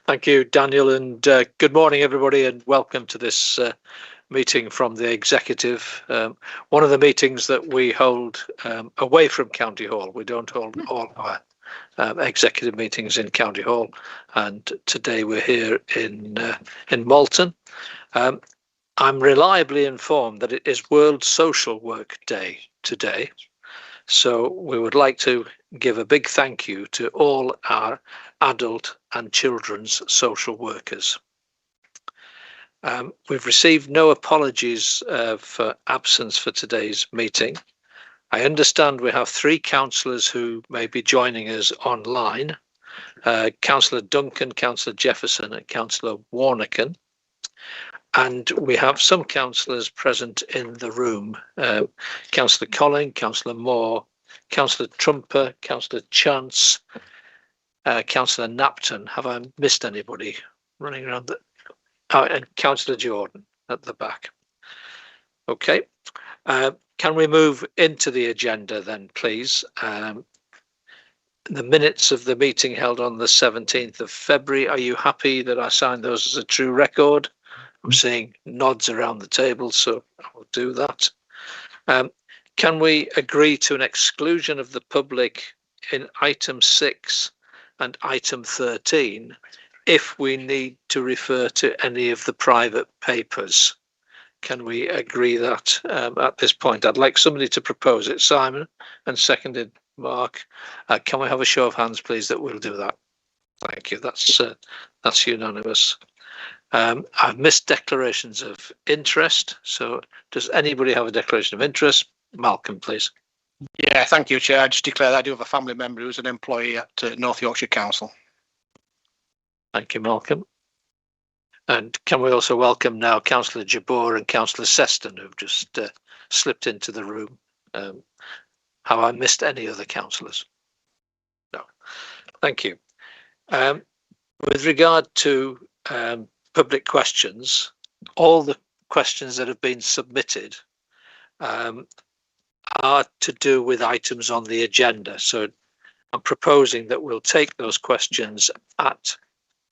Thank you, Daniel, and good morning, everybody, and welcome to this meeting from the Executive. One of the meetings that we hold away from County Hall. We don't hold all our executive meetings in County Hall, and today we're here in Malton. I'm reliably informed that it is World Social Work Day today, so we would like to give a big thank you to all our adult and children's social workers. We've received no apologies for absence for today's meeting. I understand we have 3 councillors who may be joining us online. Councillor Duncan, Councillor Jefferson and Councillor Warneken. And we have some councillors present in the room. Councillor Colling, Councillor Moore, Councillor Trumper, Councillor Chance, Councillor Napton. Have I missed anybody running around? And Councillor Jordan at the back. Okay. Can we move into the agenda then, please? The minutes of the meeting held on the 17th of February. Are you happy that I signed those as a true record? I'm seeing nods around the table, so I will do that. Can we agree to an exclusion of the public in item 6 and item 13 if we need to refer to any of the private papers? Can we agree that at this point? I'd like somebody to propose it. Simon, and seconded Mark. Can we have a show of hands, please, that we'll do that? Thank you. That's unanimous. I've missed declarations of interest. So does anybody have a declaration of interest? Malcolm, please. Yeah, thank you, Chair. I just declare that I do have a family member who's an employee at North Yorkshire Council. Thank you, Malcolm. And can we also welcome now Councillor Jabbour and Councillor Seston, who've just slipped into the room. Have I missed any other councillors? No. Thank you. With regard to public questions, all the questions that have been submitted are to do with items on the agenda. So I'm proposing that we'll take those questions at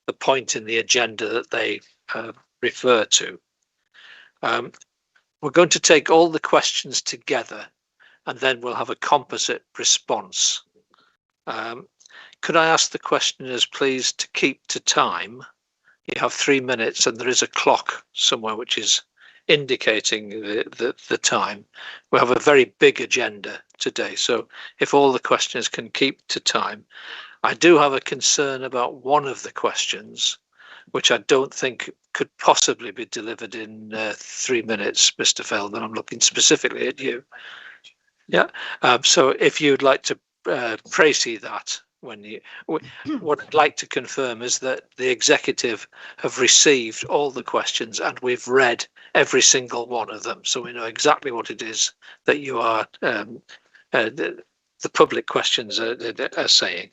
the point in the agenda that they refer to. We're going to take all the questions together and then we'll have a composite response. Could I ask the questioners, please, to keep to time? You have 3 minutes and there is a clock somewhere which is indicating the time. We have a very big agenda today, so if all the questioners can keep to time. I do have a concern about one of the questions, which I don't think could possibly be delivered in 3 minutes, Mr. Feldman. I'm looking specifically at you. Yeah. So if you'd like to précis that, what I'd like to confirm is that the executive have received all the questions and we've read every single one of them, so we know exactly what it is that you are the public questions are saying.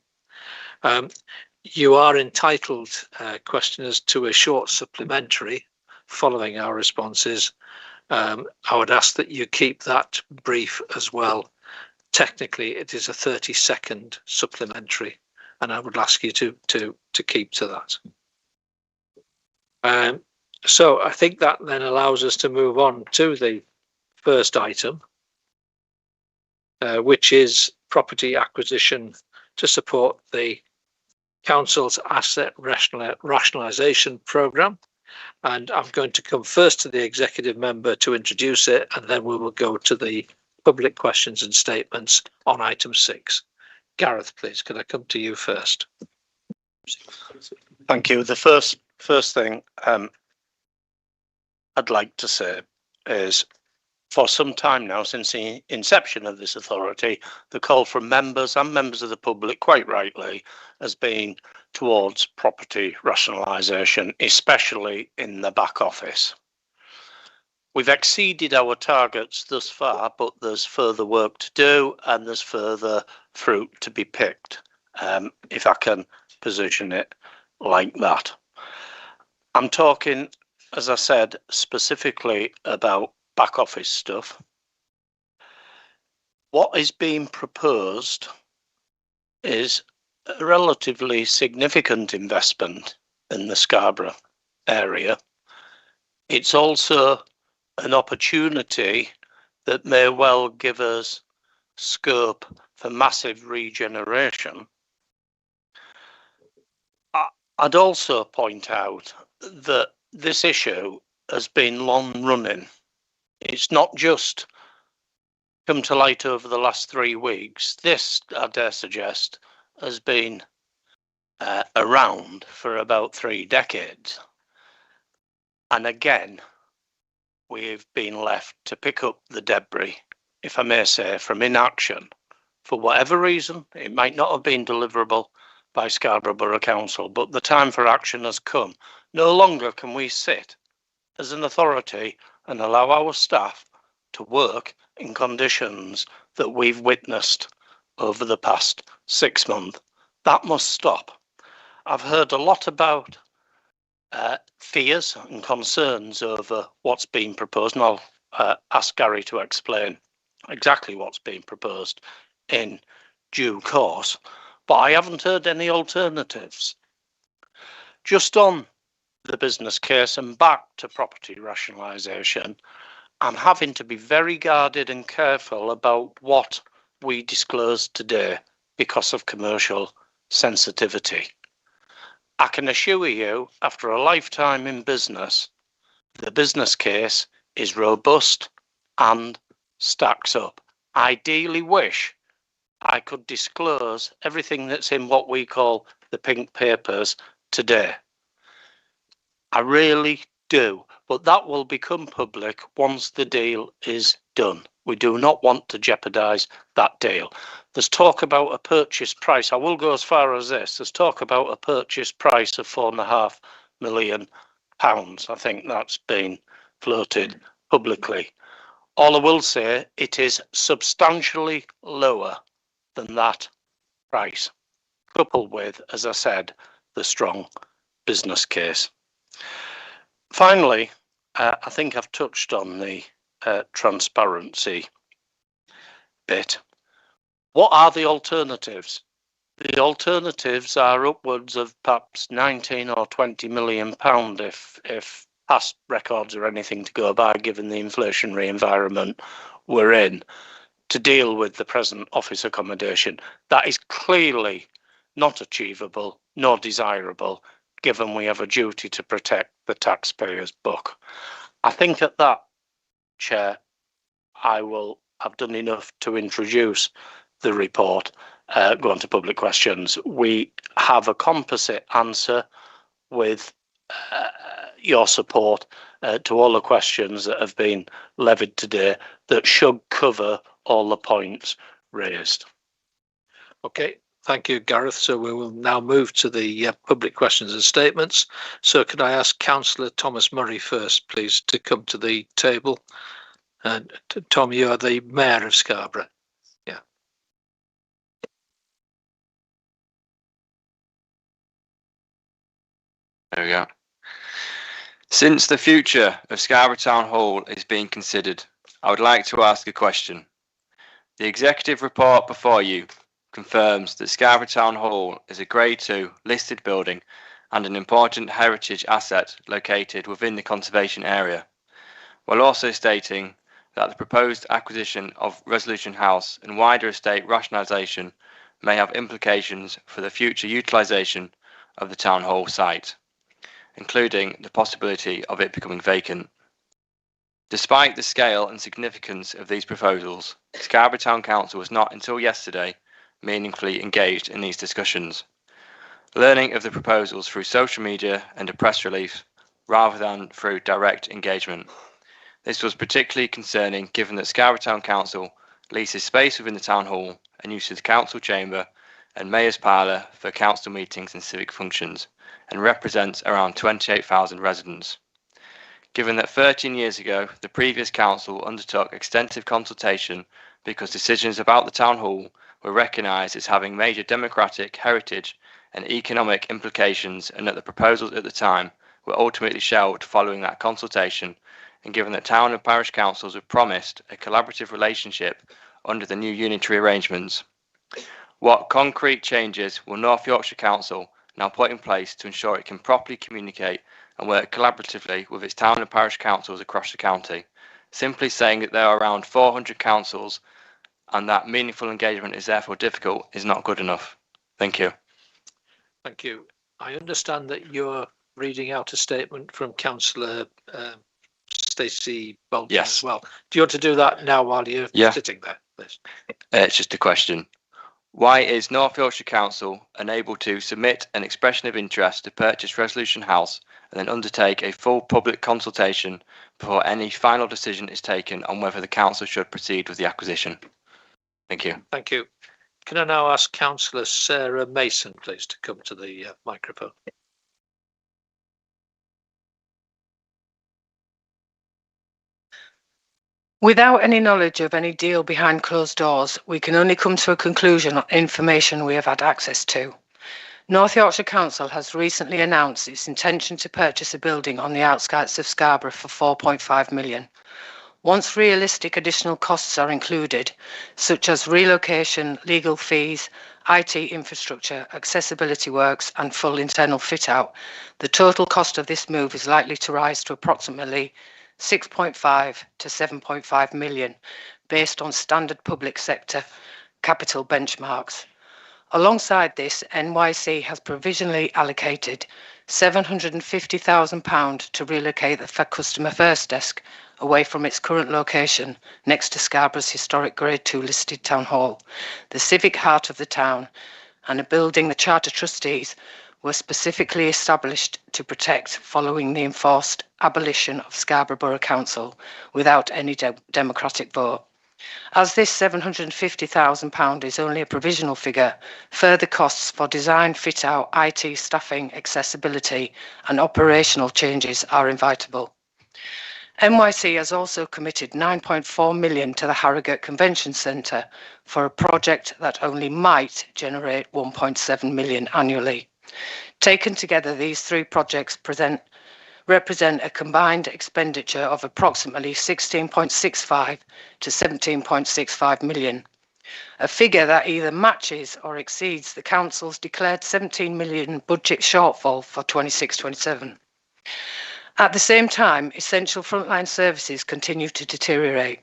You are entitled, questioners, to a short supplementary following our responses. I would ask that you keep that brief as well. Technically, it is a 30-second supplementary, and I would ask you to keep to that. So I think that then allows us to move on to the first item, which is property acquisition to support the Council's asset rationalisation programme. And I'm going to come first to the executive member to introduce it, and then we will go to the public questions and statements on item 6. Gareth, please, could I come to you first? Thank you. The first thing I'd like to say is, for some time now, since the inception of this authority, the call from members and members of the public, quite rightly, has been towards property rationalisation, especially in the back office. We've exceeded our targets thus far, but there's further work to do and there's further fruit to be picked, if I can position it like that. I'm talking, as I said, specifically about back office stuff. What is being proposed is a relatively significant investment in the Scarborough area. It's also an opportunity that may well give us scope for massive regeneration. I'd also point out that this issue has been long running. It's not just come to light over the last 3 weeks. This, I dare suggest, has been around for about 3 decades. And again, we've been left to pick up the debris, if I may say, from inaction. For whatever reason, it might not have been deliverable by Scarborough Borough Council, but the time for action has come. No longer can we sit as an authority and allow our staff to work in conditions that we've witnessed over the past 6 months. That must stop. I've heard a lot about fears and concerns over what's being proposed, and I'll ask Gary to explain exactly what's being proposed in due course, but I haven't heard any alternatives. Just on the business case and back to property rationalisation, I'm having to be very guarded and careful about what we disclose today because of commercial sensitivity. I can assure you, after a lifetime in business, the business case is robust and stacks up. I ideally wish I could disclose everything that's in what we call the pink papers today. I really do, but that will become public once the deal is done. We do not want to jeopardise that deal. There's talk about a purchase price. I will go as far as this. There's talk about a purchase price of £4.5 million. I think that's been floated publicly. All I will say, it is substantially lower than that price, coupled with, as I said, the strong business case. Finally, I think I've touched on the transparency bit. What are the alternatives? The alternatives are upwards of perhaps 19 or 20 million pound if past records are anything to go by, given the inflationary environment we're in, to deal with the present office accommodation. That is clearly not achievable nor desirable, given we have a duty to protect the taxpayer's buck. I think at that, Chair, I will have done enough to introduce the report, go on to public questions. We have a composite answer with your support to all the questions that have been levied today that should cover all the points raised. Okay, thank you, Gareth. So we will now move to the public questions and statements. So could I ask Councillor Thomas Murray first, please, to come to the table? And Tom, you are the Mayor of Scarborough. Yeah. There we go. Since the future of Scarborough Town Hall is being considered, I would like to ask a question. The executive report before you confirms that Scarborough Town Hall is a Grade 2 listed building and an important heritage asset located within the conservation area, while also stating that the proposed acquisition of Resolution House and wider estate rationalisation may have implications for the future utilisation of the Town Hall site, including the possibility of it becoming vacant. Despite the scale and significance of these proposals, Scarborough Town Council was not until yesterday meaningfully engaged in these discussions, learning of the proposals through social media and a press release rather than through direct engagement. This was particularly concerning given that Scarborough Town Council leases space within the Town Hall and uses the Council Chamber and Mayor's Parlour for council meetings and civic functions, and represents around 28,000 residents. Given that 13 years ago, the previous council undertook extensive consultation because decisions about the Town Hall were recognised as having major democratic, heritage and economic implications, and that the proposals at the time were ultimately shelved following that consultation, and given that town and parish councils were promised a collaborative relationship under the new unitary arrangements, what concrete changes will North Yorkshire Council now put in place to ensure it can properly communicate and work collaboratively with its town and parish councils across the county. Simply saying that there are around 400 councils and that meaningful engagement is therefore difficult is not good enough. Thank you. Thank you. I understand that you're reading out a statement from Councillor Stacey Bolton Yes. as well. Do you want to do that now while you're sitting there, please? It's just a question. Why is North Yorkshire Council unable to submit an expression of interest to purchase Resolution House and then undertake a full public consultation before any final decision is taken on whether the council should proceed with the acquisition? Thank you. Thank you. Can I now ask Councillor Sarah Mason, please, to come to the microphone? Without any knowledge of any deal behind closed doors, we can only come to a conclusion on information we have had access to. North Yorkshire Council has recently announced its intention to purchase a building on the outskirts of Scarborough for 4.5 million. Once realistic additional costs are included, such as relocation, legal fees, IT infrastructure, accessibility works and full internal fit-out, the total cost of this move is likely to rise to approximately 6.5 to 7.5 million, based on standard public sector capital benchmarks. Alongside this, NYC has provisionally allocated £750,000 to relocate the Customer First Desk away from its current location next to Scarborough's historic Grade 2 listed town hall, the civic heart of the town, and a building the Charter Trustees were specifically established to protect following the enforced abolition of Scarborough Borough Council without any democratic vote. As this £750,000 is only a provisional figure, further costs for design, fit-out, IT, staffing, accessibility and operational changes are inevitable. NYC has also committed 9.4 million to the Harrogate Convention Centre for a project that only might generate 1.7 million annually. Taken together, these three projects represent a combined expenditure of approximately 16.65 to 17.65 million, a figure that either matches or exceeds the Council's declared 17 million budget shortfall for 26-27. At the same time, essential frontline services continue to deteriorate.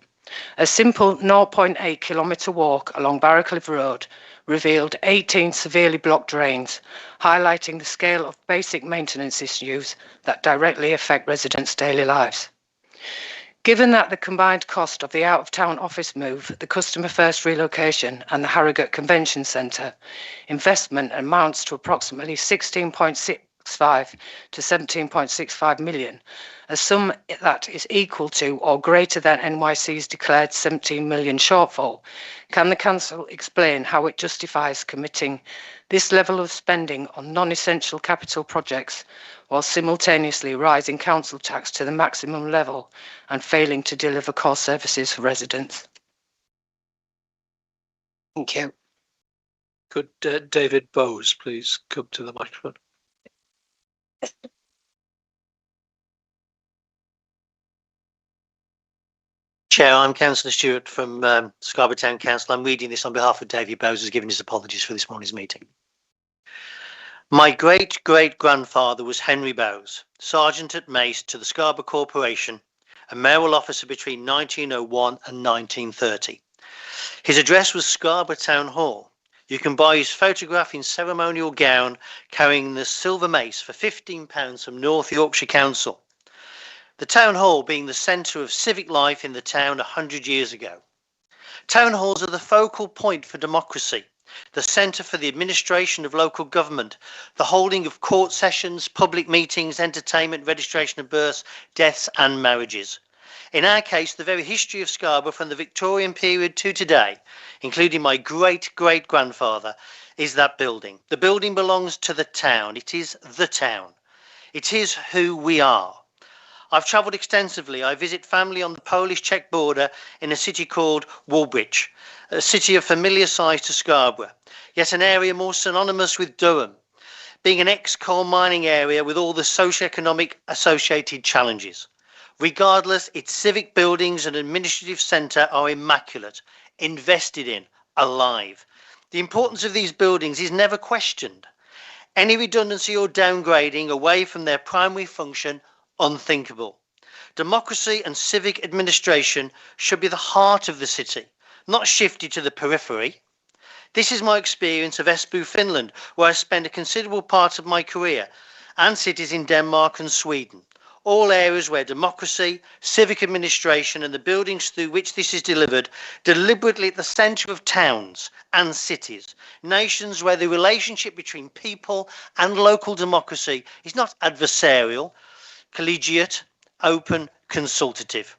A simple 0.8 kilometre walk along Barracliff Road revealed 18 severely blocked drains, highlighting the scale of basic maintenance issues that directly affect residents' daily lives. Given that the combined cost of the out-of-town office move, the Customer First relocation and the Harrogate Convention Centre investment amounts to approximately 16.65 to 17.65 million, a sum that is equal to or greater than NYC's declared 17 million shortfall, can the Council explain how it justifies committing this level of spending on non-essential capital projects while simultaneously rising council tax to the maximum level and failing to deliver core services for residents? Thank you. Could David Bowes please come to the microphone? Chair, I'm Councillor Stewart from Scarborough Town Council. I'm reading this on behalf of David Bowes, who's given his apologies for this morning's meeting. My great-great-grandfather was Henry Bowes, Sergeant at Mace to the Scarborough Corporation, a mayoral officer between 1901 and 1930. His address was Scarborough Town Hall. You can buy his photograph in ceremonial gown carrying the silver mace for £15 from North Yorkshire Council. The town hall being the centre of civic life in the town 100 years ago. Town halls are the focal point for democracy, the centre for the administration of local government, the holding of court sessions, public meetings, entertainment, registration of births, deaths and marriages. In our case, the very history of Scarborough from the Victorian period to today, including my great-great-grandfather, is that building. The building belongs to the town. It is the town. It is who we are. I've travelled extensively. I visit family on the Polish-Czech border in a city called Woolwich, a city of familiar size to Scarborough, yet an area more synonymous with Durham, being an ex-coal mining area with all the socio-economic associated challenges. Regardless, its civic buildings and administrative centre are immaculate, invested in, alive. The importance of these buildings is never questioned. Any redundancy or downgrading away from their primary function, unthinkable. Democracy and civic administration should be the heart of the city, not shifted to the periphery. This is my experience of Espoo, Finland, where I spent a considerable part of my career, and cities in Denmark and Sweden. All areas where democracy, civic administration and the buildings through which this is delivered deliberately at the centre of towns and cities. Nations where the relationship between people and local democracy is not adversarial, collegiate, open, consultative.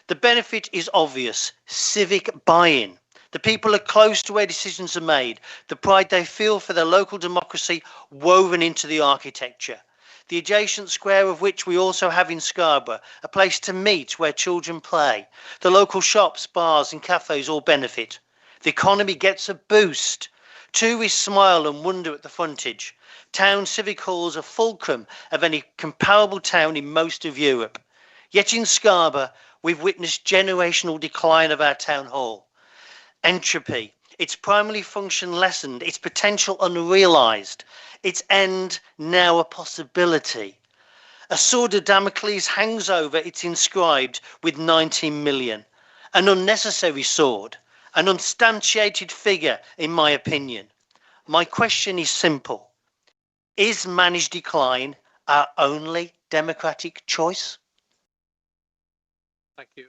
The benefit is obvious: civic buy-in. The people are close to where decisions are made, the pride they feel for their local democracy woven into the architecture. The adjacent square of which we also have in Scarborough, a place to meet where children play. The local shops, bars and cafes all benefit. The economy gets a boost. Tourists smile and wonder at the frontage. Town civic halls are fulcrum of any comparable town in most of Europe. Yet in Scarborough, we've witnessed generational decline of our town hall. Entropy, its primary function lessened, its potential unrealised, its end now a possibility. A sword of Damocles hangs over its inscribed with 19 million. An unnecessary sword, an unsubstantiated figure in my opinion. My question is simple. Is managed decline our only democratic choice? Thank you.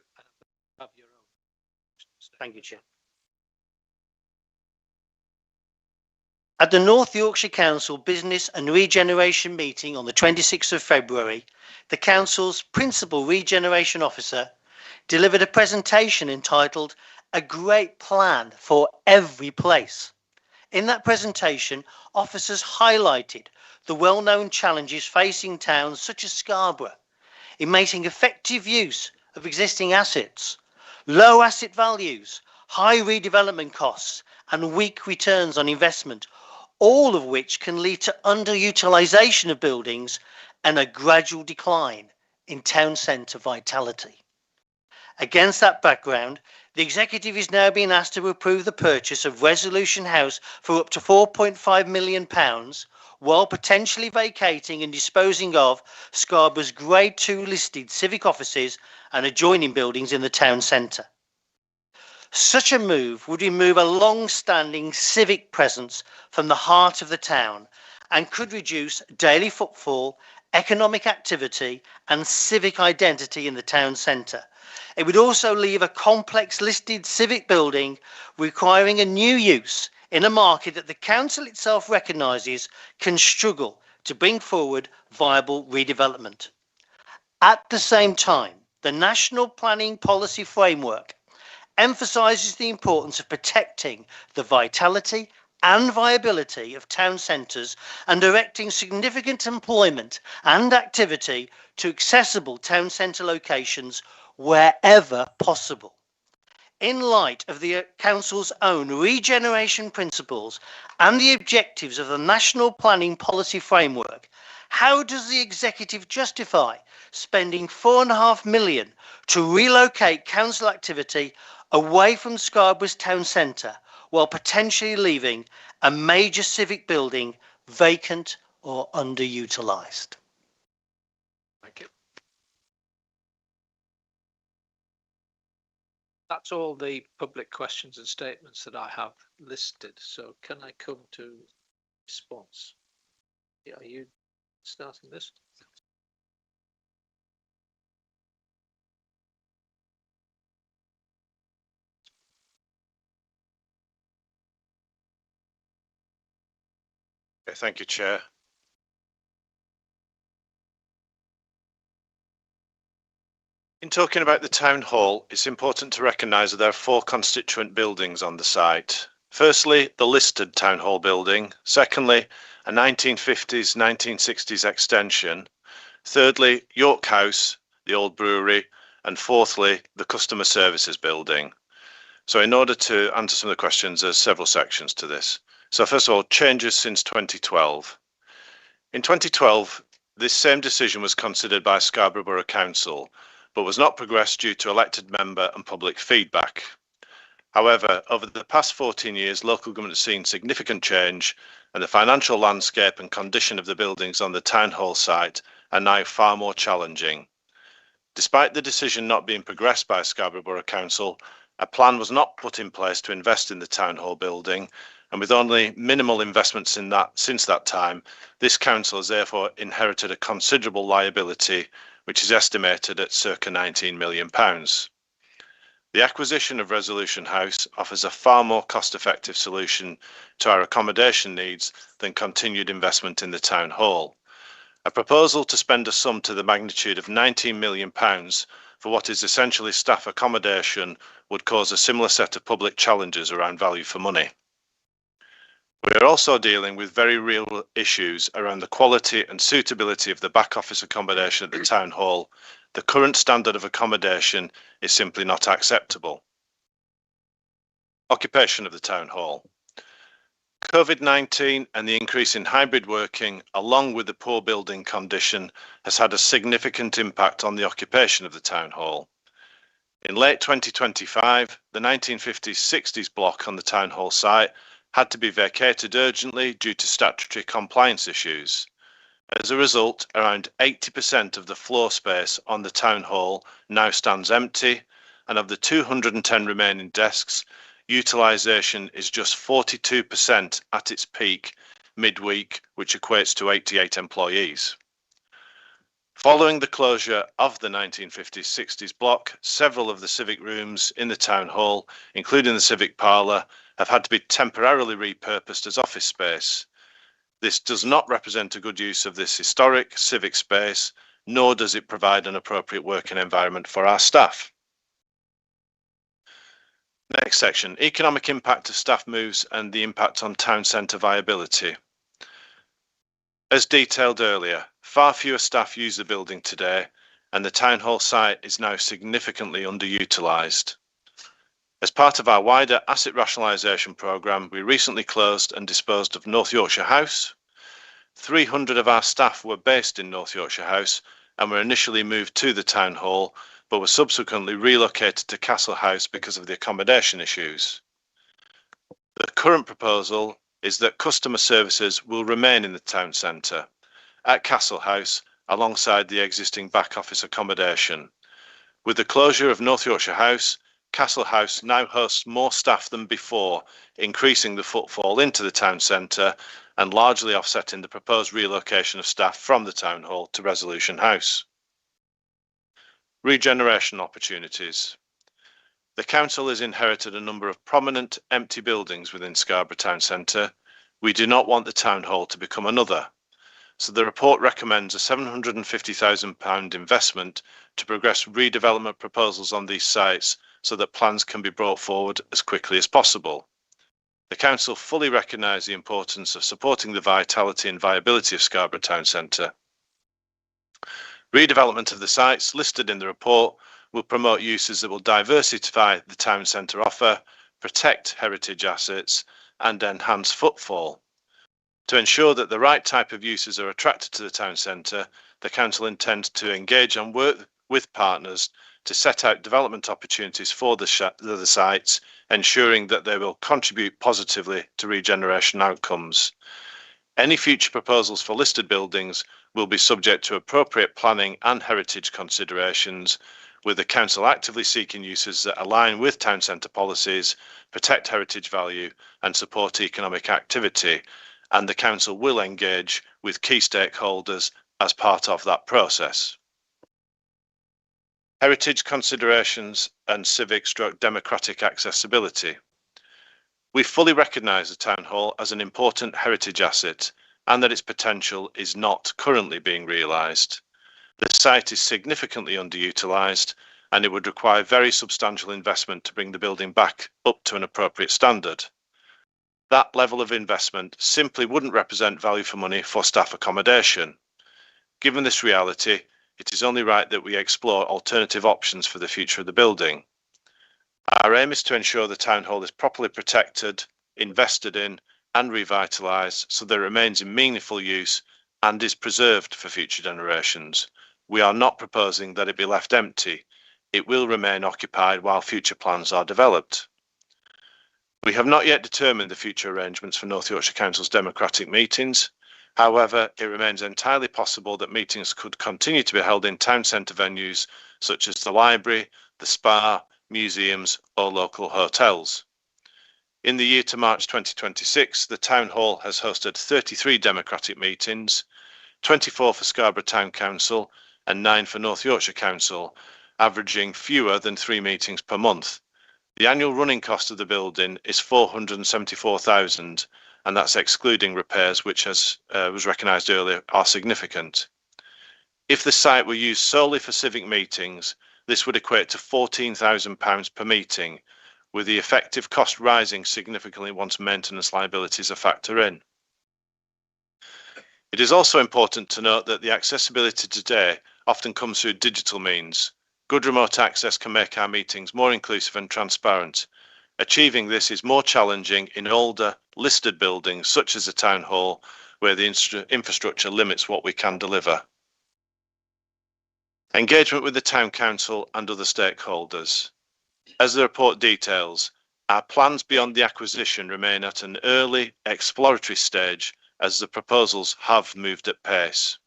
Have your own. Thank you, Chair. At the North Yorkshire Council Business and Regeneration meeting on the 26th of February, the Council's Principal Regeneration Officer delivered a presentation entitled A Great Plan for Every Place. In that presentation, officers highlighted the well-known challenges facing towns such as Scarborough in making effective use of existing assets, low asset values, high redevelopment costs, and weak returns on investment, all of which can lead to underutilisation of buildings and a gradual decline in town centre vitality. Against that background, the Executive is now being asked to approve the purchase of Resolution House for up to £4.5 million, while potentially vacating and disposing of Scarborough's Grade 2 listed civic offices and adjoining buildings in the town centre. Such a move would remove a long-standing civic presence from the heart of the town and could reduce daily footfall, economic activity and civic identity in the town centre. It would also leave a complex listed civic building requiring a new use in a market that the council itself recognises can struggle to bring forward viable redevelopment. At the same time, the National Planning Policy Framework emphasises the importance of protecting the vitality and viability of town centres and directing significant employment and activity to accessible town centre locations wherever possible. In light of the Council's own regeneration principles and the objectives of the National Planning Policy Framework, how does the Executive justify spending £4.5 million to relocate council activity away from Scarborough's town centre while potentially leaving a major civic building vacant or underutilised? Thank you. That's all the public questions and statements that I have listed. So can I come to response? Yeah, are you starting this? Okay, thank you, Chair. In talking about the Town Hall, it's important to recognise that there are 4 constituent buildings on the site. Firstly, the listed Town Hall building. Secondly, a 1950s, 1960s extension. Thirdly, York House, the old brewery. And fourthly, the Customer Services building. So in order to answer some of the questions, there's several sections to this. So first of all, changes since 2012. In 2012, this same decision was considered by Scarborough Borough Council, but was not progressed due to elected member and public feedback. However, over the past 14 years, local government has seen significant change, and the financial landscape and condition of the buildings on the town hall site are now far more challenging. Despite the decision not being progressed by Scarborough Borough Council, a plan was not put in place to invest in the town hall building, and with only minimal investments in that since that time, this council has therefore inherited a considerable liability, which is estimated at circa £19 million. The acquisition of Resolution House offers a far more cost-effective solution to our accommodation needs than continued investment in the town hall. A proposal to spend a sum to the magnitude of £19 million for what is essentially staff accommodation would cause a similar set of public challenges around value for money. We are also dealing with very real issues around the quality and suitability of the back office accommodation at the town hall. The current standard of accommodation is simply not acceptable. Occupation of the town hall. COVID-19 and the increase in hybrid working, along with the poor building condition, has had a significant impact on the occupation of the town hall. In late 2025, the 1950s-60s block on the town hall site had to be vacated urgently due to statutory compliance issues. As a result, around 80% of the floor space on the town hall now stands empty, and of the 210 remaining desks, utilisation is just 42% at its peak midweek, which equates to 88 employees. Following the closure of the 1950s-60s block, several of the civic rooms in the town hall, including the civic parlour, have had to be temporarily repurposed as office space. This does not represent a good use of this historic civic space, nor does it provide an appropriate working environment for our staff. Next section, economic impact of staff moves and the impact on town centre viability. As detailed earlier, far fewer staff use the building today, and the town hall site is now significantly underutilised. As part of our wider asset rationalisation programme, we recently closed and disposed of North Yorkshire House. 300 of our staff were based in North Yorkshire House and were initially moved to the town hall, but were subsequently relocated to Castle House because of the accommodation issues. The current proposal is that customer services will remain in the town centre at Castle House alongside the existing back office accommodation. With the closure of North Yorkshire House, Castle House now hosts more staff than before, increasing the footfall into the town centre and largely offsetting the proposed relocation of staff from the town hall to Resolution House. Regeneration opportunities. The council has inherited a number of prominent empty buildings within Scarborough Town Centre. We do not want the town hall to become another. So the report recommends a £750,000 investment to progress redevelopment proposals on these sites so that plans can be brought forward as quickly as possible. The council fully recognise the importance of supporting the vitality and viability of Scarborough Town Centre. Redevelopment of the sites listed in the report will promote uses that will diversify the town centre offer, protect heritage assets and enhance footfall. To ensure that the right type of uses are attracted to the town centre, the council intends to engage and work with partners to set out development opportunities for the sites, ensuring that they will contribute positively to regeneration outcomes. Any future proposals for listed buildings will be subject to appropriate planning and heritage considerations, with the council actively seeking uses that align with town centre policies, protect heritage value and support economic activity, and the council will engage with key stakeholders as part of that process. Heritage considerations and civic/democratic accessibility. We fully recognise the town hall as an important heritage asset and that its potential is not currently being realised. The site is significantly underutilised and it would require very substantial investment to bring the building back up to an appropriate standard. That level of investment simply wouldn't represent value for money for staff accommodation. Given this reality, it is only right that we explore alternative options for the future of the building. Our aim is to ensure the town hall is properly protected, invested in and revitalised so that it remains in meaningful use and is preserved for future generations. We are not proposing that it be left empty. It will remain occupied while future plans are developed. We have not yet determined the future arrangements for North Yorkshire Council's democratic meetings. However, it remains entirely possible that meetings could continue to be held in town centre venues such as the library, the spa, museums or local hotels. In the year to March 2026, the Town Hall has hosted 33 democratic meetings, 24 for Scarborough Town Council and 9 for North Yorkshire Council, averaging fewer than 3 meetings per month. The annual running cost of the building is £474,000, and that's excluding repairs, which, as was recognised earlier, are significant. If the site were used solely for civic meetings, this would equate to £14,000 per meeting, with the effective cost rising significantly once maintenance liabilities are factored in. It is also important to note that the accessibility today often comes through digital means. Good remote access can make our meetings more inclusive and transparent. Achieving this is more challenging in older, listed buildings such as the Town Hall, where the infrastructure limits what we can deliver. Engagement with the Town Council and other stakeholders. As the report details, our plans beyond the acquisition remain at an early exploratory stage as the proposals have moved at pace.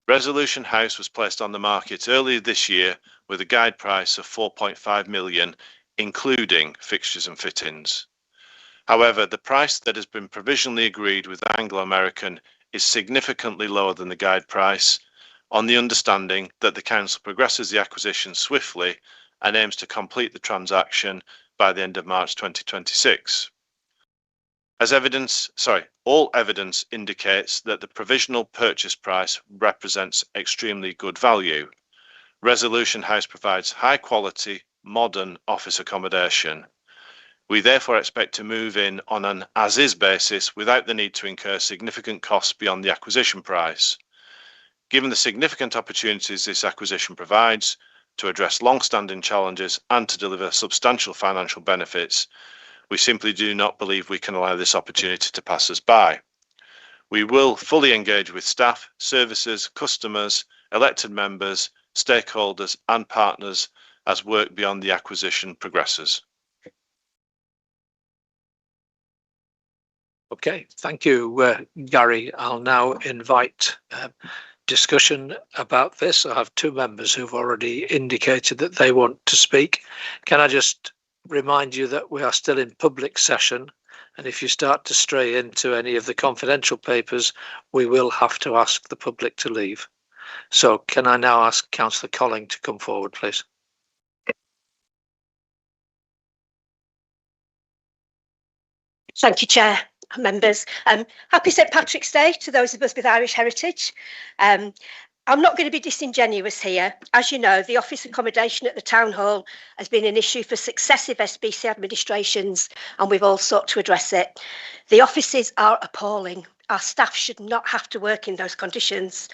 Resolution House was placed on the market earlier this year with a guide price of 4.5 million, including fixtures and fittings. However, the price that has been provisionally agreed with Anglo American is significantly lower than the guide price, on the understanding that the council progresses the acquisition swiftly and aims to complete the transaction by the end of March 2026. All evidence indicates that the provisional purchase price represents extremely good value. Resolution House provides high quality, modern office accommodation. We therefore expect to move in on an as-is basis without the need to incur significant costs beyond the acquisition price. Given the significant opportunities this acquisition provides to address long-standing challenges and to deliver substantial financial benefits, we simply do not believe we can allow this opportunity to pass us by. We will fully engage with staff, services, customers, elected members, stakeholders and partners as work beyond the acquisition progresses. Okay, thank you, Gary. I'll now invite discussion about this. I have 2 members who've already indicated that they want to speak. Can I just remind you that we are still in public session, and if you start to stray into any of the confidential papers, we will have to ask the public to leave. So can I now ask Councillor Colling to come forward, please? Thank you, Chair and members. Happy St Patrick's Day to those of us with Irish heritage. I'm not going to be disingenuous here. As you know, the office accommodation at the Town Hall has been an issue for successive SBC administrations, and we've all sought to address it. The offices are appalling. Our staff should not have to work in those conditions.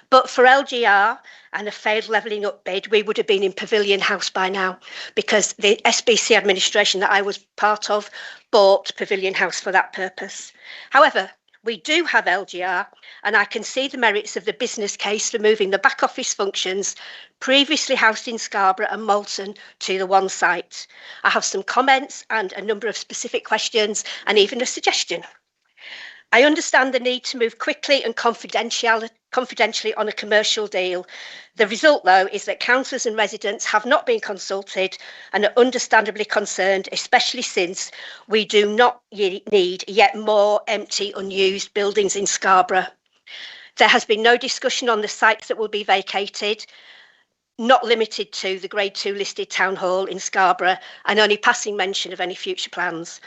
But for LGR and a failed levelling up bid, we would have been in Pavilion House by now, because the SBC administration that I was part of bought Pavilion House for that purpose. However, we do have LGR, and I can see the merits of the business case for moving the back office functions previously housed in Scarborough and Malton to the one site. I have some comments and a number of specific questions and even a suggestion. I understand the need to move quickly and confidentially on a commercial deal. The result, though, is that councillors and residents have not been consulted and are understandably concerned, especially since we do not need yet more empty, unused buildings in Scarborough. There has been no discussion on the sites that will be vacated, not limited to the Grade 2 listed Town Hall in Scarborough, and only passing mention of any future plans.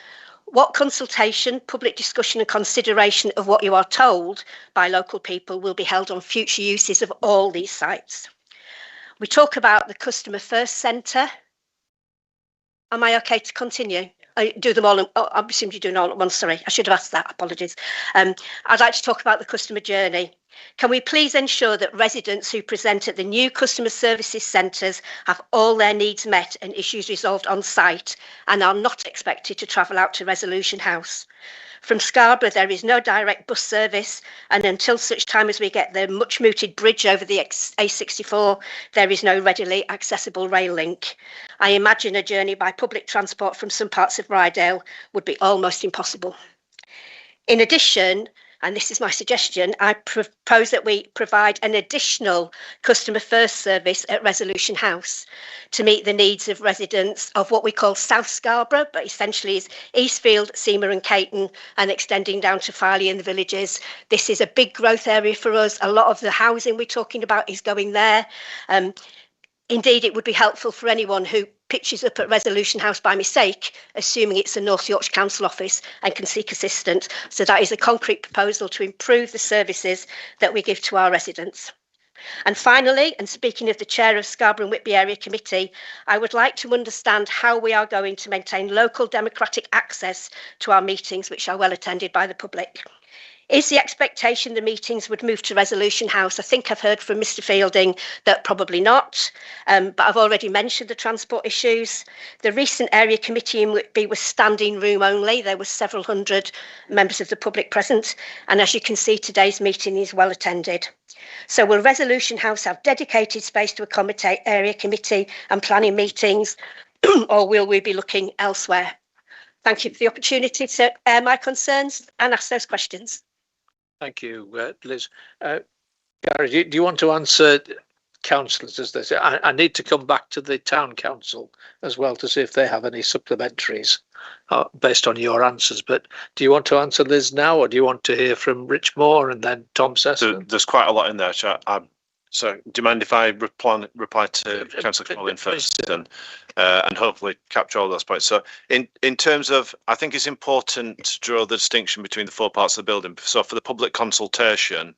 What consultation, public discussion and consideration of what you are told by local people will be held on future uses of all these sites? We talk about the Customer First Centre. Am I okay to continue? I do them all. I assumed you're doing all at once. Sorry, I should have asked that. Apologies. I'd like to talk about the customer journey. Can we please ensure that residents who present at the new customer services centres have all their needs met and issues resolved on site and are not expected to travel out to Resolution House? From Scarborough, there is no direct bus service, and until such time as we get the much mooted bridge over the A64, there is no readily accessible rail link. I imagine a journey by public transport from some parts of Rydale would be almost impossible. In addition, and this is my suggestion, I propose that we provide an additional customer first service at Resolution House to meet the needs of residents of what we call South Scarborough, but essentially is Eastfield, Seymour and Caton, and extending down to Farley and the villages. This is a big growth area for us. A lot of the housing we're talking about is going there. Indeed, it would be helpful for anyone who pitches up at Resolution House by mistake, assuming it's a North Yorkshire Council office, and can seek assistance. So that is a concrete proposal to improve the services that we give to our residents. And finally, and speaking of the chair of Scarborough and Whitby Area Committee, I would like to understand how we are going to maintain local democratic access to our meetings, which are well attended by the public. Is the expectation the meetings would move to Resolution House? I think I've heard from Mr Fielding that probably not, but I've already mentioned the transport issues. The recent area committee in Whitby was standing room only. There were several hundred members of the public present, and as you can see, today's meeting is well attended. So will Resolution House have dedicated space to accommodate area committee and planning meetings, or will we be looking elsewhere? Thank you for the opportunity to air my concerns and ask those questions. Thank you, Liz. Gary, do you want to answer councillors as they say? I need to come back to the town council as well to see if they have any supplementaries based on your answers. But do you want to answer Liz now, or do you want to hear from Rich Moore and then Tom Sesson? There's quite a lot in there. So do you mind if I reply to Councillor Collin first and hopefully capture all those points? So in terms of, I think it's important to draw the distinction between the four parts of the building. So for the public consultation,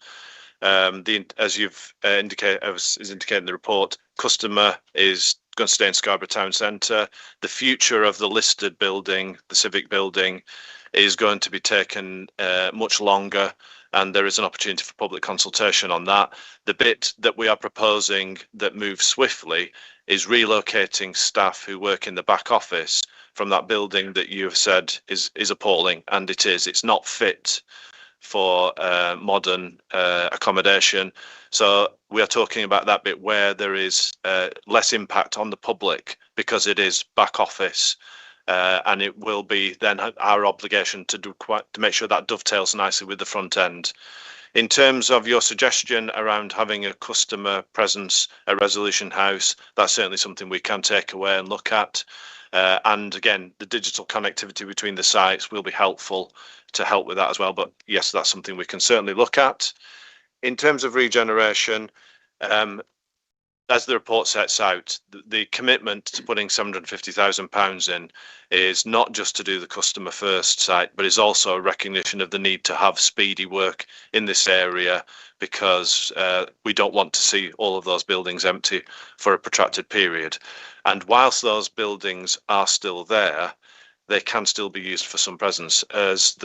as you've indicated, as is indicated in the report, customer is going to stay in Scarborough Town Centre. The future of the listed building, the civic building, is going to be taken much longer, and there is an opportunity for public consultation on that. The bit that we are proposing that moves swiftly is relocating staff who work in the back office from that building that you have said is appalling, and it is. It's not fit for modern accommodation. So we are talking about that bit where there is less impact on the public because it is back office. And it will be then our obligation to make sure that dovetails nicely with the front end. In terms of your suggestion around having a customer presence at Resolution House, that's certainly something we can take away and look at. And again, the digital connectivity between the sites will be helpful to help with that as well. But yes, that's something we can certainly look at. In terms of regeneration, as the report sets out, the commitment to putting £750,000 in is not just to do the customer first site, but is also a recognition of the need to have speedy work in this area, because we don't want to see all of those buildings empty for a protracted period. And whilst those buildings are still there, they can still be used for some presence. As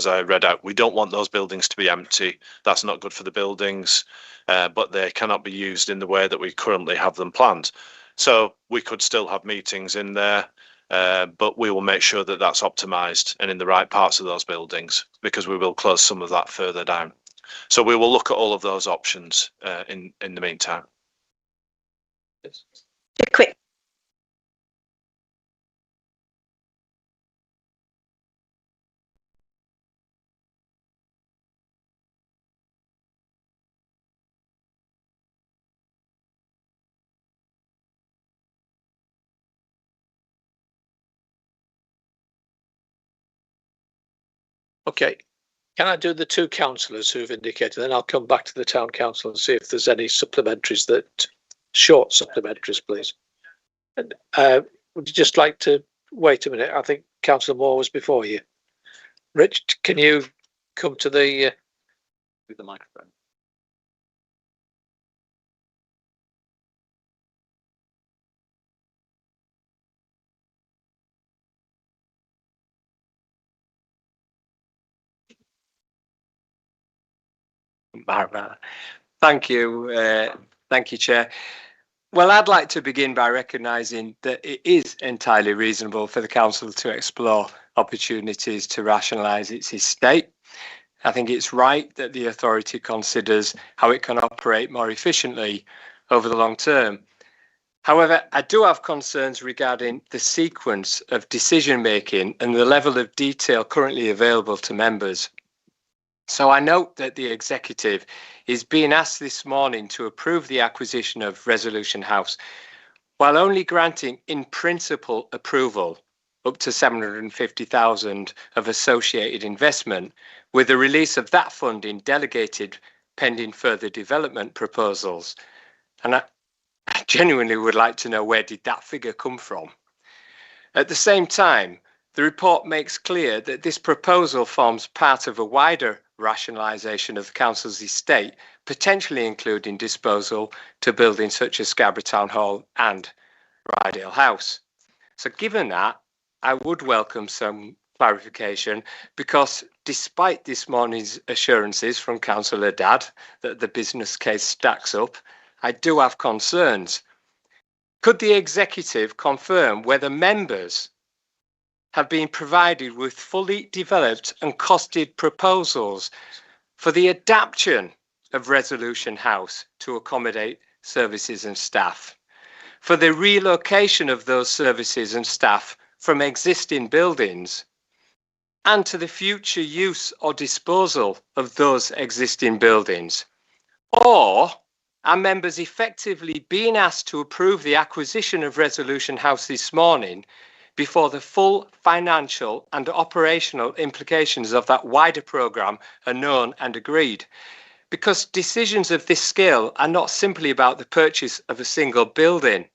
I read out, we don't want those buildings to be empty. That's not good for the buildings, but they cannot be used in the way that we currently have them planned. So we could still have meetings in there, but we will make sure that that's optimised and in the right parts of those buildings, because we will close some of that further down. So we will look at all of those options in the meantime. A quick. Okay, can I do the two councillors who've indicated, then I'll come back to the town council and see if there's any supplementaries short supplementaries, please. And would you just like to wait a minute? I think Councillor Moore was before you. Rich, can you come to the microphone? Mark, rather. Thank you. Thank you, Chair. Well, I'd like to begin by recognising that it is entirely reasonable for the Council to explore opportunities to rationalise its estate. I think it's right that the authority considers how it can operate more efficiently over the long term. However, I do have concerns regarding the sequence of decision making and the level of detail currently available to members. So I note that the executive is being asked this morning to approve the acquisition of Resolution House, while only granting in principle approval up to 750,000 of associated investment, with the release of that funding delegated pending further development proposals. And I genuinely would like to know, where did that figure come from? At the same time, the report makes clear that this proposal forms part of a wider rationalisation of the council's estate, potentially including disposal to buildings such as Scarborough Town Hall and Rydale House. So given that, I would welcome some clarification, because despite this morning's assurances from Councillor Dadd that the business case stacks up, I do have concerns. Could the executive confirm whether members have been provided with fully developed and costed proposals for the adaptation of Resolution House to accommodate services and staff, for the relocation of those services and staff from existing buildings, and to the future use or disposal of those existing buildings? Or are members effectively being asked to approve the acquisition of Resolution House this morning before the full financial and operational implications of that wider programme are known and agreed? Because decisions of this scale are not simply about the purchase of a single building.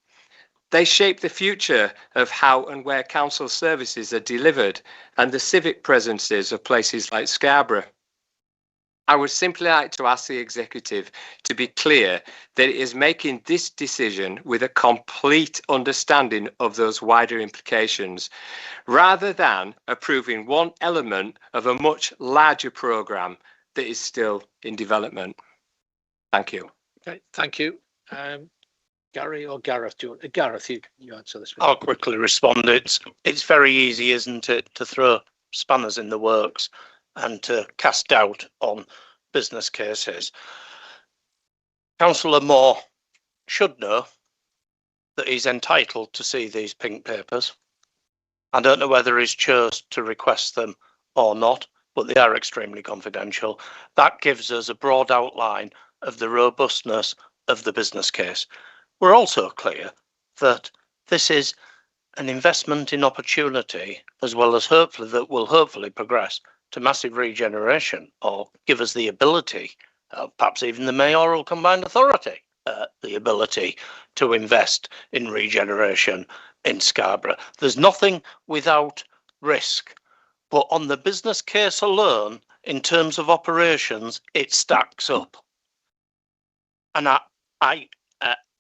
They shape the future of how and where council services are delivered and the civic presences of places like Scarborough. I would simply like to ask the executive to be clear that it is making this decision with a complete understanding of those wider implications, rather than approving one element of a much larger programme that is still in development. Thank you. Okay, thank you. Gary or Gareth, Gareth, you answer this one. I'll quickly respond. It's very easy, isn't it, to throw spanners in the works and to cast doubt on business cases. Councillor Moore should know that he's entitled to see these pink papers. I don't know whether he's chose to request them or not, but they are extremely confidential. That gives us a broad outline of the robustness of the business case. We're also clear that this is an investment in opportunity, as well as hopefully that will hopefully progress to massive regeneration, or give us the ability, perhaps even the mayoral combined authority, the ability to invest in regeneration in Scarborough. There's nothing without risk, but on the business case alone, in terms of operations, it stacks up. And I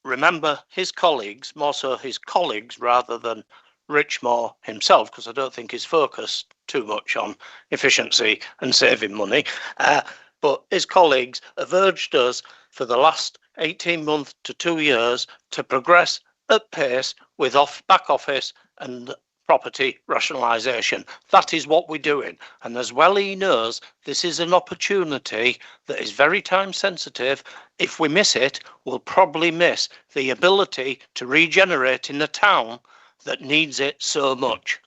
remember his colleagues, more so his colleagues rather than Rich Moore himself, because I don't think he's focused too much on efficiency and saving money. But his colleagues have urged us for the last 18 months to 2 years to progress at pace with back office and property rationalisation. That is what we're doing. And as well he knows, this is an opportunity that is very time sensitive. If we miss it, we'll probably miss the ability to regenerate in a town that needs it so much.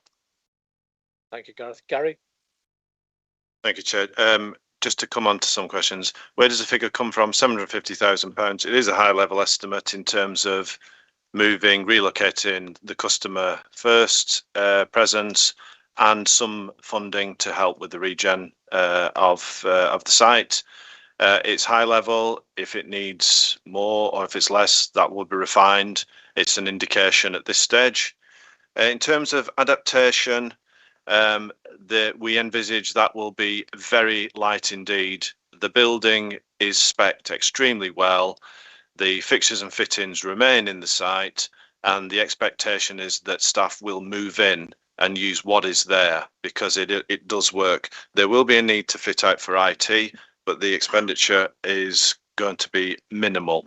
Thank you, Gareth. Gary? Thank you, Chair. Just to come on to some questions, where does the figure come from? £750,000. It is a high level estimate in terms of moving, relocating the customer first presence, and some funding to help with the regen of the site. It's high level. If it needs more or if it's less, that will be refined. It's an indication at this stage. In terms of adaptation, we envisage that will be very light indeed. The building is spec'd extremely well. The fixtures and fittings remain in the site, and the expectation is that staff will move in and use what is there, because it does work. There will be a need to fit out for IT, but the expenditure is going to be minimal.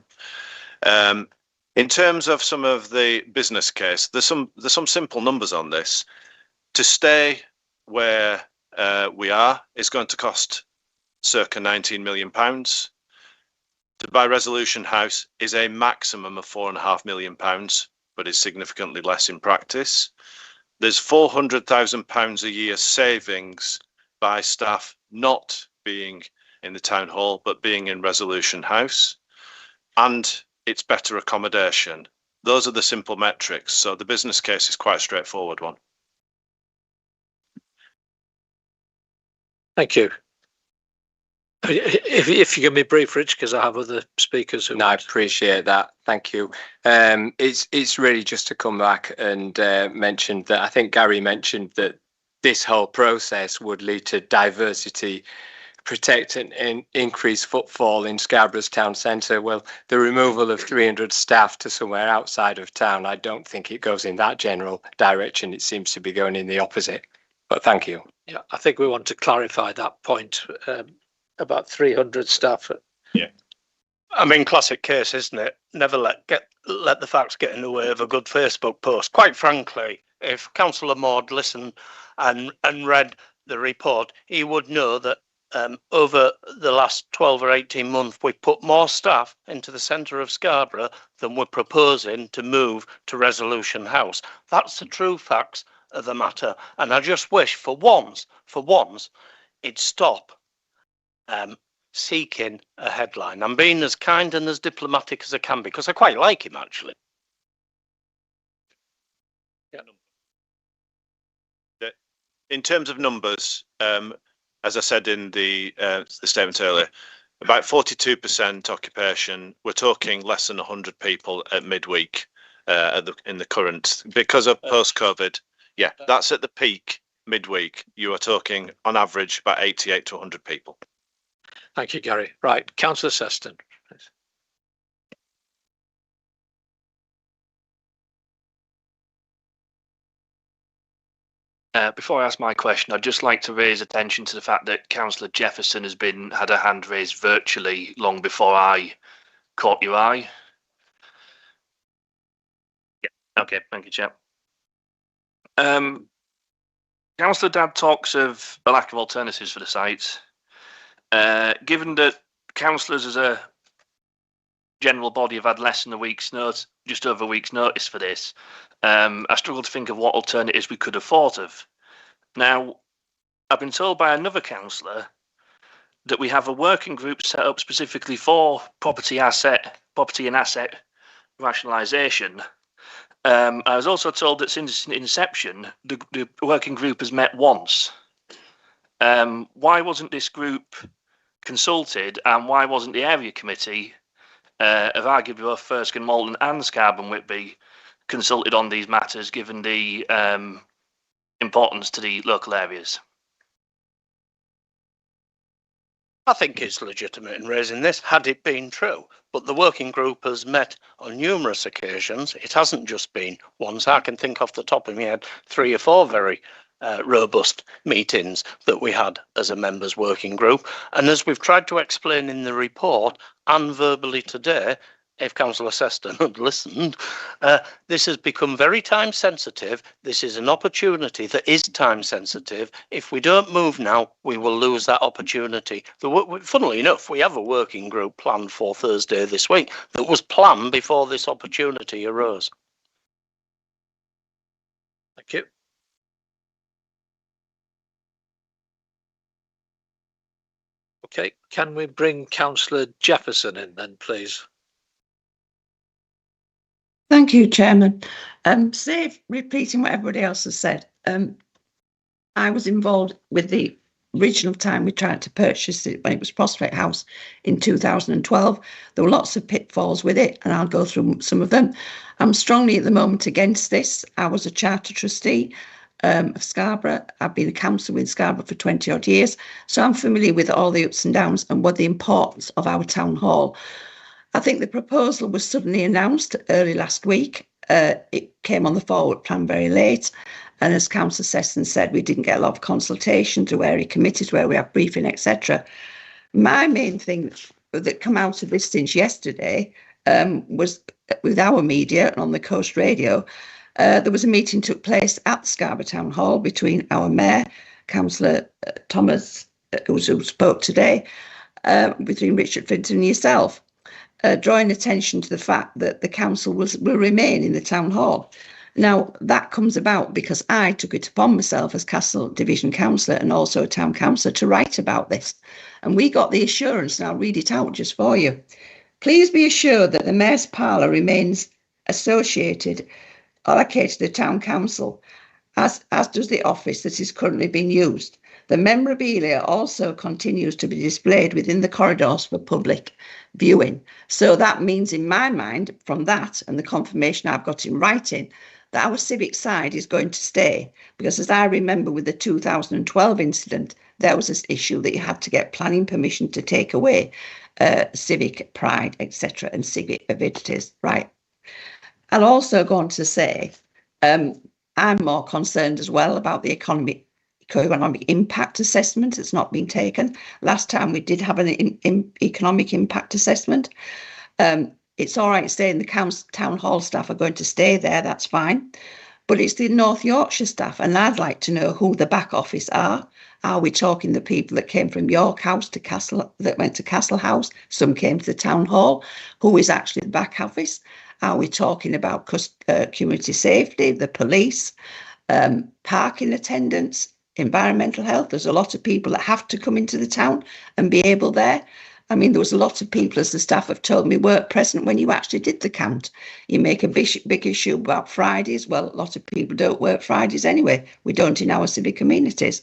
In terms of some of the business case, there's some simple numbers on this. To stay where we are is going to cost circa £19 million. To buy Resolution House is a maximum of £4.5 million, but is significantly less in practice. There's £400,000 a year savings by staff not being in the town hall, but being in Resolution House. And it's better accommodation. Those are the simple metrics. So the business case is quite a straightforward one. Thank you. If you can be brief, Rich, because I have other speakers who. No, I appreciate that. Thank you. It's really just to come back and mention that I think Gary mentioned that this whole process would lead to diversity, protect and increase footfall in Scarborough's town centre. Well, the removal of 300 staff to somewhere outside of town, I don't think it goes in that general direction. It seems to be going in the opposite. But thank you. Yeah, I think we want to clarify that point about 300 staff. Yeah. I mean, classic case, isn't it? Never let the facts get in the way of a good Facebook post. Quite frankly, if Councillor Maud listened and read the report, he would know that over the last 12 or 18 months, we've put more staff into the centre of Scarborough than we're proposing to move to Resolution House. That's the true facts of the matter. And I just wish for once, it'd stop seeking a headline. I'm being as kind and as diplomatic as I can because I quite like him, actually. Yeah. In terms of numbers, as I said in the statement earlier, about 42% occupation. We're talking less than 100 people at midweek in the current, because of post-COVID. Yeah, that's at the peak midweek. You are talking on average about 88 to 100 people. Thank you, Gary. Right, Councillor Seston. Please. Before I ask my question, I'd just like to raise attention to the fact that Councillor Jefferson has had a hand raised virtually long before I caught your eye. Yeah, okay, thank you, Chair. Councillor Dadd talks of a lack of alternatives for the site. Given that councillors as a general body have had less than a week's notice, just over a week's notice for this, I struggle to think of what alternatives we could have thought of. Now, I've been told by another councillor that we have a working group set up specifically for property and asset rationalisation. I was also told that since inception, the working group has met once. Why wasn't this group consulted, and why wasn't the area committee of arguably both Fersken, Malton and Scarborough and Whitby consulted on these matters, given the importance to the local areas? I think it's legitimate in raising this, had it been true. But the working group has met on numerous occasions. It hasn't just been once. I can think off the top of my head 3 or 4 very robust meetings that we had as a members working group. And as we've tried to explain in the report and verbally today, if Councillor Seston had listened, this has become very time sensitive. This is an opportunity that is time sensitive. If we don't move now, we will lose that opportunity. Funnily enough, we have a working group planned for Thursday this week that was planned before this opportunity arose. Thank you. Okay, can we bring Councillor Jefferson in then, please? Thank you, Chairman. Save repeating what everybody else has said. I was involved with the original time we tried to purchase it when it was Prospect House in 2012. There were lots of pitfalls with it, and I'll go through some of them. I'm strongly at the moment against this. I was a charter trustee of Scarborough. I've been a councillor with Scarborough for 20 odd years, so I'm familiar with all the ups and downs and what the importance of our town hall. I think the proposal was suddenly announced early last week. It came on the forward plan very late. And as Councillor Sesson said, we didn't get a lot of consultation to area committees where we have briefing, etc. My main thing that come out of this since yesterday was with our media and on the Coast Radio. There was a meeting took place at Scarborough Town Hall between our Mayor, Councillor Thomas, who spoke today, between Richard Finton and yourself, drawing attention to the fact that the council will remain in the Town Hall. Now, that comes about because I took it upon myself as Castle Division Councillor and also a Town Councillor to write about this. And we got the assurance, and I'll read it out just for you. Please be assured that the Mayor's Parlour remains allocated to the Town Council, as does the office that is currently being used. The memorabilia also continues to be displayed within the corridors for public viewing. So that means, in my mind, from that and the confirmation I've got in writing, that our civic side is going to stay. Because as I remember with the 2012 incident, there was this issue that you had to get planning permission to take away civic pride, etc., and civic avidities, right? I'll also go on to say, I'm more concerned as well about the economic impact assessment that's not been taken. Last time we did have an economic impact assessment. It's all right saying the Town Hall staff are going to stay there, that's fine. But it's the North Yorkshire staff, and I'd like to know who the back office are. Are we talking the people that came from York House to Castle, that went to Castle House? Some came to the Town Hall. Who is actually the back office? Are we talking about community safety, the police, parking attendants, environmental health? There's a lot of people that have to come into the town and be able there. I mean, there was a lot of people, as the staff have told me, weren't present when you actually did the count. You make a big issue about Fridays. Well, a lot of people don't work Fridays anyway. We don't in our civic communities.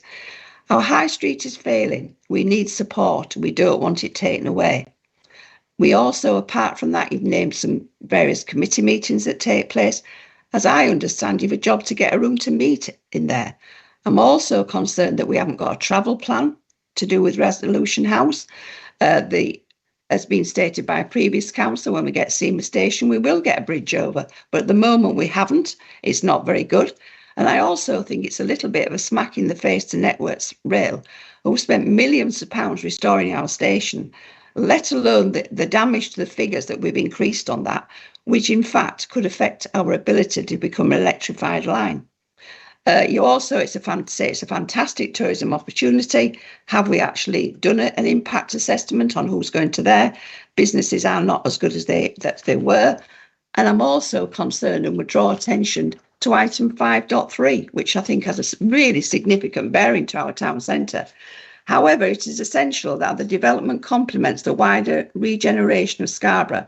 Our high street is failing. We need support. We don't want it taken away. We also, apart from that, you've named some various committee meetings that take place. As I understand, you've a job to get a room to meet in there. I'm also concerned that we haven't got a travel plan to do with Resolution House. As been stated by a previous councillor, when we get Seymour Station, we will get a bridge over. But at the moment we haven't. It's not very good. And I also think it's a little bit of a smack in the face to Networks Rail, who spent millions of pounds restoring our station, let alone the damage to the figures that we've increased on that, which in fact could affect our ability to become an electrified line. You also, it's a fantastic tourism opportunity. Have we actually done an impact assessment on who's going to there? Businesses are not as good as they were. And I'm also concerned and would draw attention to item 5.3, which I think has a really significant bearing to our town centre. However, it is essential that the development complements the wider regeneration of Scarborough,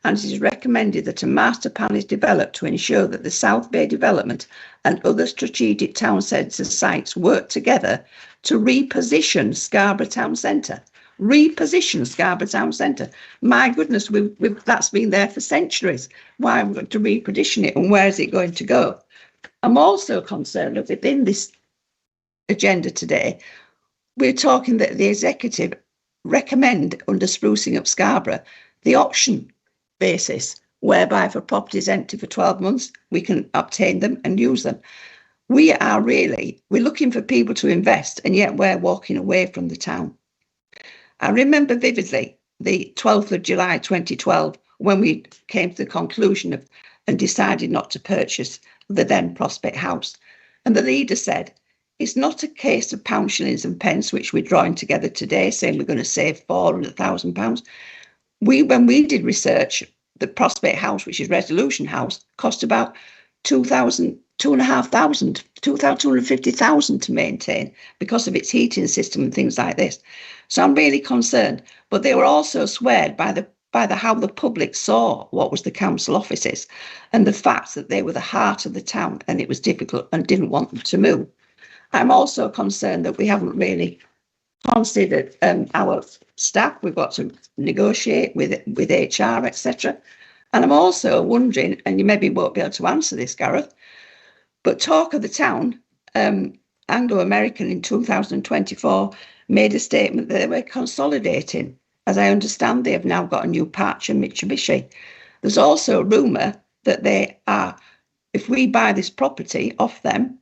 and it is recommended that a master plan is developed to ensure that the South Bay development and other strategic town centre sites work together to reposition Scarborough Town Centre. Reposition Scarborough Town Centre. My goodness, that's been there for centuries. Why have we got to reposition it, and where is it going to go? I'm also concerned that within this agenda today, we're talking that the executive recommend, under sprucing up Scarborough, the option basis, whereby if a property is empty for 12 months, we can obtain them and use them. We're looking for people to invest, and yet we're walking away from the town. I remember vividly the 12th of July 2012, when we came to the conclusion of and decided not to purchase the then Prospect House. And the leader said, it's not a case of pounds, shillings and pence, which we're drawing together today, saying we're going to save £400,000. When we did research, the Prospect House, which is Resolution House, cost about £250,000 to maintain because of its heating system and things like this. So I'm really concerned. But they were also swayed by how the public saw what was the council offices and the fact that they were the heart of the town and it was difficult and didn't want them to move. I'm also concerned that we haven't really considered our staff. We've got to negotiate with HR, etc. And I'm also wondering, and you maybe won't be able to answer this, Gareth, but Talk of the Town, Anglo-American in 2024, made a statement that they were consolidating. As I understand, they have now got a new patch in Mitsubishi. There's also a rumour that they are, if we buy this property off them,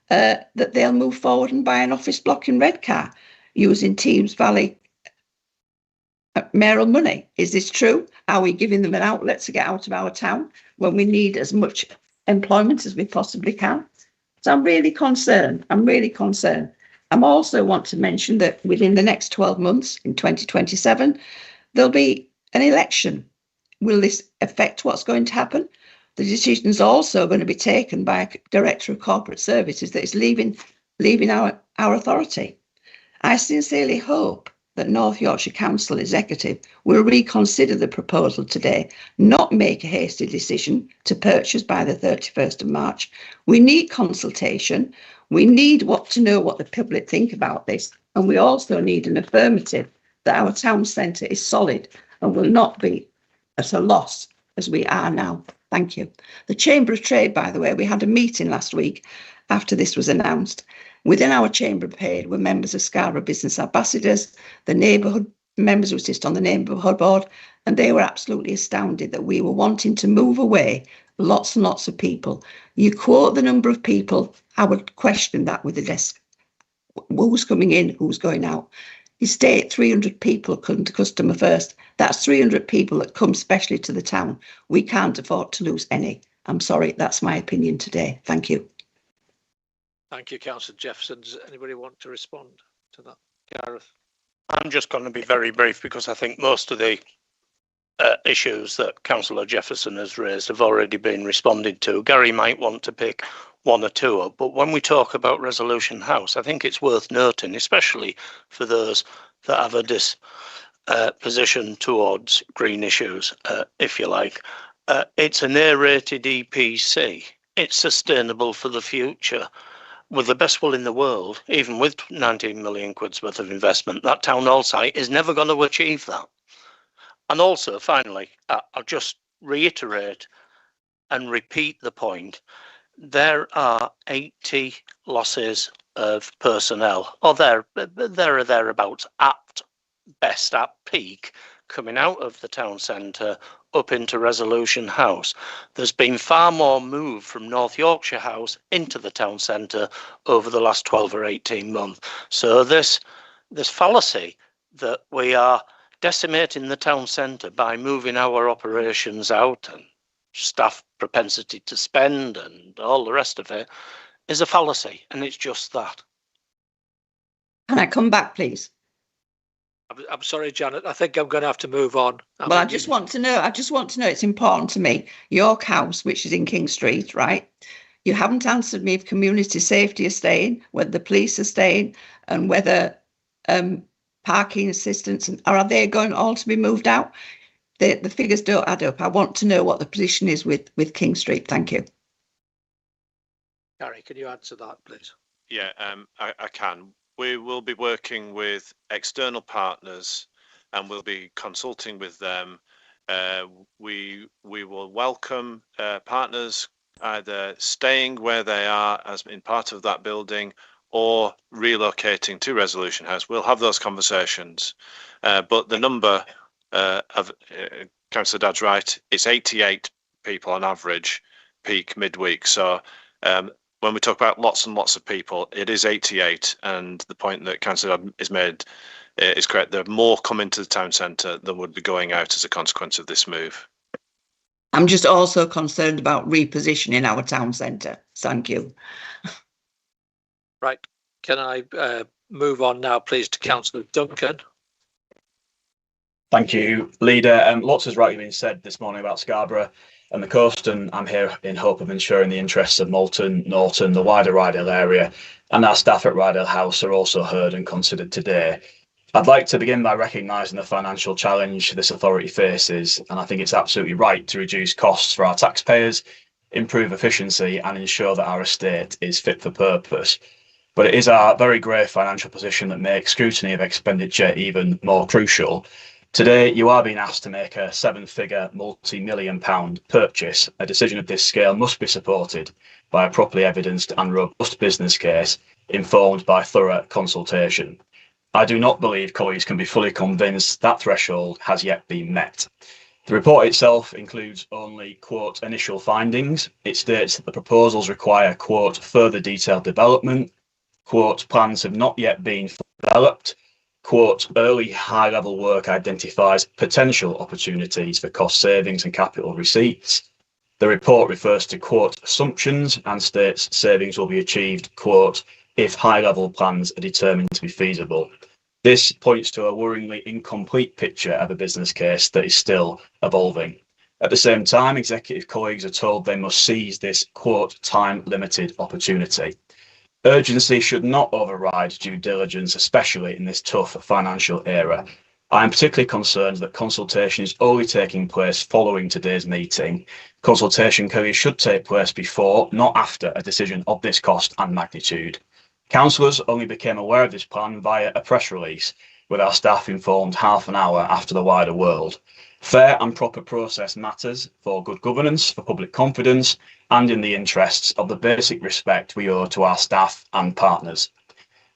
that they'll move forward and buy an office block in Redcar using Thames Valley mayoral money. Is this true? Are we giving them an outlet to get out of our town when we need as much employment as we possibly can? So I'm really concerned. I'm really concerned. I also want to mention that within the next 12 months, in 2027, there'll be an election. Will this affect what's going to happen? The decision is also going to be taken by a director of corporate services that is leaving our authority. I sincerely hope that North Yorkshire Council Executive will reconsider the proposal today, not make a hasty decision to purchase by the 31st of March. We need consultation. We need to know what the public think about this. And we also need an affirmative that our town centre is solid and will not be at a loss as we are now. Thank you. The Chamber of Trade, by the way, we had a meeting last week after this was announced. Within our chamber paid were members of Scarborough Business Ambassadors, the neighbourhood members who assist on the neighbourhood board, and they were absolutely astounded that we were wanting to move away lots and lots of people. You quote the number of people, I would question that with the desk. Who's coming in, who's going out? You state 300 people come to Customer First. That's 300 people that come specially to the town. We can't afford to lose any. I'm sorry, that's my opinion today. Thank you. Thank you, Councillor Jefferson. Does anybody want to respond to that? Gareth? I'm just going to be very brief because I think most of the issues that Councillor Jefferson has raised have already been responded to. Gary might want to pick one or two up, but when we talk about Resolution House, I think it's worth noting, especially for those that have a disposition towards green issues, if you like, it's an A-rated EPC. It's sustainable for the future. With the best will in the world, even with 19 million quid's worth of investment, that town hall site is never going to achieve that. And also, finally, I'll just reiterate and repeat the point. There are 80 losses of personnel, or there or thereabouts, at best, at peak, coming out of the town centre up into Resolution House. There's been far more move from North Yorkshire House into the town centre over the last 12 or 18 months. So this fallacy that we are decimating the town centre by moving our operations out and staff propensity to spend and all the rest of it is a fallacy, and it's just that. Can I come back, please? I'm sorry, Janet. I think I'm going to have to move on. I just want to know, it's important to me. York House, which is in King Street, right? You haven't answered me if community safety is staying, whether the police are staying, and whether parking assistants, are they going all to be moved out? The figures don't add up. I want to know what the position is with King Street. Thank you. Gary, can you answer that, please? Yeah, I can. We will be working with external partners and we'll be consulting with them. We will welcome partners either staying where they are as in part of that building or relocating to Resolution House. We'll have those conversations. But the number of Councillor Dadd's right, it's 88 people on average peak midweek. So when we talk about lots and lots of people, it is 88, and the point that Councillor Dadd has made is correct. There are more coming to the town centre than would be going out as a consequence of this move. I'm just also concerned about repositioning our town centre. Thank you. Right. Can I move on now, please, to Councillor Duncan? Thank you, Leader. Lots has rightly been said this morning about Scarborough and the coast, and I'm here in hope of ensuring the interests of Malton, Norton, the wider Rydale area, and our staff at Rydale House are also heard and considered today. I'd like to begin by recognising the financial challenge this authority faces, and I think it's absolutely right to reduce costs for our taxpayers, improve efficiency, and ensure that our estate is fit for purpose. But it is our very grave financial position that makes scrutiny of expenditure even more crucial. Today, you are being asked to make a seven-figure, multi-million pound purchase. A decision of this scale must be supported by a properly evidenced and robust business case, informed by thorough consultation. I do not believe colleagues can be fully convinced that threshold has yet been met. The report itself includes only, quote, initial findings. It states that the proposals require, quote, further detailed development, quote, plans have not yet been developed, quote, early high-level work identifies potential opportunities for cost savings and capital receipts. The report refers to, quote, assumptions and states savings will be achieved, quote, if high-level plans are determined to be feasible. This points to a worryingly incomplete picture of a business case that is still evolving. At the same time, executive colleagues are told they must seize this, quote, time-limited opportunity. Urgency should not override due diligence, especially in this tough financial era. I am particularly concerned that consultation is only taking place following today's meeting. Consultation clearly should take place before, not after, a decision of this cost and magnitude. Councillors only became aware of this plan via a press release, with our staff informed half an hour after the wider world. Fair and proper process matters for good governance, for public confidence, and in the interests of the basic respect we owe to our staff and partners.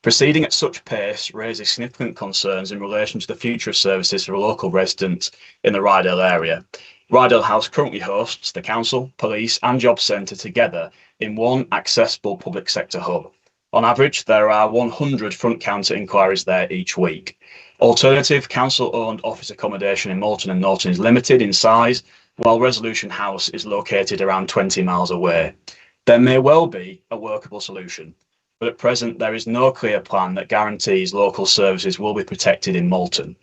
Proceeding at such pace raises significant concerns in relation to the future of services for local residents in the Rydale area. Rydale House currently hosts the council, police and job centre together in one accessible public sector hub. On average, there are 100 front counter inquiries there each week. Alternative council-owned office accommodation in Moulton and Norton is limited in size, while Resolution House is located around 20 miles away. There may well be a workable solution, but at present there is no clear plan that guarantees local services will be protected in Moulton.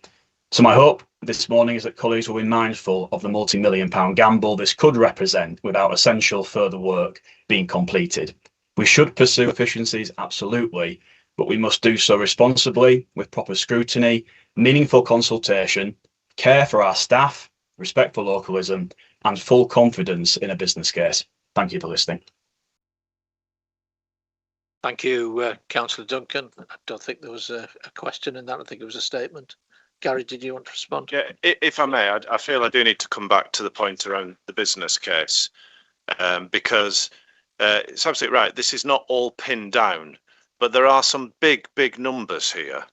So my hope this morning is that colleagues will be mindful of the multi-million-pound gamble this could represent without essential further work being completed. We should pursue efficiencies, absolutely, but we must do so responsibly, with proper scrutiny, meaningful consultation, care for our staff, respect for localism, and full confidence in a business case. Thank you for listening. Thank you, Councillor Duncan. I don't think there was a question in that. I think it was a statement. Gary, did you want to respond? Yeah, if I may, I feel I do need to come back to the point around the business case, because it's absolutely right. This is not all pinned down, but there are some big numbers here.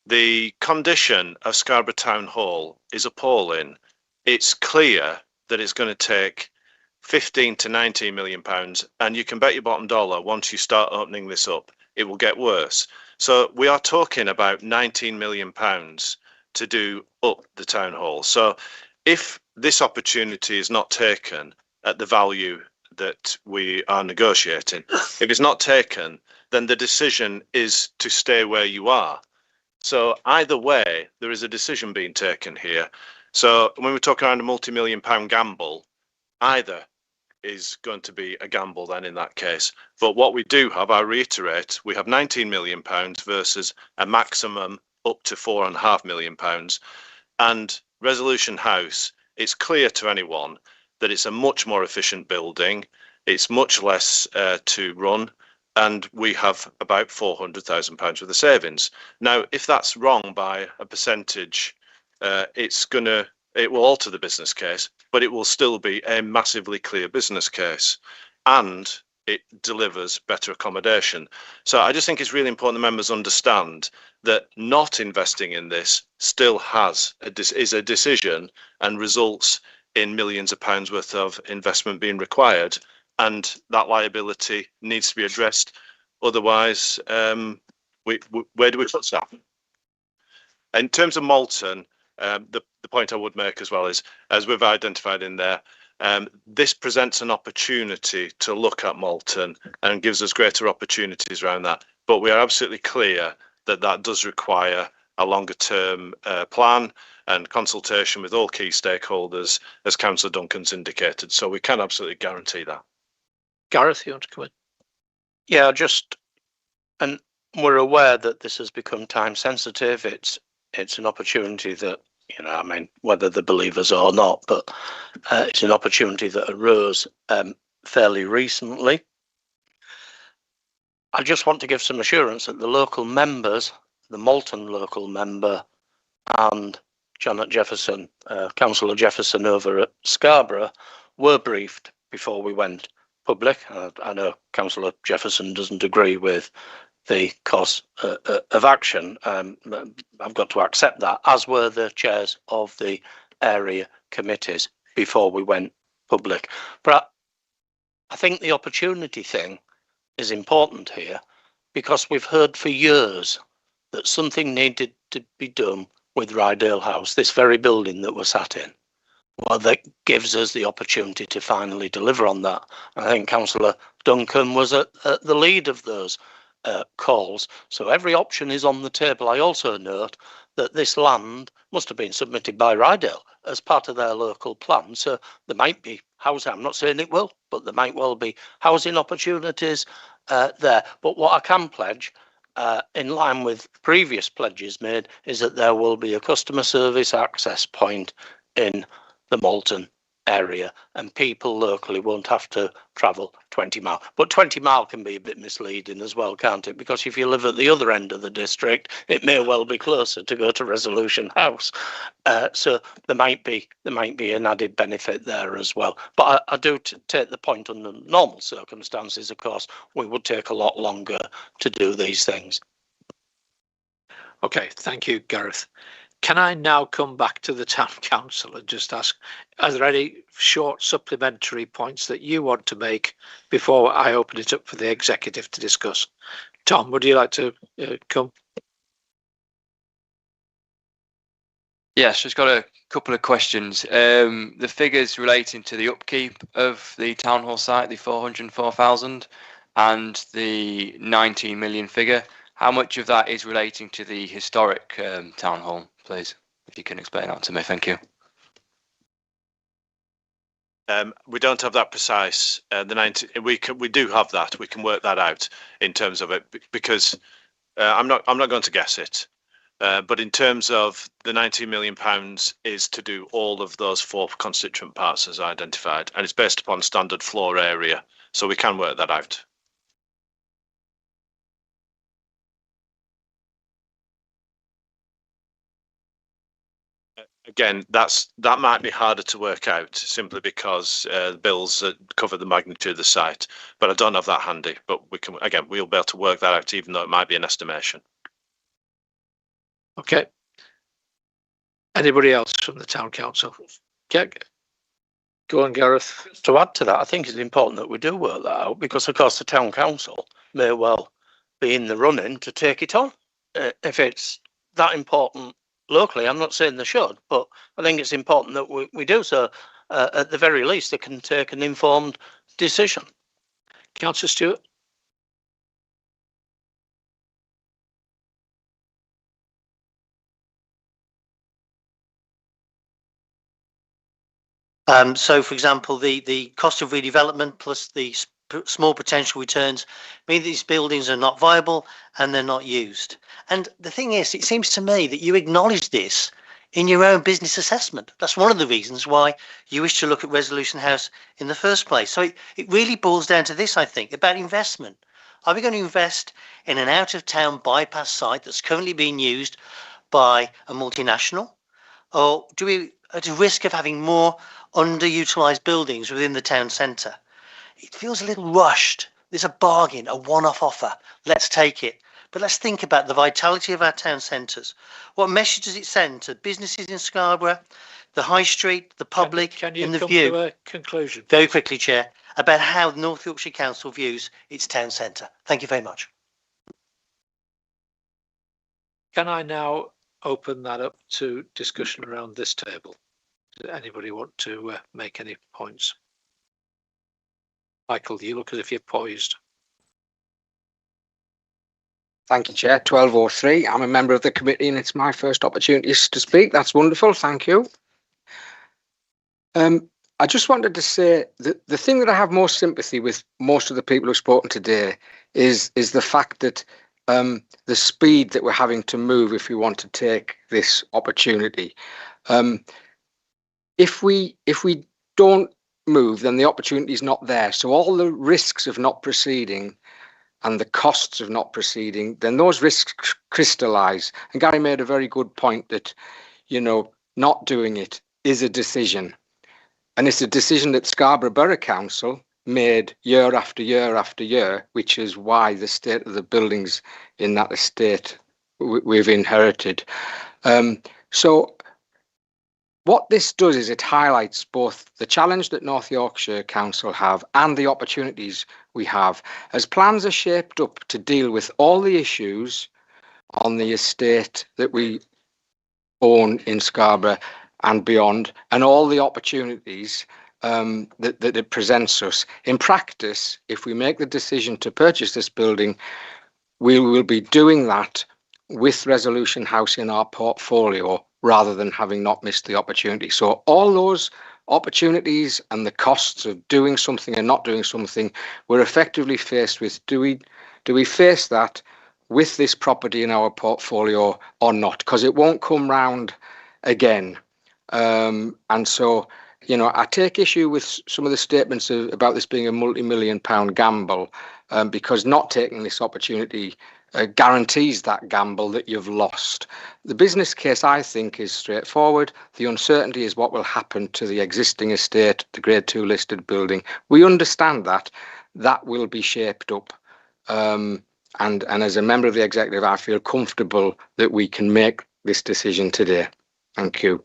The condition of Scarborough Town Hall is appalling. It's clear that it's going to take 15 to 19 million pounds, and you can bet your bottom dollar once you start opening this up, it will get worse. So we are talking about 19 million pounds to do up the town hall. So if this opportunity is not taken at the value that we are negotiating, if it's not taken, then the decision is to stay where you are. So either way, there is a decision being taken here. So when we talk around a multi-million-pound gamble, either is going to be a gamble then in that case. But what we do have, I reiterate, we have 19 million pounds versus a maximum up to 4.5 million pounds. And Resolution House, it's clear to anyone that it's a much more efficient building. It's much less to run, and we have about £400,000 worth of savings. Now, if that's wrong by a percentage, it will alter the business case, but it will still be a massively clear business case, and it delivers better accommodation. So I just think it's really important that members understand that not investing in this still is a decision and results in millions of pounds worth of investment being required, and that liability needs to be addressed. Otherwise, where do we put staff? In terms of Moulton, the point I would make as well is, as we've identified in there, this presents an opportunity to look at Moulton and gives us greater opportunities around that. But we are absolutely clear that that does require a longer term plan and consultation with all key stakeholders, as Councillor Duncan's indicated. So we can absolutely guarantee that. Gareth, you want to come in? Yeah, and we're aware that this has become time sensitive. It's an opportunity that, whether they're believers or not, but it's an opportunity that arose fairly recently. I just want to give some assurance that the local members, the Moulton local member and Janet Jefferson, Councillor Jefferson over at Scarborough, were briefed before we went public. I know Councillor Jefferson doesn't agree with the course of action. I've got to accept that, as were the chairs of the area committees before we went public. But I think the opportunity thing is important here, because we've heard for years that something needed to be done with Rydale House, this very building that we're sat in. Well, that gives us the opportunity to finally deliver on that. I think Councillor Duncan was at the lead of those calls. So every option is on the table. I also note that this land must have been submitted by Rydale as part of their local plan. So there might be housing. I'm not saying it will, but there might well be housing opportunities there. But what I can pledge, in line with previous pledges made, is that there will be a customer service access point in the Malton area, and people locally won't have to travel 20 miles. But 20 miles can be a bit misleading as well, can't it? Because if you live at the other end of the district, it may well be closer to go to Resolution House. So there might be an added benefit there as well. But I do take the point, under normal circumstances, of course, we would take a lot longer to do these things. Okay, thank you, Gareth. Can I now come back to the town council and just ask, are there any short supplementary points that you want to make before I open it up for the executive to discuss? Tom, would you like to come? Yes, just got a couple of questions. The figures relating to the upkeep of the town hall site, the 404,000 and the 19 million figure, how much of that is relating to the historic town hall, please? If you can explain that to me, thank you. We don't have that precise. We do have that. We can work that out in terms of it, because I'm not going to guess it. But in terms of the £19 million is to do all of those 4 constituent parts as identified, and it's based upon standard floor area, so we can work that out. Again, that might be harder to work out simply because the bills cover the magnitude of the site, but I don't have that handy. But we'll be able to work that out, even though it might be an estimation. Okay. Anybody else from the town council? Okay. Go on, Gareth. To add to that, I think it's important that we do work that out, because of course the town council may well be in the running to take it on if it's that important. Locally, I'm not saying they should, but I think it's important that we do so. At the very least, they can take an informed decision. Councillor Stewart. So, for example, the cost of redevelopment plus the small potential returns mean these buildings are not viable and they're not used. And the thing is, it seems to me that you acknowledge this in your own business assessment. That's one of the reasons why you wish to look at Resolution House in the first place. So it really boils down to this, I think, about investment. Are we going to invest in an out-of-town bypass site that's currently being used by a multinational? Or do we, at a risk of having more underutilised buildings within the town centre? It feels a little rushed. There's a bargain, a one-off offer. Let's take it. But let's think about the vitality of our town centres. What message does it send to businesses in Scarborough, the High Street, the public, and the view? Can you come to a conclusion? Very quickly, Chair, about how the North Yorkshire Council views its town centre. Thank you very much. Can I now open that up to discussion around this table? Does anybody want to make any points? Michael, you look as if you're poised. Thank you, Chair. 1203. I'm a member of the committee and it's my first opportunity to speak. That's wonderful. Thank you. I just wanted to say that the thing that I have most sympathy with most of the people who've spoken today is the fact that the speed that we're having to move if we want to take this opportunity. If we don't move, then the opportunity is not there. So all the risks of not proceeding and the costs of not proceeding, then those risks crystallise. And Gary made a very good point that, you know, not doing it is a decision. And it's a decision that Scarborough Borough Council made year after year after year, which is why the state of the buildings in that estate we've inherited. So what this does is it highlights both the challenge that North Yorkshire Council have and the opportunities we have as plans are shaped up to deal with all the issues on the estate that we own in Scarborough and beyond, and all the opportunities that it presents us. In practice, if we make the decision to purchase this building, we will be doing that with Resolution House in our portfolio rather than having not missed the opportunity. So all those opportunities and the costs of doing something and not doing something, we're effectively faced with, do we face that with this property in our portfolio or not? Because it won't come round again. And so, you know, I take issue with some of the statements about this being a multi-million-pound gamble, because not taking this opportunity guarantees that gamble that you've lost. The business case, I think, is straightforward. The uncertainty is what will happen to the existing estate, the Grade 2 listed building. We understand that. That will be shaped up. And as a member of the executive, I feel comfortable that we can make this decision today. Thank you.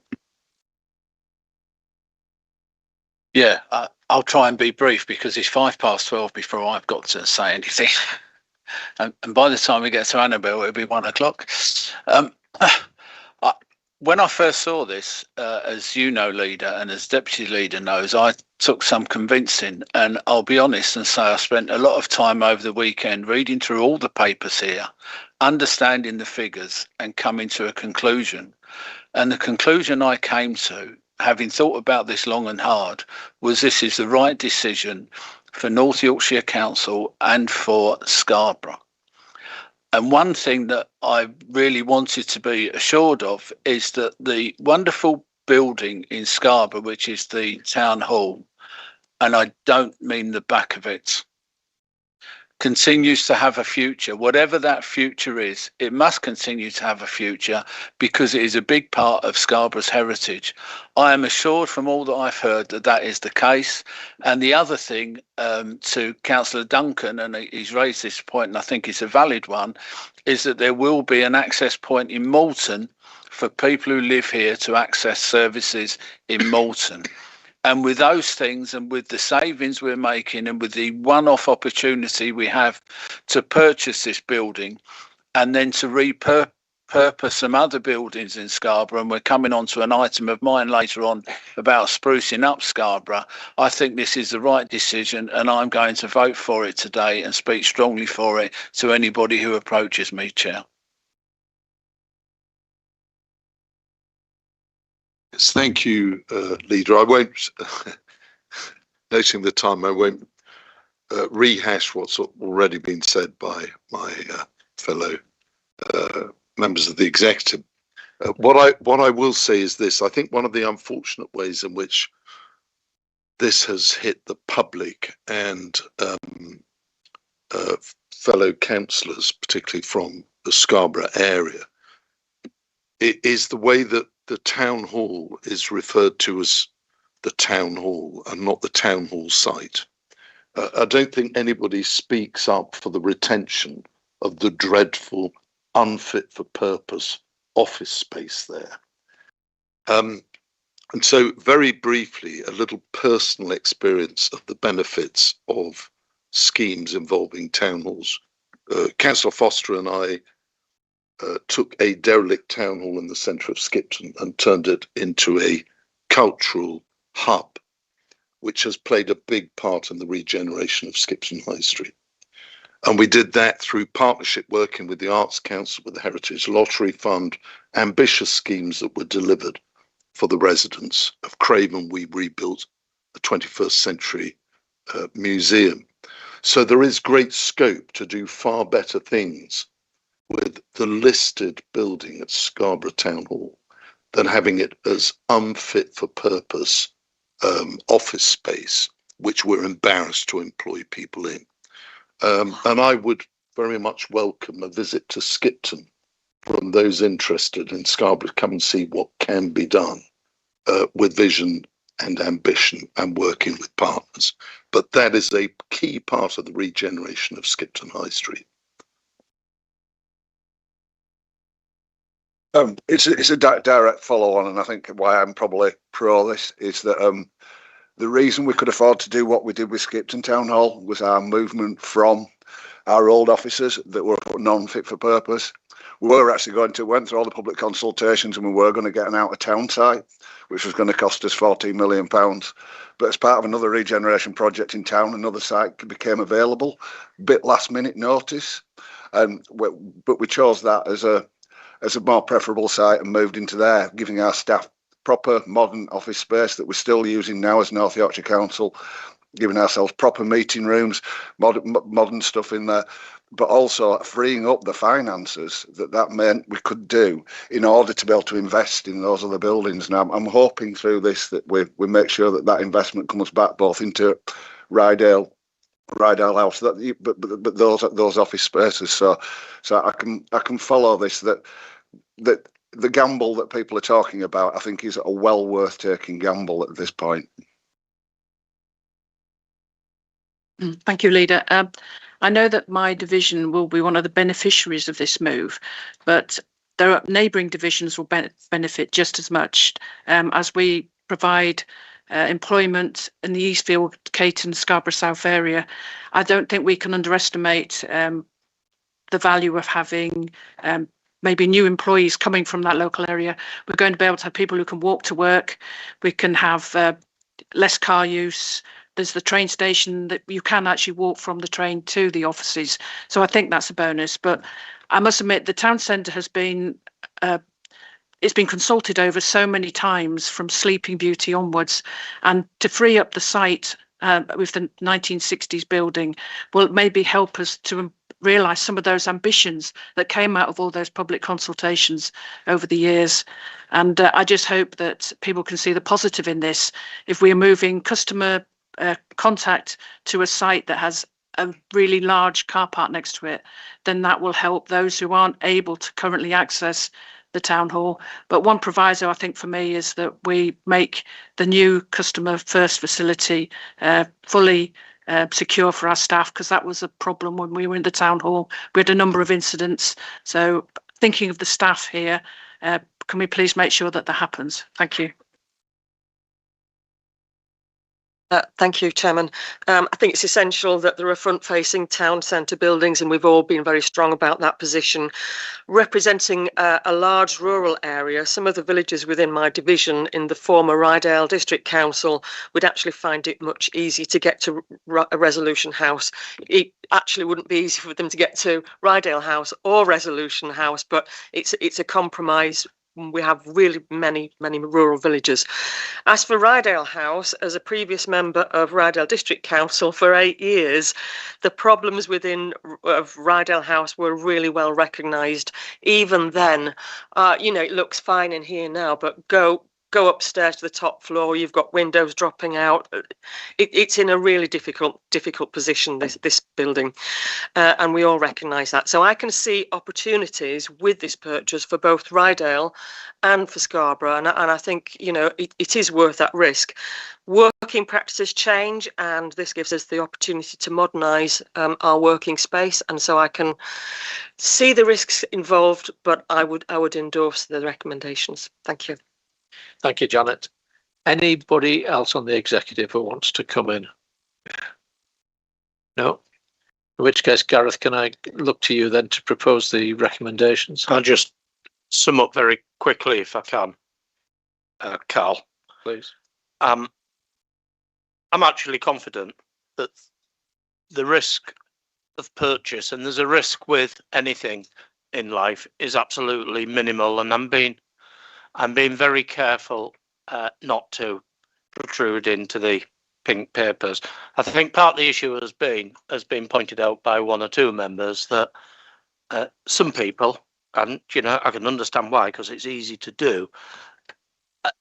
Yeah, I'll try and be brief because it's 12:05 before I've got to say anything. And by the time we get to Annabelle, it'll be 1 o'clock. When I first saw this, as you know, leader, and as deputy leader knows, I took some convincing. And I'll be honest and say I spent a lot of time over the weekend reading through all the papers here, understanding the figures and coming to a conclusion. And the conclusion I came to, having thought about this long and hard, was this is the right decision for North Yorkshire Council and for Scarborough. And one thing that I really wanted to be assured of is that the wonderful building in Scarborough, which is the town hall, and I don't mean the back of it, continues to have a future. Whatever that future is, it must continue to have a future because it is a big part of Scarborough's heritage. I am assured from all that I've heard that that is the case. And the other thing, to Councillor Duncan, and he's raised this point and I think it's a valid one, is that there will be an access point in Moulton for people who live here to access services in Moulton. And with those things and with the savings we're making and with the one-off opportunity we have to purchase this building and then to repurpose some other buildings in Scarborough, and we're coming on to an item of mine later on about sprucing up Scarborough, I think this is the right decision and I'm going to vote for it today and speak strongly for it to anybody who approaches me, Chair. Yes, thank you, Leader. I won't, noting the time, I won't rehash what's already been said by my fellow members of the executive. What I will say is this: I think one of the unfortunate ways in which this has hit the public and fellow councillors, particularly from the Scarborough area, it is the way that the town hall is referred to as the town hall and not the town hall site. I don't think anybody speaks up for the retention of the dreadful, unfit for purpose office space there. And so very briefly, a little personal experience of the benefits of schemes involving town halls. Councillor Foster and I took a derelict town hall in the centre of Skipton and turned it into a cultural hub, which has played a big part in the regeneration of Skipton High Street. And we did that through partnership working with the Arts Council, with the Heritage Lottery Fund, ambitious schemes that were delivered for the residents of Craven. We rebuilt a 21st century museum. So there is great scope to do far better things with the listed building at Scarborough Town Hall than having it as unfit for purpose office space, which we're embarrassed to employ people in. And I would very much welcome a visit to Skipton from those interested in Scarborough. Come and see what can be done with vision and ambition and working with partners. But that is a key part of the regeneration of Skipton High Street. It's a direct follow-on, and I think why I'm probably pro this is that the reason we could afford to do what we did with Skipton Town Hall was our movement from our old offices that were non-fit for purpose. We were actually went through all the public consultations, and we were going to get an out of town site, which was going to cost us £14 million. But as part of another regeneration project in town, another site became available, bit last minute notice, but we chose that as a more preferable site and moved into there, giving our staff proper modern office space that we're still using now as North Yorkshire Council, giving ourselves proper meeting rooms, modern stuff in there, but also freeing up the finances that meant we could do in order to be able to invest in those other buildings. Now, I'm hoping through this that we make sure that investment comes back both into Rydale House, but those office spaces. So I can follow this, that the gamble that people are talking about, I think, is a well worth taking gamble at this point. Thank you, Leader. I know that my division will be one of the beneficiaries of this move, but there are neighbouring divisions will benefit just as much as we provide employment in the Eastfield, Caton, Scarborough South area. I don't think we can underestimate the value of having maybe new employees coming from that local area. We're going to be able to have people who can walk to work. We can have less car use. There's the train station that you can actually walk from the train to the offices. So I think that's a bonus. But I must admit, the town centre has been it's been consulted over so many times from Sleeping Beauty onwards, and to free up the site with the 1960s building will maybe help us to realise some of those ambitions that came out of all those public consultations over the years. And I just hope that people can see the positive in this. If we are moving customer contact to a site that has a really large car park next to it, then that will help those who aren't able to currently access the town hall. But one proviso, I think, for me is that we make the new customer first facility fully secure for our staff, because that was a problem when we were in the town hall. We had a number of incidents. So thinking of the staff here, can we please make sure that that happens? Thank you. Thank you, Chairman. I think it's essential that there are front-facing town centre buildings, and we've all been very strong about that position. Representing a large rural area, some of the villages within my division in the former Rydale District Council would actually find it much easier to get to a Resolution House. It actually wouldn't be easy for them to get to Rydale House or Resolution House, but it's a compromise. We have really many rural villages. As for Rydale House, as a previous member of Rydale District Council for 8 years, the problems within Rydale House were really well recognised. Even then, it looks fine in here now, but go upstairs to the top floor, you've got windows dropping out. It's in a really difficult position, this building, and we all recognise that. So I can see opportunities with this purchase for both Rydale and for Scarborough, and I think it is worth that risk. Working practices change, and this gives us the opportunity to modernise our working space, and so I can see the risks involved, but I would endorse the recommendations. Thank you. Thank you, Janet. Anybody else on the executive who wants to come in? No? In which case, Gareth, can I look to you then to propose the recommendations? I'll just sum up very quickly if I can, Carl. Please. I'm actually confident that the risk of purchase, and there's a risk with anything in life, is absolutely minimal, and I'm being very careful not to protrude into the pink papers. I think part of the issue has been pointed out by one or two members that some people, and I can understand why, because it's easy to do,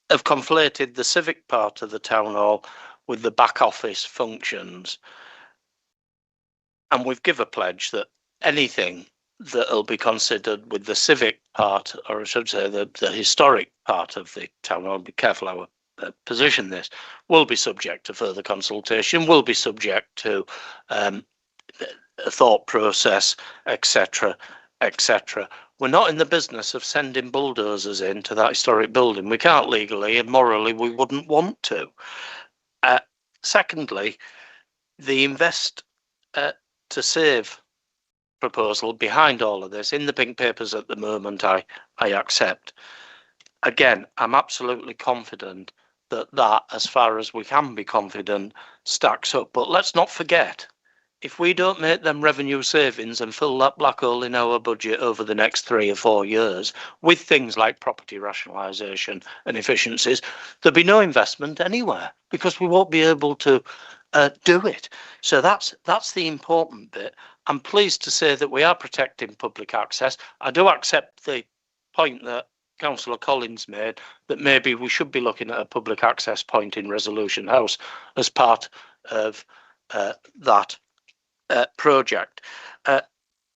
have conflated the civic part of the town hall with the back office functions. And we've given a pledge that anything that'll be considered with the civic part, or I should say the historic part of the town hall, be careful how I position this, will be subject to further consultation, will be subject to a thought process, etc., etc. We're not in the business of sending bulldozers into that historic building. We can't legally, and morally we wouldn't want to. Secondly, the invest to save proposal behind all of this in the pink papers at the moment, I accept. Again, I'm absolutely confident that as far as we can be confident, stacks up. But let's not forget, if we don't make them revenue savings and fill that black hole in our budget over the next 3 or 4 years with things like property rationalisation and efficiencies, there'll be no investment anywhere because we won't be able to do it. So that's the important bit. I'm pleased to say that we are protecting public access. I do accept the point that Councillor Collins made that maybe we should be looking at a public access point in Resolution House as part of that project.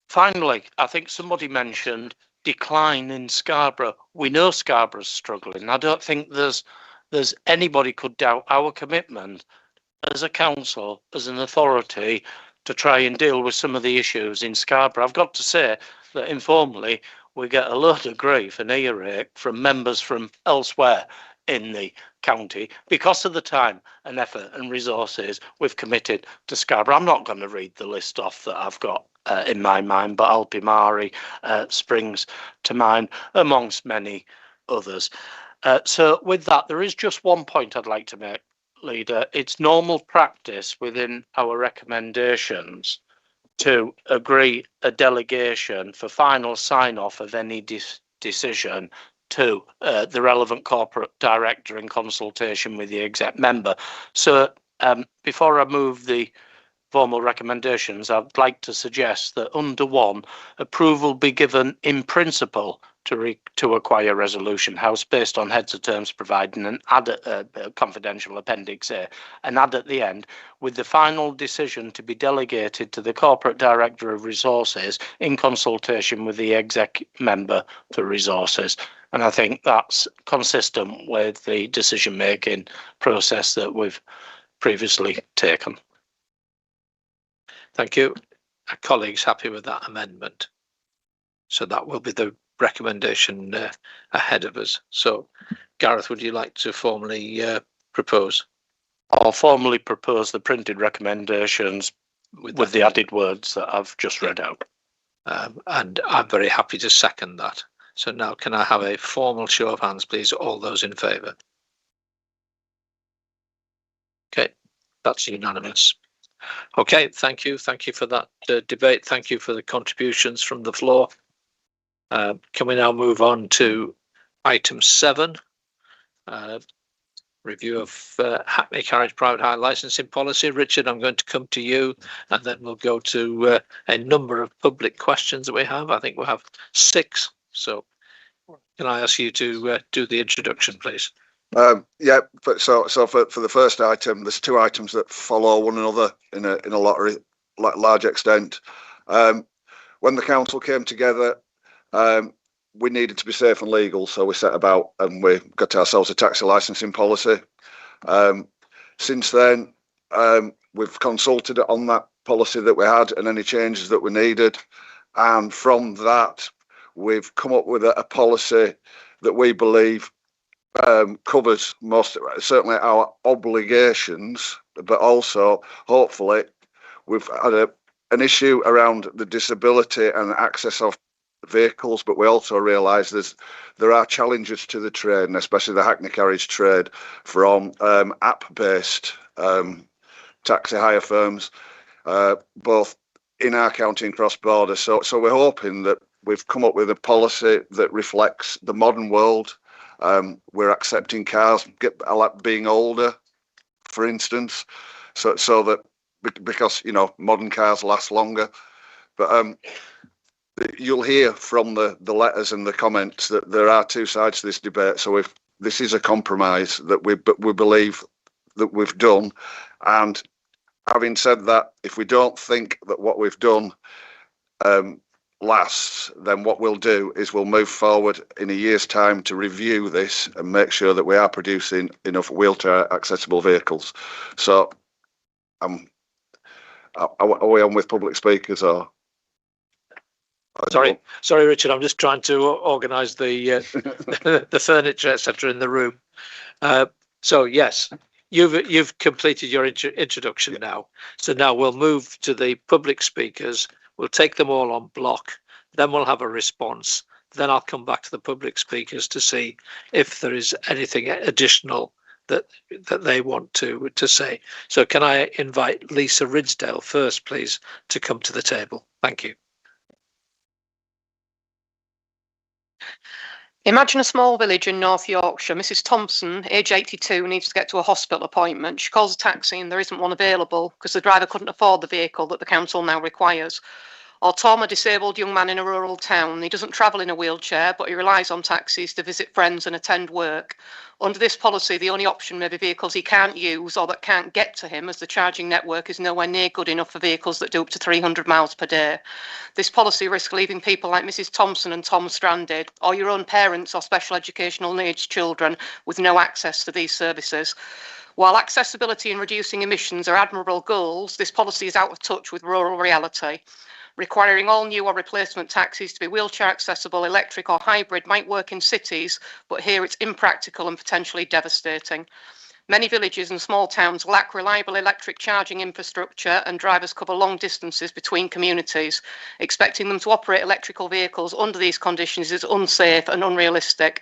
Finally, I think somebody mentioned decline in Scarborough. We know Scarborough's struggling. I don't think there's anybody could doubt our commitment as a council, as an authority, to try and deal with some of the issues in Scarborough. I've got to say that informally, we get a lot of grief and earache from members from elsewhere in the county because of the time and effort and resources we've committed to Scarborough. I'm not going to read the list off that I've got in my mind, but Albemarle springs to mind, amongst many others. So with that, there is just one point I'd like to make, Leader. It's normal practice within our recommendations to agree a delegation for final sign-off of any decision to the relevant corporate director in consultation with the exec member. So before I move the formal recommendations, I'd like to suggest that under 1, approval be given in principle to acquire Resolution House based on heads of terms providing an add confidential appendix A, and add at the end with the final decision to be delegated to the corporate director of resources in consultation with the exec member for resources. And I think that's consistent with the decision making process that we've previously taken. Thank you. Are colleagues happy with that amendment? So that will be the recommendation ahead of us. So, Gareth, would you like to formally propose? I'll formally propose the printed recommendations with the added words that I've just read out. And I'm very happy to second that. So now can I have a formal show of hands, please? All those in favour? Okay, that's unanimous. Okay, thank you. Thank you for that debate. Thank you for the contributions from the floor. Can we now move on to item 7, review of Hackney Carriage private hire licensing policy. Richard, I'm going to come to you, and then we'll go to a number of public questions that we have. I think we'll have 6. So can I ask you to do the introduction, please? Yeah, but so for the first item, there's 2 items that follow one another in a large extent. When the council came together, we needed to be safe and legal, so we set about and we got ourselves a taxi licensing policy. Since then, we've consulted on that policy that we had and any changes that were needed, and from that, we've come up with a policy that we believe covers certainly our obligations, but also hopefully we've had an issue around the disability and access of vehicles, but we also realise there are challenges to the trade, and especially the Hackney Carriage trade, from app-based taxi hire firms, both in our county and cross-border. So we're hoping that we've come up with a policy that reflects the modern world. We're accepting cars being older, for instance, so that because modern cars last longer. But you'll hear from the letters and the comments that there are 2 sides to this debate. So if this is a compromise that we believe that we've done, and having said that, if we don't think that what we've done lasts, then what we'll do is we'll move forward in a year's time to review this and make sure that we are producing enough wheelchair accessible vehicles. So are we on with public speakers or? Sorry, Richard. I'm just trying to organise the the furniture, etc., in the room. So yes, you've completed your introduction now. So now we'll move to the public speakers. We'll take them all on block, then we'll have a response. Then I'll come back to the public speakers to see if there is anything additional that they want to say. So can I invite Lisa Ridsdale first, please, to come to the table? Thank you. Imagine a small village in North Yorkshire. Mrs. Thompson, age 82, needs to get to a hospital appointment. She calls a taxi and there isn't one available because the driver couldn't afford the vehicle that the council now requires. Or Tom, a disabled young man in a rural town. He doesn't travel in a wheelchair, but he relies on taxis to visit friends and attend work. Under this policy, the only option may be vehicles he can't use or that can't get to him, as the charging network is nowhere near good enough for vehicles that do up to 300 miles per day. This policy risks leaving people like Mrs. Thompson and Tom stranded, or your own parents or special educational needs children with no access to these services. While accessibility and reducing emissions are admirable goals, this policy is out of touch with rural reality. Requiring all new or replacement taxis to be wheelchair accessible, electric or hybrid might work in cities, but here it's impractical and potentially devastating. Many villages and small towns lack reliable electric charging infrastructure and drivers cover long distances between communities. Expecting them to operate electrical vehicles under these conditions is unsafe and unrealistic.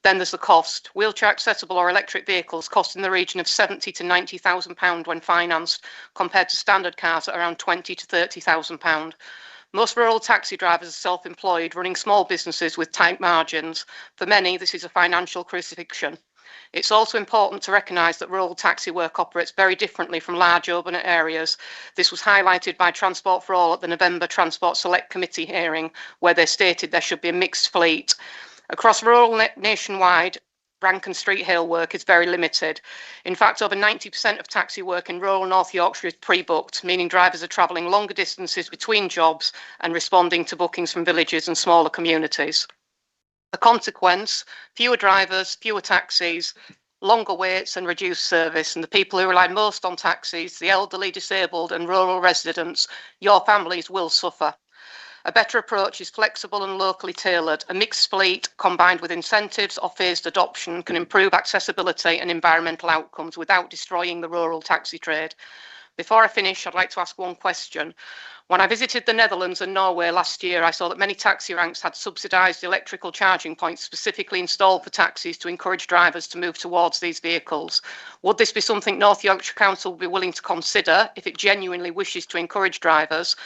Then there's the cost. Wheelchair accessible or electric vehicles cost in the region of £70,000 to £90,000 when financed, compared to standard cars at around £20,000 to £30,000. Most rural taxi drivers are self-employed, running small businesses with tight margins. For many, this is a financial crucifixion. It's also important to recognise that rural taxi work operates very differently from large urban areas. This was highlighted by Transport for All at the November Transport Select Committee hearing, where they stated there should be a mixed fleet. Across rural nationwide, rank and street hail work is very limited. In fact, over 90% of taxi work in rural North Yorkshire is pre-booked, meaning drivers are travelling longer distances between jobs and responding to bookings from villages and smaller communities. The consequence, fewer drivers, fewer taxis, longer waits and reduced service, and the people who rely most on taxis, the elderly, disabled and rural residents, your families will suffer. A better approach is flexible and locally tailored. A mixed fleet combined with incentives or phased adoption can improve accessibility and environmental outcomes without destroying the rural taxi trade. Before I finish, I'd like to ask one question. When I visited the Netherlands and Norway last year, I saw that many taxi ranks had subsidised electrical charging points specifically installed for taxis to encourage drivers to move towards these vehicles. Would this be something North Yorkshire Council would be willing to consider if it genuinely wishes to encourage drivers?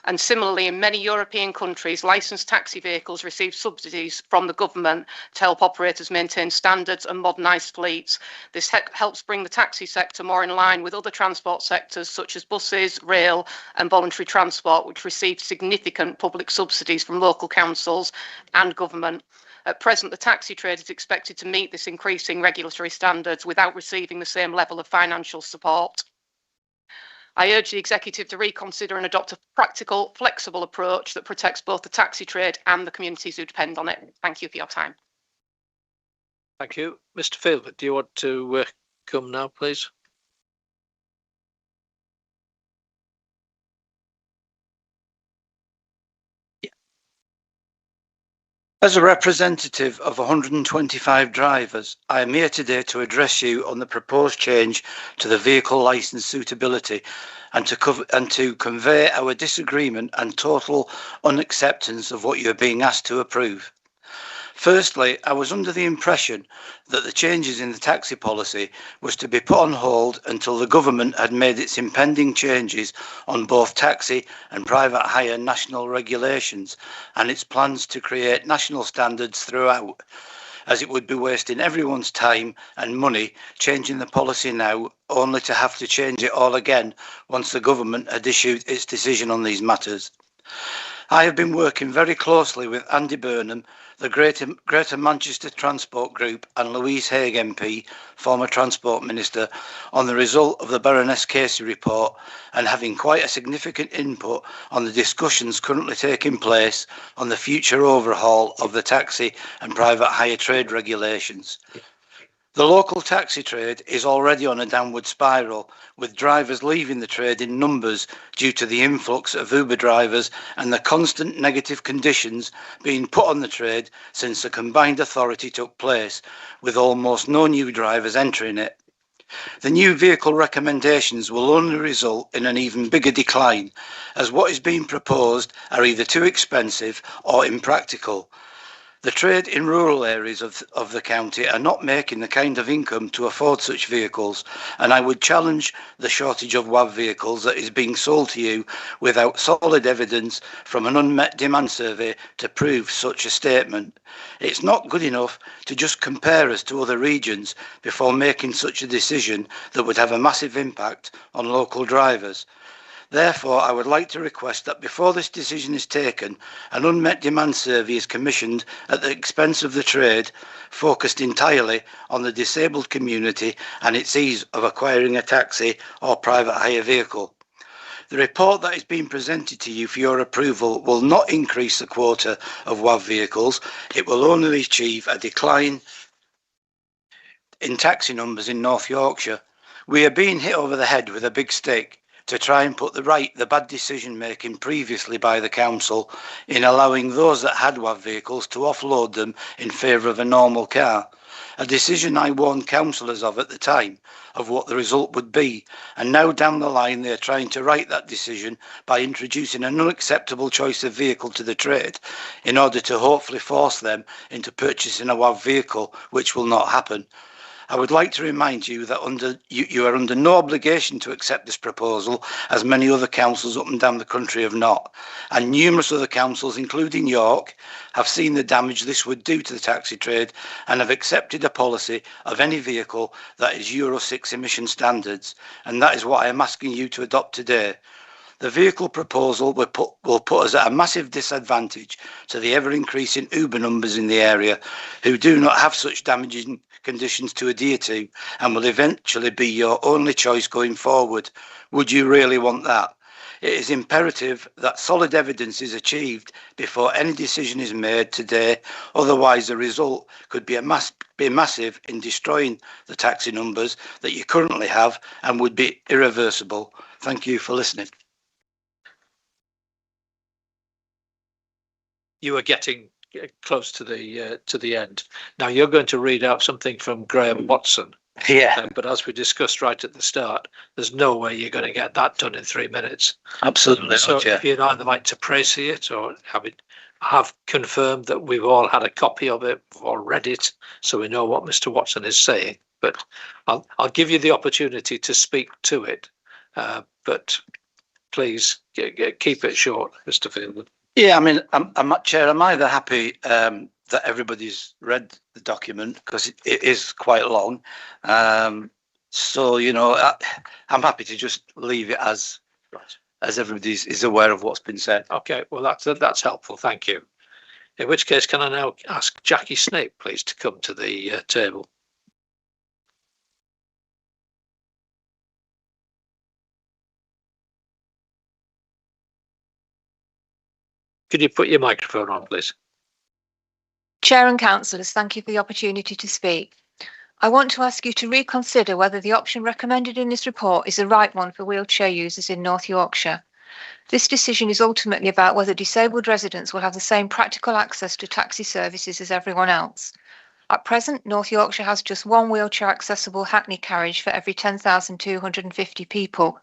And similarly, in many European countries, licensed taxi vehicles receive subsidies from the government to help operators maintain standards and modernise fleets. This helps bring the taxi sector more in line with other transport sectors such as buses, rail and voluntary transport, which receive significant public subsidies from local councils and government. At present, the taxi trade is expected to meet this increasing regulatory standards without receiving the same level of financial support. I urge the Executive to reconsider and adopt a practical, flexible approach that protects both the taxi trade and the communities who depend on it. Thank you for your time. Thank you. Mr. Fielder, do you want to come now, please? As a representative of 125 drivers, I am here today to address you on the proposed change to the vehicle licence suitability and to convey our disagreement and total unacceptance of what you are being asked to approve. Firstly, I was under the impression that the changes in the taxi policy was to be put on hold until the government had made its impending changes on both taxi and private hire national regulations and its plans to create national standards throughout, as it would be wasting everyone's time and money changing the policy now, only to have to change it all again once the government had issued its decision on these matters. I have been working very closely with Andy Burnham, the Greater Manchester Transport Group, and Louise Haigh MP, former Transport Minister, on the result of the Baroness Casey report and having quite a significant input on the discussions currently taking place on the future overhaul of the taxi and private hire trade regulations. The local taxi trade is already on a downward spiral, with drivers leaving the trade in numbers due to the influx of Uber drivers and the constant negative conditions being put on the trade since the combined authority took place, with almost no new drivers entering it. The new vehicle recommendations will only result in an even bigger decline, as what is being proposed are either too expensive or impractical. The trade in rural areas of the county are not making the kind of income to afford such vehicles, and I would challenge the shortage of WAV vehicles that is being sold to you without solid evidence from an unmet demand survey to prove such a statement. It's not good enough to just compare us to other regions before making such a decision that would have a massive impact on local drivers. Therefore, I would like to request that before this decision is taken, an unmet demand survey is commissioned at the expense of the trade, focused entirely on the disabled community and its ease of acquiring a taxi or private hire vehicle. The report that is being presented to you for your approval will not increase the quota of WAV vehicles. It will only achieve a decline in taxi numbers in North Yorkshire. We are being hit over the head with a big stick to try and put the bad decision making previously by the council in allowing those that had WAV vehicles to offload them in favour of a normal car. A decision I warned councillors of at the time of what the result would be, and now down the line they are trying to right that decision by introducing an unacceptable choice of vehicle to the trade in order to hopefully force them into purchasing a WAV vehicle, which will not happen. I would like to remind you that you are under no obligation to accept this proposal, as many other councils up and down the country have not. And numerous other councils, including York, have seen the damage this would do to the taxi trade and have accepted a policy of any vehicle that is Euro 6 emission standards. And that is what I am asking you to adopt today. The vehicle proposal will put us at a massive disadvantage to the ever-increasing Uber numbers in the area who do not have such damaging conditions to adhere to and will eventually be your only choice going forward. Would you really want that? It is imperative that solid evidence is achieved before any decision is made today, otherwise the result could be massive in destroying the taxi numbers that you currently have and would be irreversible. Thank you for listening. You are getting close to the end. Now you're going to read out something from Graham Watson. Yeah. But as we discussed right at the start, there's no way you're going to get that done in 3 minutes. Absolutely. So not, yeah. if you'd either like to praise it or have confirmed that we've all had a copy of it or read it, so we know what Mr. Watson is saying. But I'll give you the opportunity to speak to it. But please keep it short, Mr. Fielding. Yeah, I mean, I'm Chair, I'm either happy that everybody's read the document because it is quite long. So, you know, I'm happy to just leave it as everybody is aware of what's been said. Okay, well, that's helpful. Thank you. In which case, can I now ask Jackie Snape, please, to come to the table? Could you put your microphone on, please? Chair and councillors, thank you for the opportunity to speak. I want to ask you to reconsider whether the option recommended in this report is the right one for wheelchair users in North Yorkshire. This decision is ultimately about whether disabled residents will have the same practical access to taxi services as everyone else. At present, North Yorkshire has just one wheelchair-accessible Hackney carriage for every 10,250 people.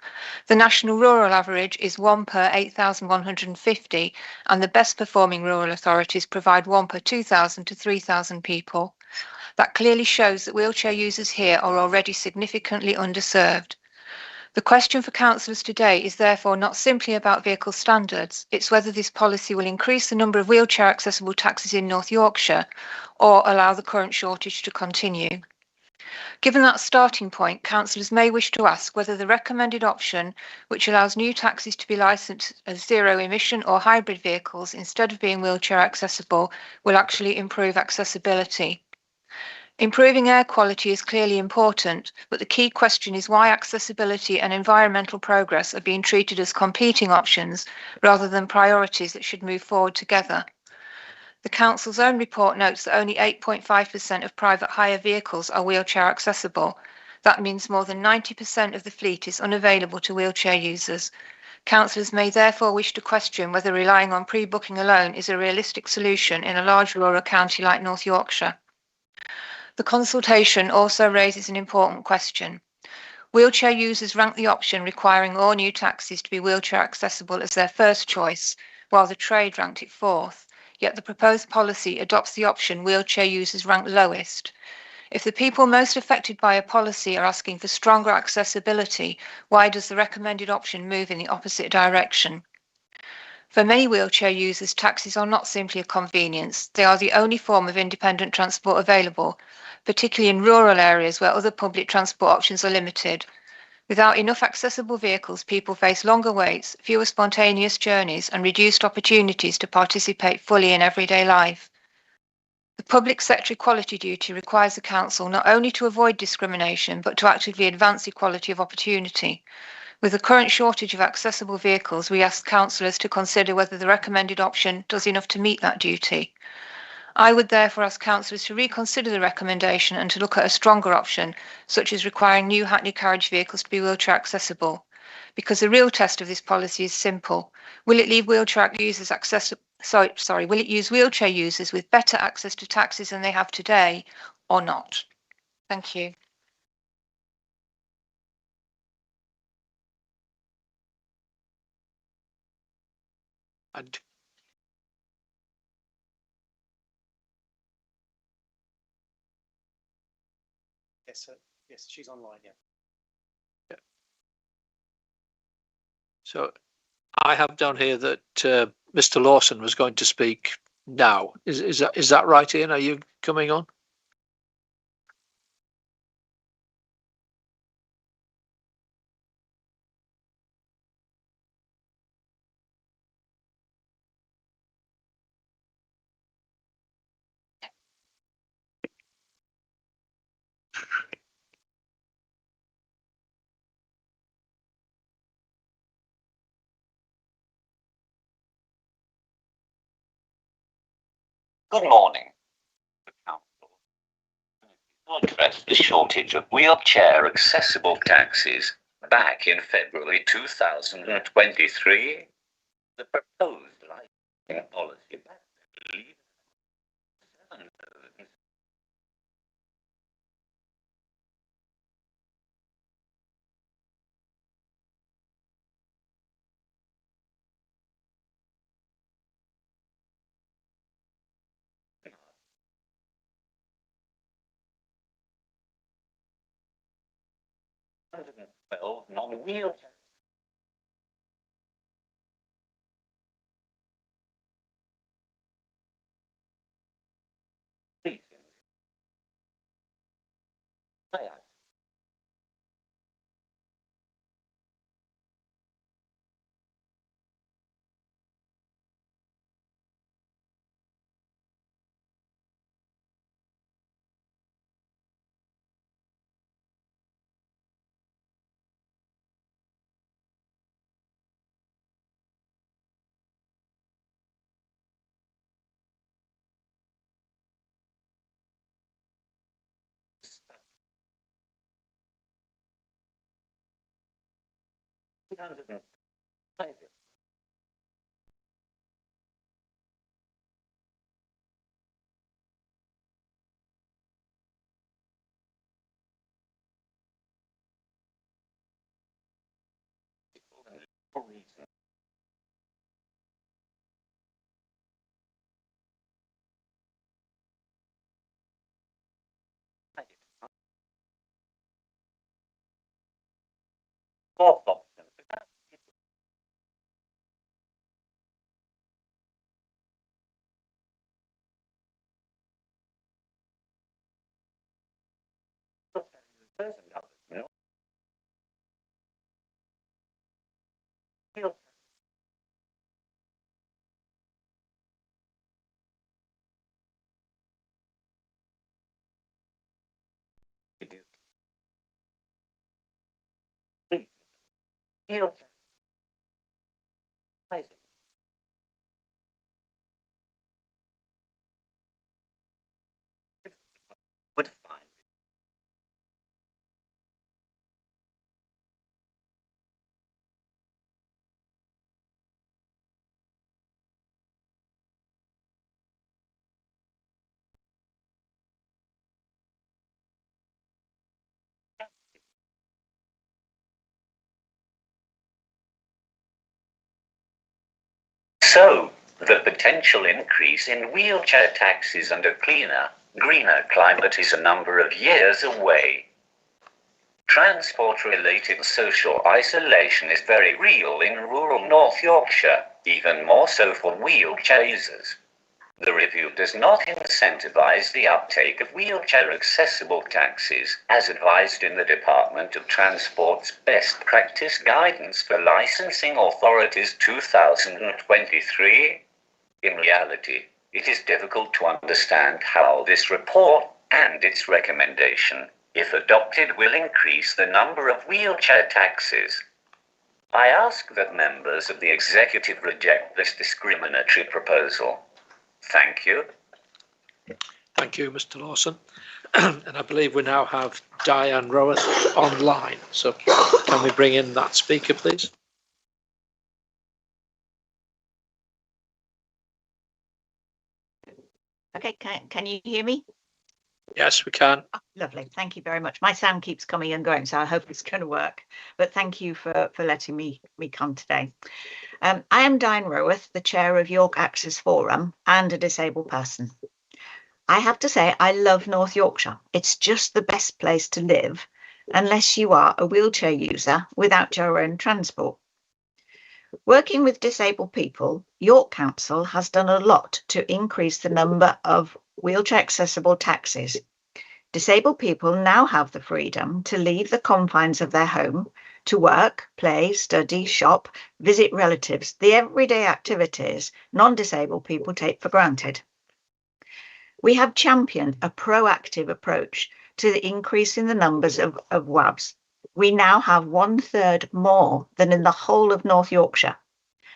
The national rural average is 1 per 8,150, and the best-performing rural authorities provide 1 per 2,000 to 3,000 people. That clearly shows that wheelchair users here are already significantly underserved. The question for councillors today is therefore not simply about vehicle standards, it's whether this policy will increase the number of wheelchair-accessible taxis in North Yorkshire or allow the current shortage to continue. Given that starting point, councillors may wish to ask whether the recommended option, which allows new taxis to be licensed as zero-emission or hybrid vehicles instead of being wheelchair-accessible, will actually improve accessibility. Improving air quality is clearly important, but the key question is why accessibility and environmental progress are being treated as competing options rather than priorities that should move forward together. The Council's own report notes that only 8.5% of private hire vehicles are wheelchair accessible. That means more than 90% of the fleet is unavailable to wheelchair users. Councillors may therefore wish to question whether relying on pre-booking alone is a realistic solution in a large rural county like North Yorkshire. The consultation also raises an important question. Wheelchair users rank the option requiring all new taxis to be wheelchair accessible as their first choice, while the trade ranked it fourth, yet the proposed policy adopts the option wheelchair users rank lowest. If the people most affected by a policy are asking for stronger accessibility, why does the recommended option move in the opposite direction? For many wheelchair users, taxis are not simply a convenience. They are the only form of independent transport available, particularly in rural areas where other public transport options are limited. Without enough accessible vehicles, people face longer waits, fewer spontaneous journeys, and reduced opportunities to participate fully in everyday life. The public sector equality duty requires the Council not only to avoid discrimination, but to actively advance equality of opportunity. With the current shortage of accessible vehicles, we ask councillors to consider whether the recommended option does enough to meet that duty. I would therefore ask councillors to reconsider the recommendation and to look at a stronger option, such as requiring new Hackney carriage vehicles to be wheelchair accessible. Because the real test of this policy is simple. Will it leave wheelchair users will it use wheelchair users with better access to taxis than they have today, or not? Thank you. And Yes, sir. Yes, she's online. Yeah. so I have down here that Mr. Lawson was going to speak now. Is that right, Ian? Are you coming on? Good morning. Address the shortage of wheelchair accessible taxis back in February 2023. The proposed licensing policy non-wheelchair. So, the potential increase in wheelchair taxis and a cleaner, greener climate is a number of years away. Transport-related social isolation is very real in rural North Yorkshire, even more so for wheelchair users. The review does not incentivise the uptake of wheelchair-accessible taxis, as advised in the Department of Transport's Best Practice Guidance for Licensing Authorities 2023. In reality, it is difficult to understand how this report and its recommendation, if adopted, will increase the number of wheelchair taxis. I ask that members of the executive reject this discriminatory proposal. Thank you. Thank you, Mr. Lawson. And I believe we now have Diane Roweth online. So can we bring in that speaker, please? Okay, can you hear me? Yes, we can. Oh, lovely. Thank you very much. My sound keeps coming and going, so I hope it's going to work. But thank you for letting me come today. I am Diane Roweth, the chair of York Access Forum and a disabled person. I have to say I love North Yorkshire. It's just the best place to live unless you are a wheelchair user without your own transport. Working with disabled people, York Council has done a lot to increase the number of wheelchair accessible taxis. Disabled people now have the freedom to leave the confines of their home to work, play, study, shop, visit relatives, the everyday activities non-disabled people take for granted. We have championed a proactive approach to the increase in the numbers of WABs. We now have 1/3 more than in the whole of North Yorkshire.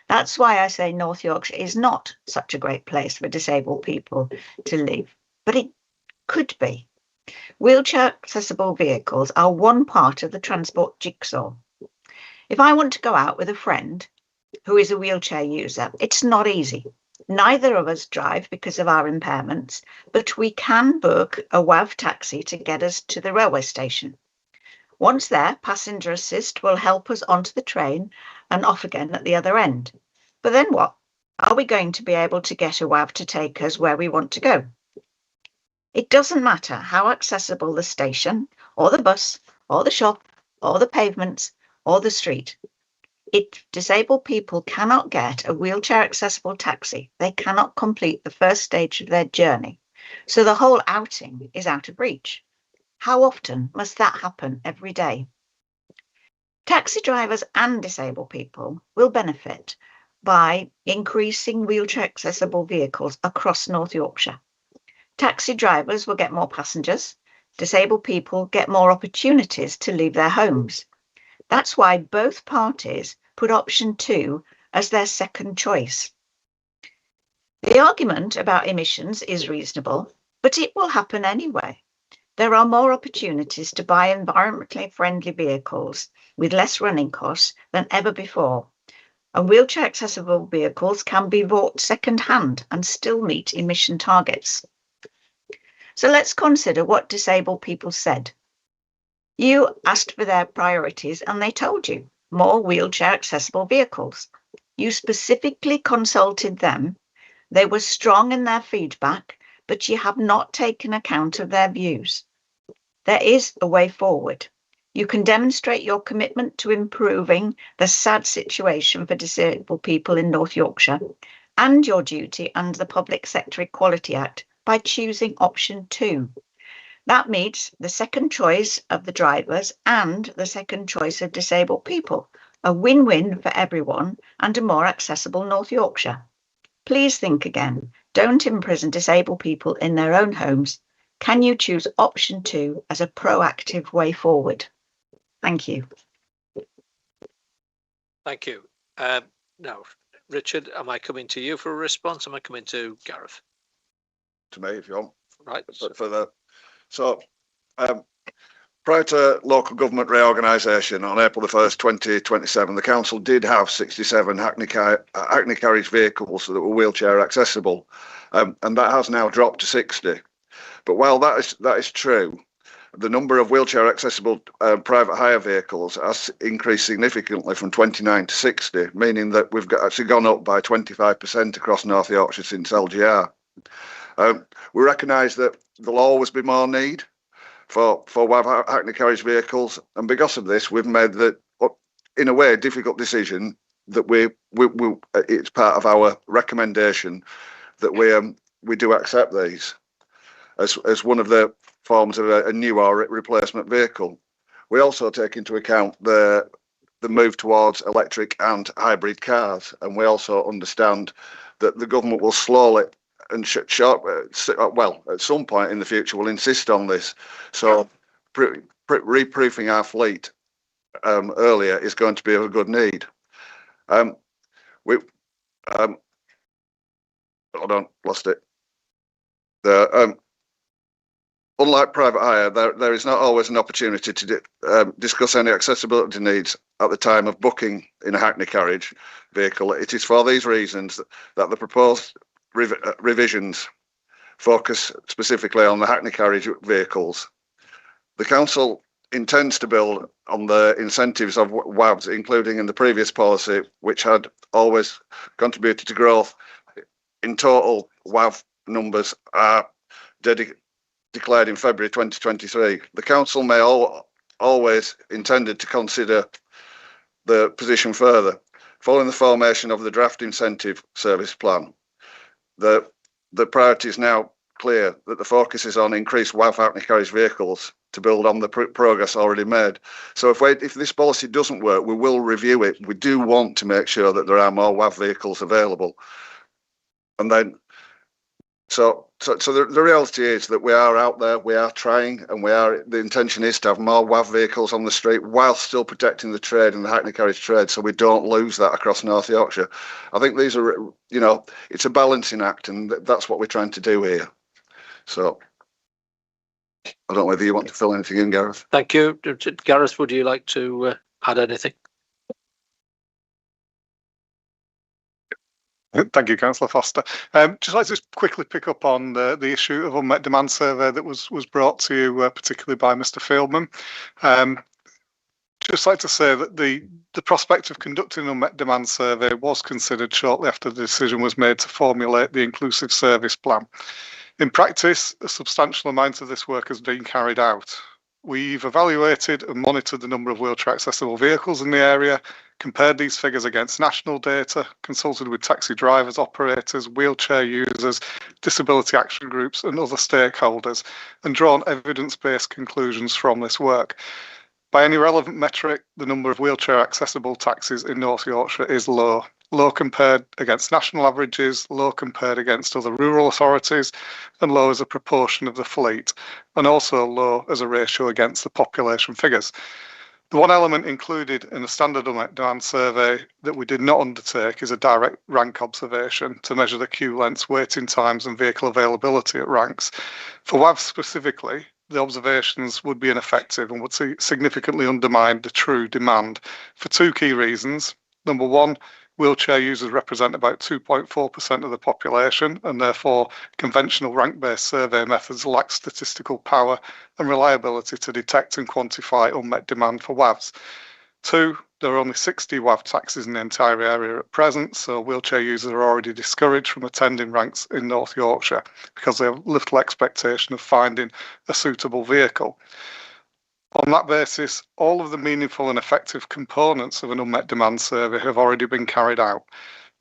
That's why I say North Yorkshire is not such a great place for disabled people to live, but it could be. Wheelchair accessible vehicles are one part of the transport jigsaw. If I want to go out with a friend who is a wheelchair user, it's not easy. Neither of us drive because of our impairments, but we can book a WAV taxi to get us to the railway station. Once there, passenger assist will help us onto the train and off again at the other end. But then what? Are we going to be able to get a WAV to take us where we want to go? It doesn't matter how accessible the station, or the bus, or the shop, or the pavements, or the street. If disabled people cannot get a wheelchair accessible taxi, they cannot complete the first stage of their journey. So the whole outing is out of reach. How often must that happen every day? Taxi drivers and disabled people will benefit by increasing wheelchair accessible vehicles across North Yorkshire. Taxi drivers will get more passengers. Disabled people get more opportunities to leave their homes. That's why both parties put option 2 as their second choice. The argument about emissions is reasonable, but it will happen anyway. There are more opportunities to buy environmentally friendly vehicles with less running costs than ever before. And wheelchair accessible vehicles can be bought second-hand and still meet emission targets. So let's consider what disabled people said. You asked for their priorities and they told you more wheelchair accessible vehicles. You specifically consulted them. They were strong in their feedback, but you have not taken account of their views. There is a way forward. You can demonstrate your commitment to improving the sad situation for disabled people in North Yorkshire and your duty under the Public Sector Equality Act by choosing option 2. That meets the second choice of the drivers and the second choice of disabled people, a win-win for everyone and a more accessible North Yorkshire. Please think again. Don't imprison disabled people in their own homes. Can you choose option 2 as a proactive way forward? Thank you. Thank you. Now, Richard, am I coming to you for a response? Am I coming to Gareth? To me, if you want. Right. Prior to local government reorganisation on April the 1st, 2027, the council did have 67 Hackney carriage vehicles that were wheelchair accessible, and that has now dropped to 60. But while that is true, the number of wheelchair accessible private hire vehicles has increased significantly from 29 to 60, meaning that we've actually gone up by 25% across North Yorkshire since LGR. We recognise that there'll always be more need for WAV hackney carriage vehicles, and because of this, we've made the, in a way, difficult decision that we it's part of our recommendation that we do accept these as one of the forms of a new or replacement vehicle. We also take into account the move towards electric and hybrid cars, and we also understand that the government will slowly and well, at some point in the future, will insist on this. So reproofing our fleet earlier is going to be of a good need. Hold on, lost it. Unlike private hire, there is not always an opportunity to discuss any accessibility needs at the time of booking in a hackney carriage vehicle. It is for these reasons that the proposed revisions focus specifically on the hackney carriage vehicles. The council intends to build on the incentives of WAVs, including in the previous policy, which had always contributed to growth. In total, WAV numbers are declared in February 2023. The council may always intended to consider the position further. Following the formation of the draft incentive service plan, the priority is now clear that the focus is on increased WAV hackney carriage vehicles to build on the progress already made. So if this policy doesn't work, we will review it. We do want to make sure that there are more WAV vehicles available. And then, so the reality is that we are out there, we are trying, and the intention is to have more WAV vehicles on the street while still protecting the trade and the hackney carriage trade, so we don't lose that across North Yorkshire. I think these are, it's a balancing act, and that's what we're trying to do here. So I don't know whether you want to fill anything in, Gareth. Thank you. Gareth, would you like to add anything? Thank you, Councillor Foster. Just like to quickly pick up on the issue of unmet demand survey that was brought to you, particularly by Mr. Fieldman. Just like to say that the prospect of conducting an unmet demand survey was considered shortly after the decision was made to formulate the inclusive service plan. In practice, a substantial amount of this work has been carried out. We've evaluated and monitored the number of wheelchair accessible vehicles in the area, compared these figures against national data, consulted with taxi drivers, operators, wheelchair users, disability action groups and other stakeholders, and drawn evidence-based conclusions from this work. By any relevant metric, the number of wheelchair accessible taxis in North Yorkshire is low. Low compared against national averages, low compared against other rural authorities, and low as a proportion of the fleet, and also low as a ratio against the population figures. The one element included in the standard unmet demand survey that we did not undertake is a direct rank observation to measure the queue lengths, waiting times and vehicle availability at ranks. For WAVs specifically, the observations would be ineffective and would significantly undermine the true demand for two key reasons. Number one, wheelchair users represent about 2.4% of the population, and therefore conventional rank-based survey methods lack statistical power and reliability to detect and quantify unmet demand for WAVs. Two, there are only 60 WAV taxis in the entire area at present, so wheelchair users are already discouraged from attending ranks in North Yorkshire because they have little expectation of finding a suitable vehicle. On that basis, all of the meaningful and effective components of an unmet demand survey have already been carried out.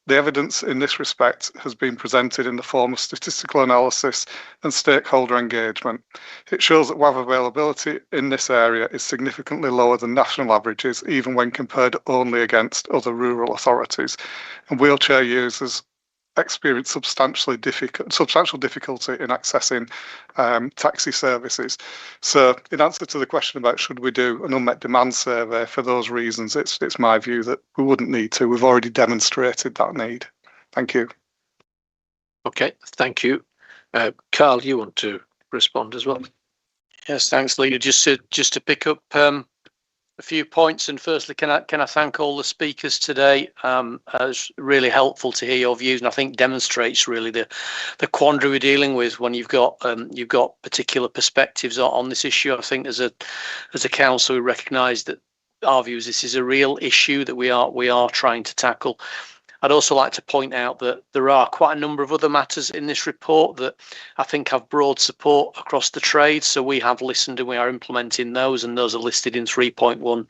The evidence in this respect has been presented in the form of statistical analysis and stakeholder engagement. It shows that WAV availability in this area is significantly lower than national averages, even when compared only against other rural authorities, and wheelchair users experience substantial difficulty in accessing taxi services. So in answer to the question about should we do an unmet demand survey, for those reasons, it's my view that we wouldn't need to. We've already demonstrated that need. Thank you. Okay, thank you. Carl, you want to respond as well? Yes, thanks, Leader. Just to pick up a few points. And firstly, can I thank all the speakers today? It's really helpful to hear your views, and I think demonstrates really the quandary we're dealing with when you've got particular perspectives on this issue. I think as a council, we recognise that our views, this is a real issue that we are trying to tackle. I'd also like to point out that there are quite a number of other matters in this report that I think have broad support across the trade. So we have listened and we are implementing those, and those are listed in 3.10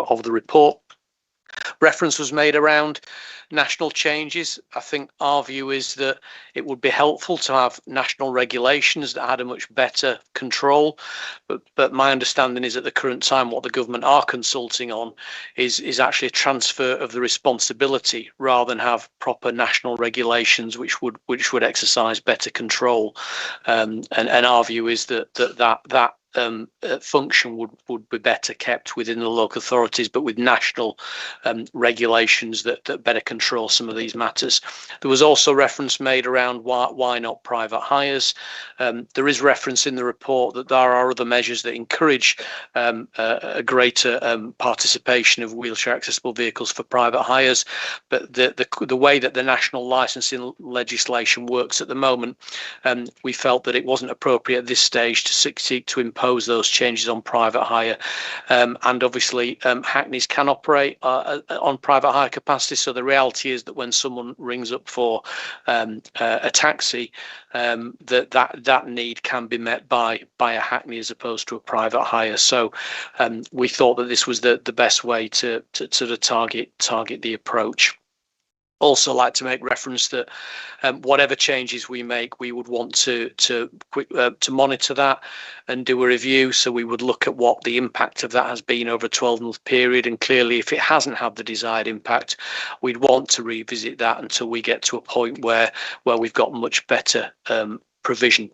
of the report. Reference was made around national changes. I think our view is that it would be helpful to have national regulations that had a much better control. But my understanding is at the current time what the government are consulting on is actually a transfer of the responsibility rather than have proper national regulations which would exercise better control. And our view is that function would be better kept within the local authorities, but with national regulations that better control some of these matters. There was also reference made around why not private hires. There is reference in the report that there are other measures that encourage a greater participation of wheelchair accessible vehicles for private hires, but the way that the national licensing legislation works at the moment, we felt that it wasn't appropriate at this stage to seek to impose those changes on private hire, and obviously hackneys can operate on private hire capacity. So the reality is that when someone rings up for a taxi, that need can be met by a hackney as opposed to a private hire. So we thought that this was the best way to sort of target the approach. Also like to make reference that whatever changes we make, we would want to monitor that and do a review. So we would look at what the impact of that has been over a 12-month period, and clearly if it hasn't had the desired impact, we'd want to revisit that until we get to a point where we've got much better provision.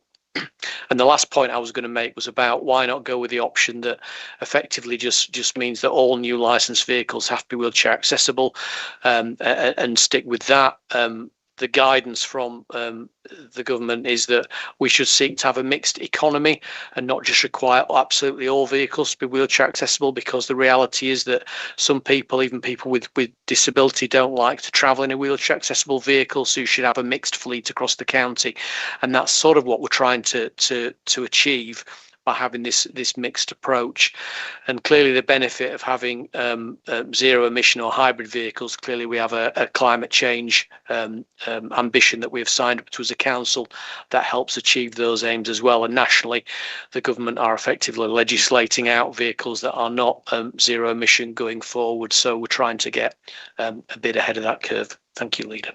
And the last point I was going to make was about why not go with the option that effectively just means that all new licensed vehicles have to be wheelchair accessible, and stick with that. The guidance from the government is that we should seek to have a mixed economy and not just require absolutely all vehicles to be wheelchair accessible, because the reality is that some people, even people with disability, don't like to travel in a wheelchair accessible vehicle. So you should have a mixed fleet across the county, and that's sort of what we're trying to achieve by having this mixed approach. And clearly the benefit of having zero emission or hybrid vehicles, clearly we have a climate change ambition that we have signed up to as a council that helps achieve those aims as well. And nationally, the government are effectively legislating out vehicles that are not zero emission going forward. So we're trying to get a bit ahead of that curve. Thank you, Leader.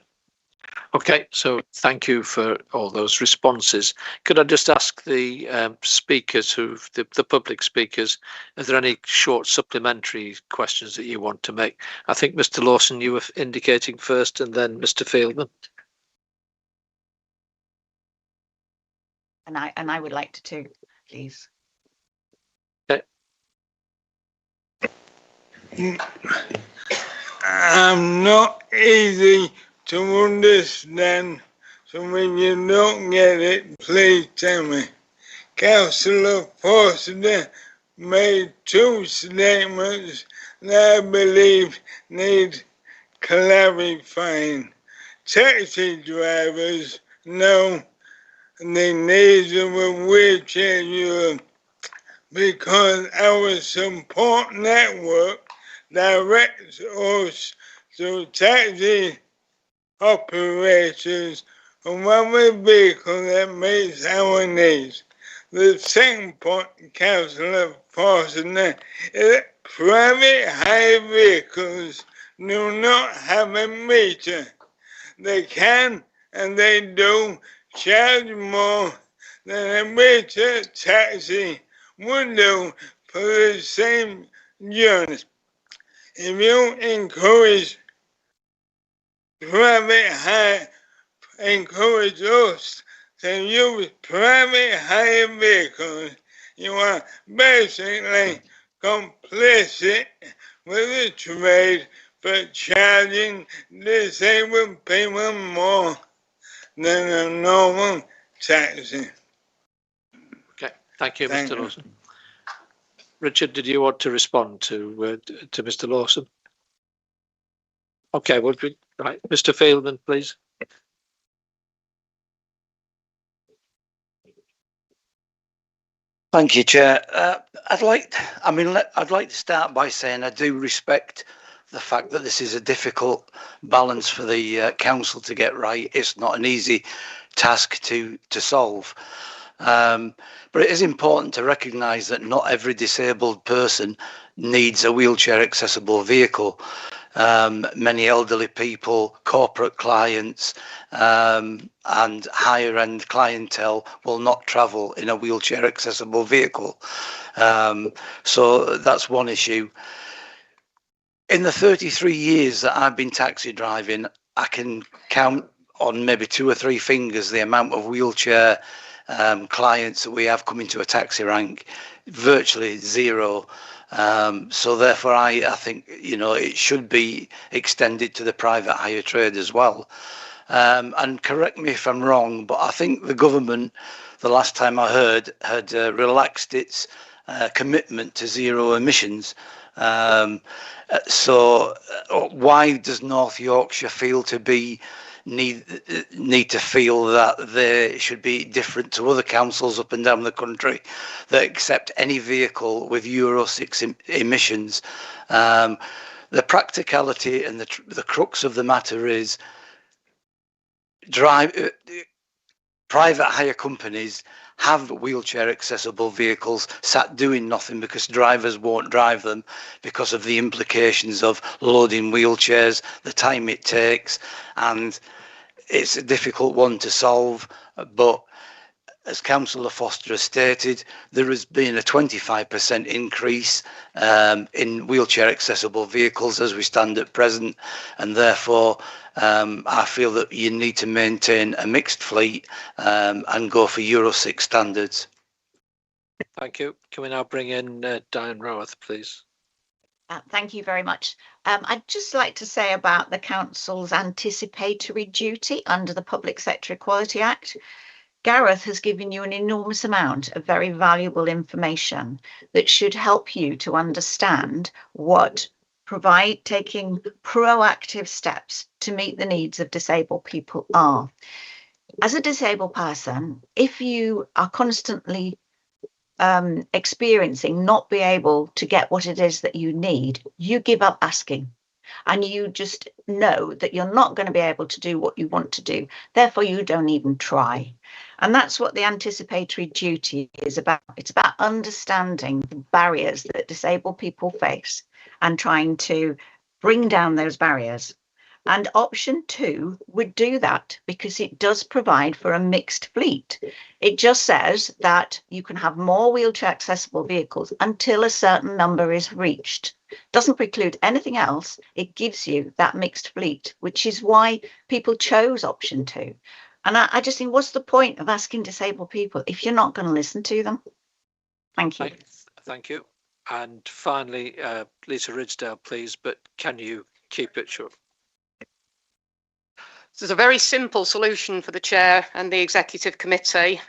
Okay, so thank you for all those responses. Could I just ask the speakers, the public speakers, is there any short supplementary questions that you want to make? I think Mr. Lawson, you were indicating first, and then Mr. Fieldman. And I would like to too, please. Okay. I'm not easy to understand, so when you don't get it, please tell me. Councillor Forster made two statements that I believe need clarifying. Taxi drivers know they need a wheelchair user because our support network directs us to taxi operators and one vehicle that meets our needs. The second point, Councillor Forster, is that private hire vehicles do not have a meter. They can and they do charge more than a meter taxi would do for the same journey. If you encourage private hire, encourage us to use private hire vehicles, you are basically complicit with the trade for charging disabled people more than a normal taxi. Okay, thank you, Mr. Lawson. Richard, did you want to respond to Mr. Lawson? Okay, well, right, Mr. Fieldman, please. Thank you, Chair. I'd like to start by saying I do respect the fact that this is a difficult balance for the council to get right. It's not an easy task to solve. But it is important to recognise that not every disabled person needs a wheelchair accessible vehicle. Many elderly people, corporate clients, and higher end clientele will not travel in a wheelchair accessible vehicle. So that's one issue. In the 33 years that I've been taxi driving, I can count on maybe 2 or 3 fingers the amount of wheelchair clients that we have coming to a taxi rank. Virtually zero. So therefore I think, you know, it should be extended to the private hire trade as well. And correct me if I'm wrong, but I think the government, the last time I heard, had relaxed its commitment to zero emissions. So why does North Yorkshire feel to be need to feel that they should be different to other councils up and down the country that accept any vehicle with Euro 6 emissions? The practicality and the crux of the matter is private hire companies have wheelchair accessible vehicles sat doing nothing because drivers won't drive them because of the implications of loading wheelchairs, the time it takes, and it's a difficult one to solve. But as Councillor Foster has stated, there has been a 25% increase in wheelchair accessible vehicles as we stand at present, and therefore I feel that you need to maintain a mixed fleet and go for Euro 6 standards. Thank you. Can we now bring in Diane Rowath, please? Thank you very much. I'd just like to say about the council's anticipatory duty under the Public Sector Equality Act. Gareth has given you an enormous amount of very valuable information that should help you to understand what taking proactive steps to meet the needs of disabled people are. As a disabled person, if you are constantly experiencing not be able to get what it is that you need, you give up asking. And you just know that you're not going to be able to do what you want to do. Therefore, you don't even try. And that's what the anticipatory duty is about. It's about understanding the barriers that disabled people face and trying to bring down those barriers. And option 2 would do that because it does provide for a mixed fleet. It just says that you can have more wheelchair accessible vehicles until a certain number is reached. Doesn't preclude anything else. It gives you that mixed fleet, which is why people chose option 2. And I just think, what's the point of asking disabled people if you're not going to listen to them? Thank you. Thank you. And finally, Lisa Ridsdale, please, but can you keep it short? There's a very simple solution for the Chair and the Executive Committee.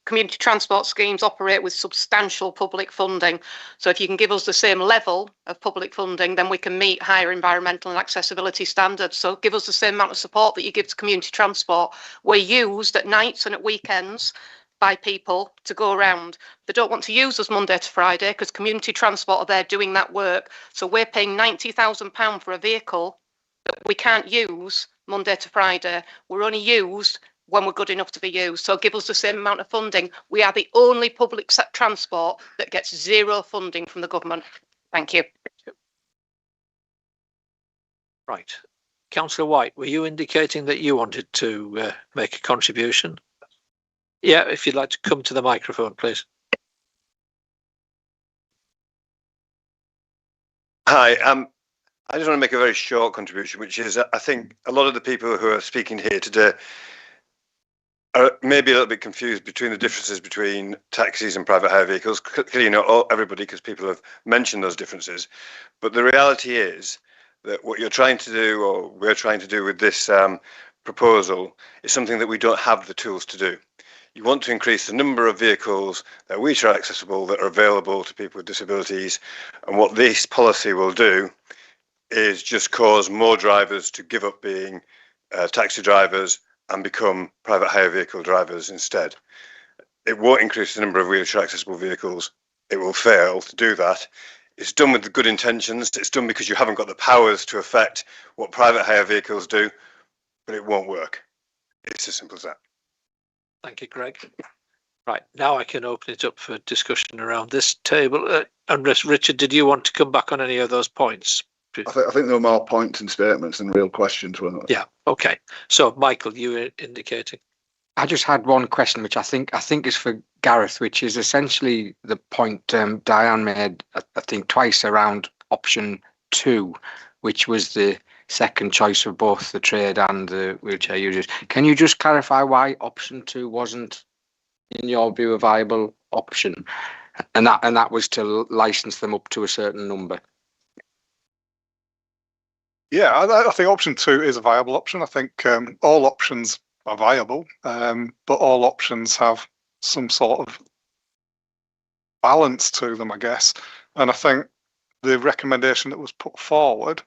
Community transport schemes operate with substantial public funding. So if you can give us the same level of public funding, then we can meet higher environmental and accessibility standards. So give us the same amount of support that you give to community transport. We're used at nights and at weekends by people to go around. They don't want to use us Monday to Friday because community transport are there doing that work. So we're paying £90,000 for a vehicle that we can't use Monday to Friday. We're only used when we're good enough to be used. So give us the same amount of funding. We are the only public transport that gets zero funding from the government. Thank you. Right. Councillor White, were you indicating that you wanted to make a contribution? Yeah, if you'd like to come to the microphone, please. Hi, I just want to make a very short contribution, which is I think a lot of the people who are speaking here today are maybe a little bit confused between the differences between taxis and private hire vehicles. Clearly not everybody, because people have mentioned those differences. But the reality is that what you're trying to do, or we're trying to do with this proposal, is something that we don't have the tools to do. You want to increase the number of vehicles that are wheelchair accessible that are available to people with disabilities. And what this policy will do is just cause more drivers to give up being taxi drivers and become private hire vehicle drivers instead. It won't increase the number of wheelchair accessible vehicles. It will fail to do that. It's done with the good intentions. It's done because you haven't got the powers to affect what private hire vehicles do, but it won't work. It's as simple as that. Thank you, Greg. Right, now I can open it up for discussion around this table. Unless, Richard, did you want to come back on any of those points? I think there were more points and statements than real questions, weren't there? Yeah, okay. So, Michael, you were indicating. I just had one question, which I think is for Gareth, which is essentially the point Diane made, I think, twice around option 2, which was the second choice of both the trade and the wheelchair users. Can you just clarify why option 2 wasn't, in your view, a viable option, and that was to license them up to a certain number? Yeah, I think option 2 is a viable option. I think all options are viable, but all options have some sort of balance to them, I guess. And I think the recommendation that was put forward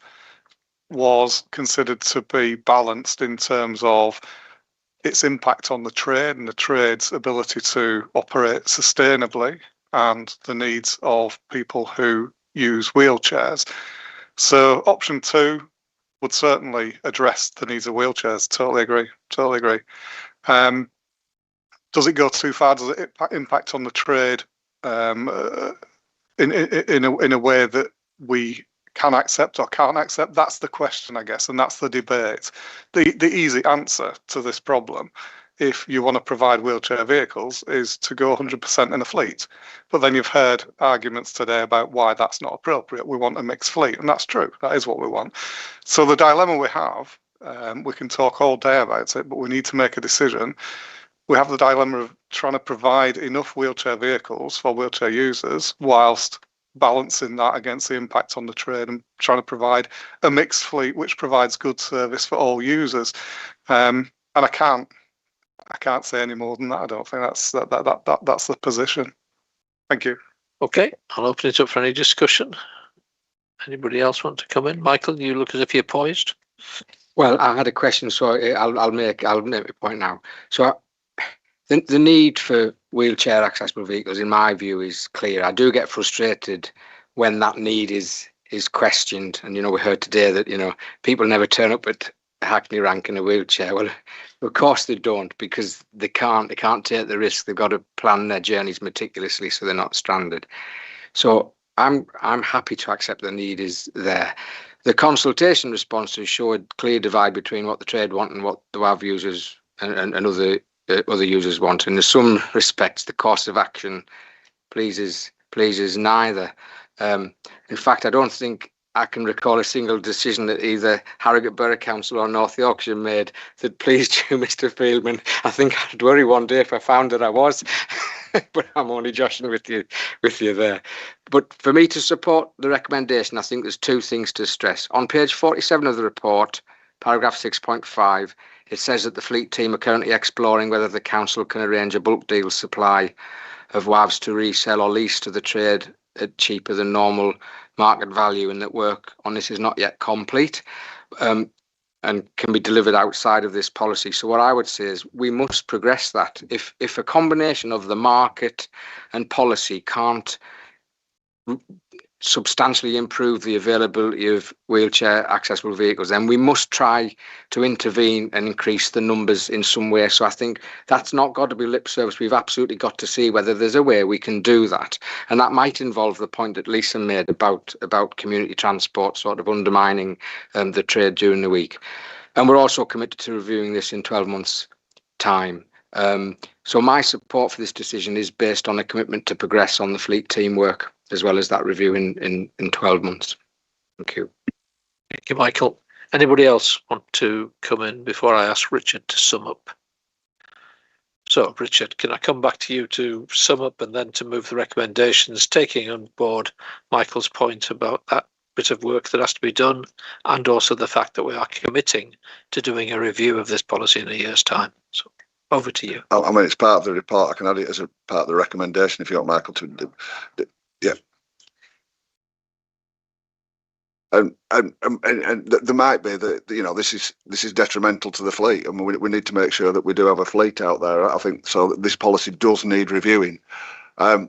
was considered to be balanced in terms of its impact on the trade and the trade's ability to operate sustainably and the needs of people who use wheelchairs. So option 2 would certainly address the needs of wheelchairs. Totally agree. Does it go too far? Does it impact on the trade in a way that we can accept or can't accept? That's the question, I guess, and that's the debate. The easy answer to this problem, if you want to provide wheelchair vehicles, is to go 100% in a fleet. But then you've heard arguments today about why that's not appropriate. We want a mixed fleet, and that's true. That is what we want. So the dilemma we have, we can talk all day about it, but we need to make a decision. We have the dilemma of trying to provide enough wheelchair vehicles for wheelchair users whilst balancing that against the impact on the trade and trying to provide a mixed fleet which provides good service for all users. And I can't say any more than that. I don't think that's the position. Thank you. Okay, I'll open it up for any discussion. Anybody else want to come in? Michael, you look as if you're poised. Well, I had a question, so I'll make my point now. So the need for wheelchair accessible vehicles, in my view, is clear. I do get frustrated when that need is questioned, and we heard today that people never turn up at Hackney Rank in a wheelchair. Well, of course they don't, because they can't take the risk. They've got to plan their journeys meticulously so they're not stranded. So I'm happy to accept the need is there. The consultation responses show a clear divide between what the trade want and what the WAV users and other users want. And in some respects, the course of action pleases neither. In fact, I don't think I can recall a single decision that either Harrogate Borough Council or North Yorkshire made that pleased you, Mr. Fieldman. I think I'd worry one day if I found that I was, but I'm only joshing with you there. But for me to support the recommendation, I think there's two things to stress. On page 47 of the report, paragraph 6.5, it says that the fleet team are currently exploring whether the council can arrange a bulk deal supply of WAVs to resell or lease to the trade at cheaper than normal market value, and that work on this is not yet complete and can be delivered outside of this policy. So what I would say is we must progress that. If a combination of the market and policy can't substantially improve the availability of wheelchair accessible vehicles, then we must try to intervene and increase the numbers in some way. So I think that's not got to be lip service. We've absolutely got to see whether there's a way we can do that, and that might involve the point that Lisa made about community transport sort of undermining the trade during the week. And we're also committed to reviewing this in 12 months time. So my support for this decision is based on a commitment to progress on the fleet teamwork, as well as that review in 12 months. Thank you. Thank you, Michael. Anybody else want to come in before I ask Richard to sum up? So, Richard, can I come back to you to sum up and then to move the recommendations, taking on board Michael's point about that bit of work that has to be done, and also the fact that we are committing to doing a review of this policy in a year's time. So. Over to you. I mean, it's part of the report. I can add it as a part of the recommendation if you want Michael to do. Yeah. And there might be that, you know, this is detrimental to the fleet, and we need to make sure that we do have a fleet out there. I think so that this policy does need reviewing. I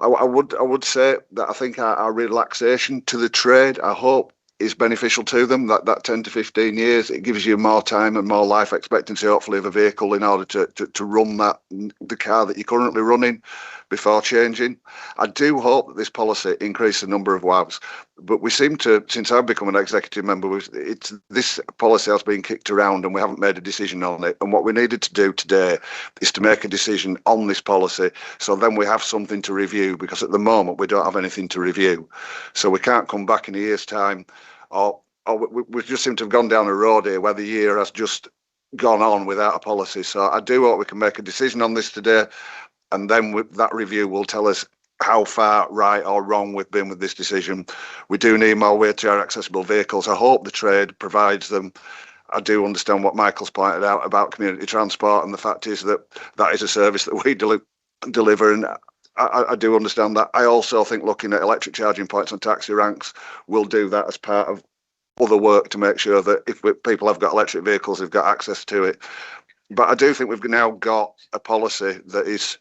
would say that I think our relaxation to the trade, I hope, is beneficial to them. That 10 to 15 years, it gives you more time and more life expectancy, hopefully, of a vehicle in order to run the car that you're currently running before changing. I do hope that this policy increases the number of WAVs, but we seem to, since I've become an executive member, this policy has been kicked around and we haven't made a decision on it. And what we needed to do today is to make a decision on this policy, so then we have something to review, because at the moment we don't have anything to review. So we can't come back in a year's time, or we just seem to have gone down a road here where the year has just gone on without a policy. So I do hope we can make a decision on this today, and then that review will tell us how far right or wrong we've been with this decision. We do need more wheelchair accessible vehicles. I hope the trade provides them. I do understand what Michael's pointed out about community transport, and the fact is that that is a service that we deliver, and I do understand that. I also think looking at electric charging points on taxi ranks will do that as part of other work to make sure that if people have got electric vehicles, they've got access to it. But I do think we've now got a policy that is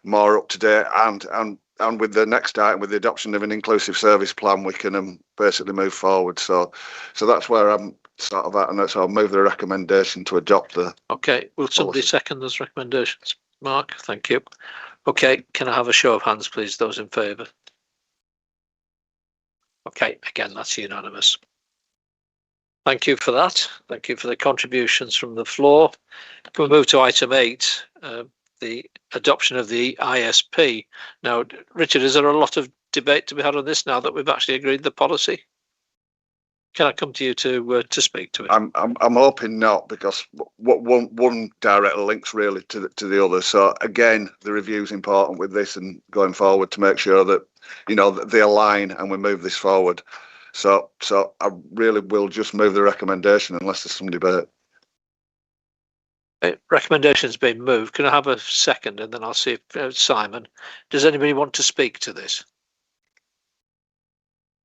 more up to date, and with the next item, with the adoption of an inclusive service plan, we can basically move forward. So that's where I'm sort of at, and so I'll move the recommendation to adopt the. Okay, will somebody second those recommendations? Mark, thank you. Okay, can I have a show of hands, please, those in favour? Okay, again, that's unanimous. Thank you for that. Thank you for the contributions from the floor. Can we move to item 8, the adoption of the ISP? Now, Richard, is there a lot of debate to be had on this now that we've actually agreed the policy? Can I come to you to speak to it? I'm hoping not, because one directly links really to the other. So again, the review is important with this and going forward to make sure that, you know, that they align and we move this forward. So I really will just move the recommendation unless there's some debate. Recommendation's been moved. Can I have a second, and then I'll see if Simon. Does anybody want to speak to this?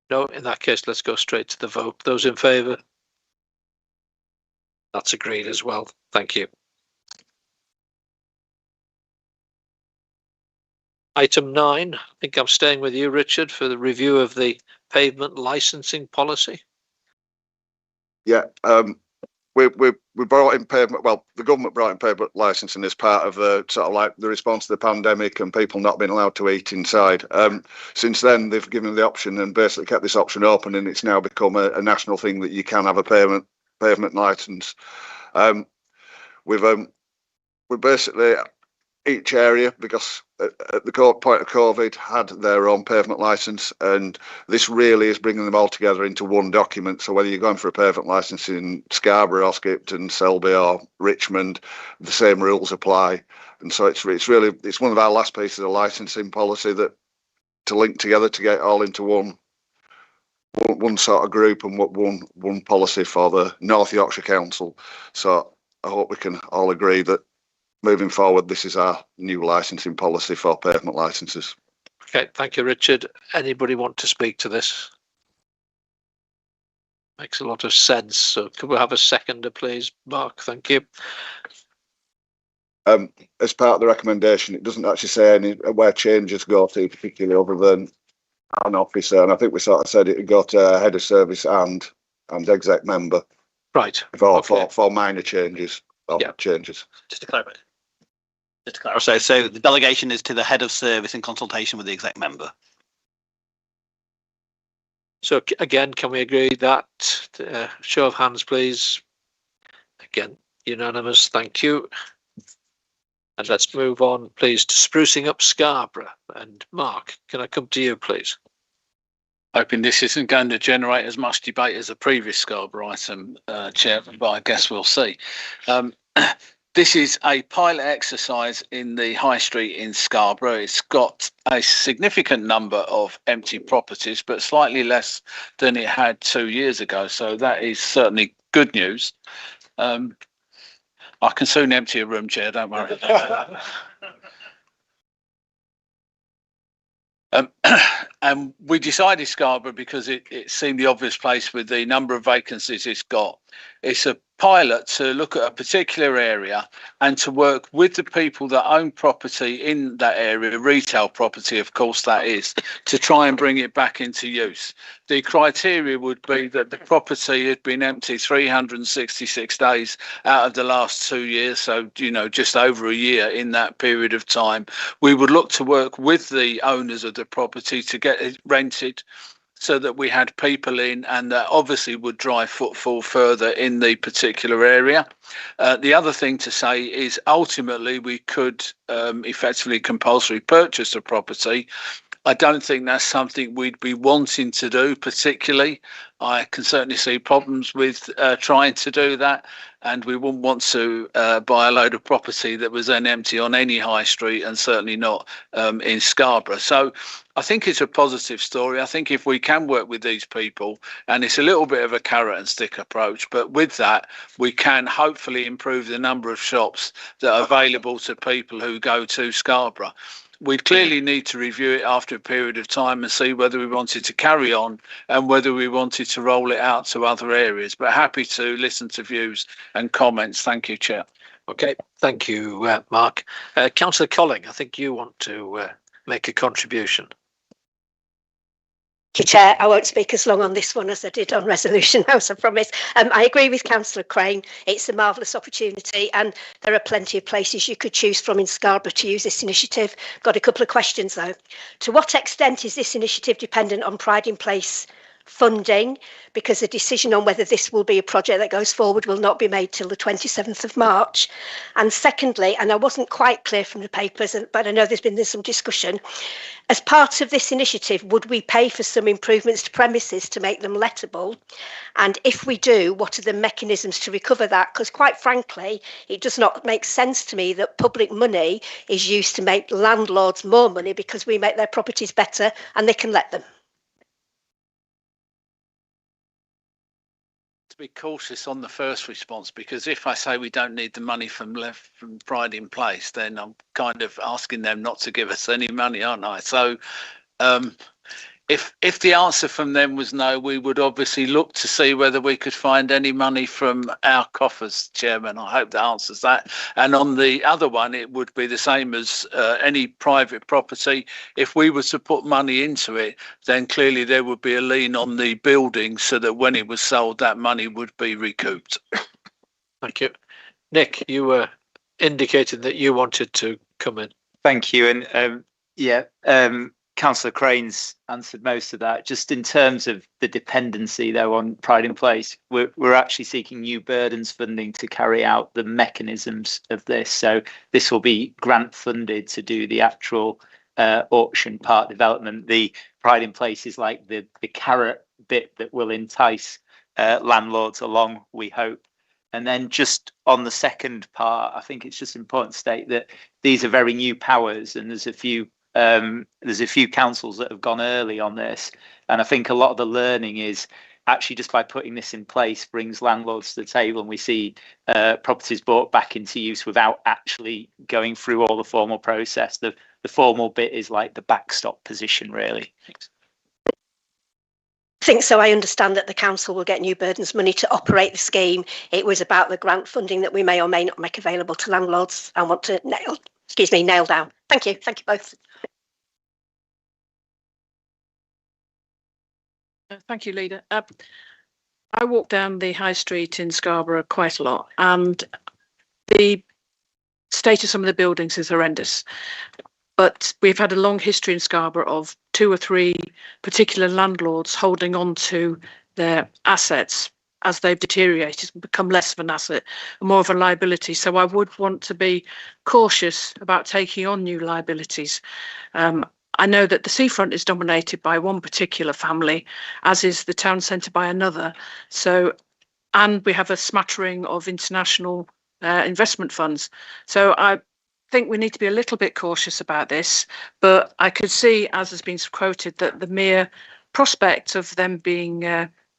No, in that case, let's go straight to the vote. Those in favour? That's agreed as well. Thank you. Item 9, I think I'm staying with you, Richard, for the review of the pavement licensing policy. Yeah, we brought in pavement. Well, the government brought in pavement licensing as part of sort of like the response to the pandemic and people not being allowed to eat inside. Since then, they've given the option and basically kept this option open, and it's now become a national thing that you can have a pavement license. We've basically each area, because at the point of COVID, had their own pavement license, and this really is bringing them all together into one document. So whether you're going for a pavement license in Scarborough or Skipton, Selby or Richmond, the same rules apply. And so it's one of our last pieces of licensing policy that to link together to get all into one sort of group and one policy for the North Yorkshire Council. So I hope we can all agree that moving forward, this is our new licensing policy for pavement licenses. Okay, thank you, Richard. Anybody want to speak to this? Makes a lot of sense. So could we have a seconder, please? Mark, thank you. As part of the recommendation, it doesn't actually say where changes go to, particularly other than an officer. And I think we sort of said it would go to head of service and exec member. Right. For minor changes. Changes. Just to clarify. So the delegation is to the head of service in consultation with the exec member. So again, can we agree that? Show of hands, please. Again, unanimous. Thank you. And let's move on, please, to sprucing up Scarborough. And Mark, can I come to you, please? Hoping this isn't going to generate as much debate as the previous Scarborough item, Chairman, but I guess we'll see. This is a pilot exercise in the High Street in Scarborough. It's got a significant number of empty properties, but slightly less than it had 2 years ago. So that is certainly good news. I can soon empty a room, Chair, don't worry. And we decided Scarborough because it seemed the obvious place with the number of vacancies it's got. It's a pilot to look at a particular area and to work with the people that own property in that area, retail property, of course, that is, to try and bring it back into use. The criteria would be that the property had been empty 366 days out of the last 2 years. So, you know, just over a year in that period of time. We would look to work with the owners of the property to get it rented, so that we had people in, and that obviously would drive footfall further in the particular area. The other thing to say is ultimately we could effectively compulsory purchase the property. I don't think that's something we'd be wanting to do particularly. I can certainly see problems with trying to do that, and we wouldn't want to buy a load of property that was then empty on any high street, and certainly not in Scarborough. So I think it's a positive story. I think if we can work with these people, and it's a little bit of a carrot and stick approach, but with that, we can hopefully improve the number of shops that are available to people who go to Scarborough. We'd clearly need to review it after a period of time and see whether we wanted to carry on and whether we wanted to roll it out to other areas. But happy to listen to views and comments. Thank you, Chair. Okay, thank you, Mark. Councillor Colling, I think you want to make a contribution. Thank you, Chair. I won't speak as long on this one as I did on Resolution House, I promise. I agree with Councillor Crane. It's a marvellous opportunity, and there are plenty of places you could choose from in Scarborough to use this initiative. Got a couple of questions though. To what extent is this initiative dependent on Pride in Place funding, because the decision on whether this will be a project that goes forward will not be made till the 27th of March. And secondly, and I wasn't quite clear from the papers, but I know there's some discussion, as part of this initiative, would we pay for some improvements to premises to make them lettable? And if we do, what are the mechanisms to recover that? Because quite frankly, it does not make sense to me that public money is used to make landlords more money because we make their properties better and they can let them. To be cautious on the first response, because if I say we don't need the money from Pride in Place, then I'm kind of asking them not to give us any money, aren't I? So if the answer from them was no, we would obviously look to see whether we could find any money from our coffers, Chairman. I hope that answers that. And on the other one, it would be the same as any private property. If we were to put money into it, then clearly there would be a lien on the building so that when it was sold, that money would be recouped. Thank you. Nick, you were indicating that you wanted to come in. Thank you. And Councillor Crane's answered most of that. Just in terms of the dependency, though, on Pride in Place, we're actually seeking new burdens funding to carry out the mechanisms of this. So this will be grant funded to do the actual auction part development. The Pride in Place is like the carrot bit that will entice landlords along, we hope. And then just on the second part, I think it's just important to state that these are very new powers, and there's a few councils that have gone early on this, and I think a lot of the learning is actually just by putting this in place brings landlords to the table, and we see properties brought back into use without actually going through all the formal process. The formal bit is like the backstop position, really. Thanks. I think so. I understand that the council will get new burdens money to operate the scheme. It was about the grant funding that we may or may not make available to landlords and want to nail down. Thank you. Thank you both. Thank you, Leader. I walk down the high street in Scarborough quite a lot, and the state of some of the buildings is horrendous. But we've had a long history in Scarborough of 2 or 3 particular landlords holding on to their assets as they've deteriorated and become less of an asset and more of a liability. So I would want to be cautious about taking on new liabilities. I know that the seafront is dominated by one particular family, as is the town centre by another. So, and we have a smattering of international investment funds. So I think we need to be a little bit cautious about this, but I could see, as has been quoted, that the mere prospect of them being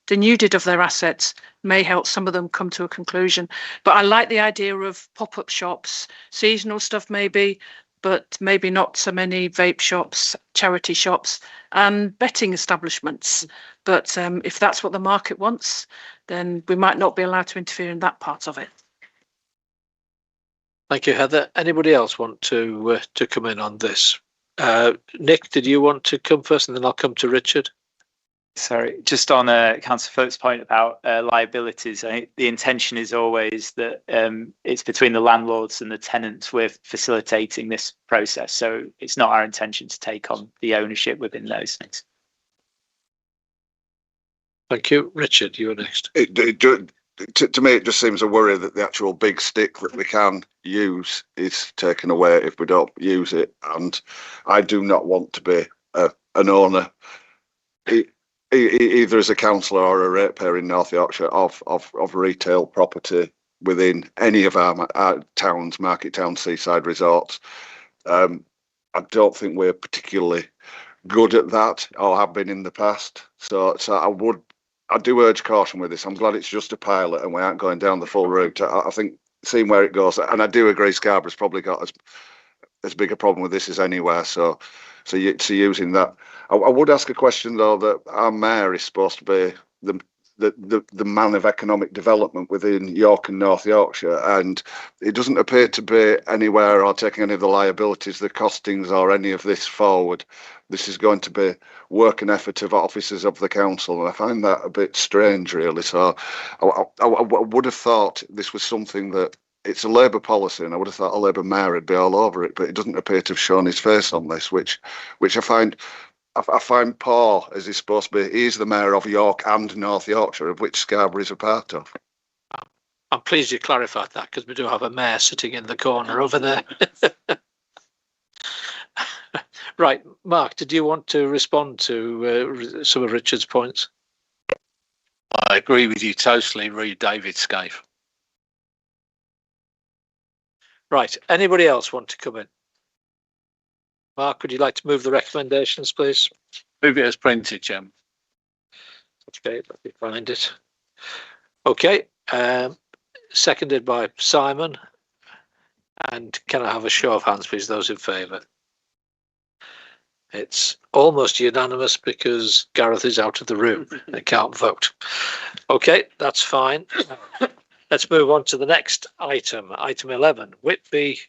denuded of their assets may help some of them come to a conclusion. But I like the idea of pop-up shops, seasonal stuff maybe, but maybe not so many vape shops, charity shops, and betting establishments. But if that's what the market wants, then we might not be allowed to interfere in that part of it. Thank you, Heather. Anybody else want to come in on this? Nick, did you want to come first, and then I'll come to Richard? Sorry, just on Councillor Phillip's point about liabilities, I think the intention is always that it's between the landlords and the tenants we're facilitating this process. So it's not our intention to take on the ownership within those things. Thank you. Richard, you are next. To me, it just seems a worry that the actual big stick that we can use is taken away if we don't use it. And I do not want to be an owner, either as a councillor or a ratepayer in North Yorkshire, of retail property within any of our towns, market towns, seaside resorts. I don't think we're particularly good at that, or have been in the past. So I do urge caution with this. I'm glad it's just a pilot and we aren't going down the full route. I think seeing where it goes, and I do agree Scarborough's probably got as big a problem with this as anywhere. So using that, I would ask a question though, that our mayor is supposed to be the man of economic development within York and North Yorkshire, and it doesn't appear to be anywhere or taking any of the liabilities, the costings, or any of this forward. This is going to be work and effort of officers of the council, and I find that a bit strange, really. So I would have thought this was something that it's a Labour policy, and I would have thought a Labour mayor would be all over it, but it doesn't appear to have shown his face on this, which I find poor, as he's supposed to be. He's the mayor of York and North Yorkshire, of which Scarborough is a part of. I'm pleased you clarified that, because we do have a mayor sitting in the corner over there. Right, Mark, did you want to respond to some of Richard's points? I agree with you totally. Read David Scaife. Right, anybody else want to come in? Mark, would you like to move the recommendations, please? Move it as printed, Jim. Okay, let me find it. Okay, seconded by Simon. And can I have a show of hands, please, those in favour? It's almost unanimous because Gareth is out of the room. They can't vote. Okay, that's fine. Let's move on to the next item, item 11, Whitby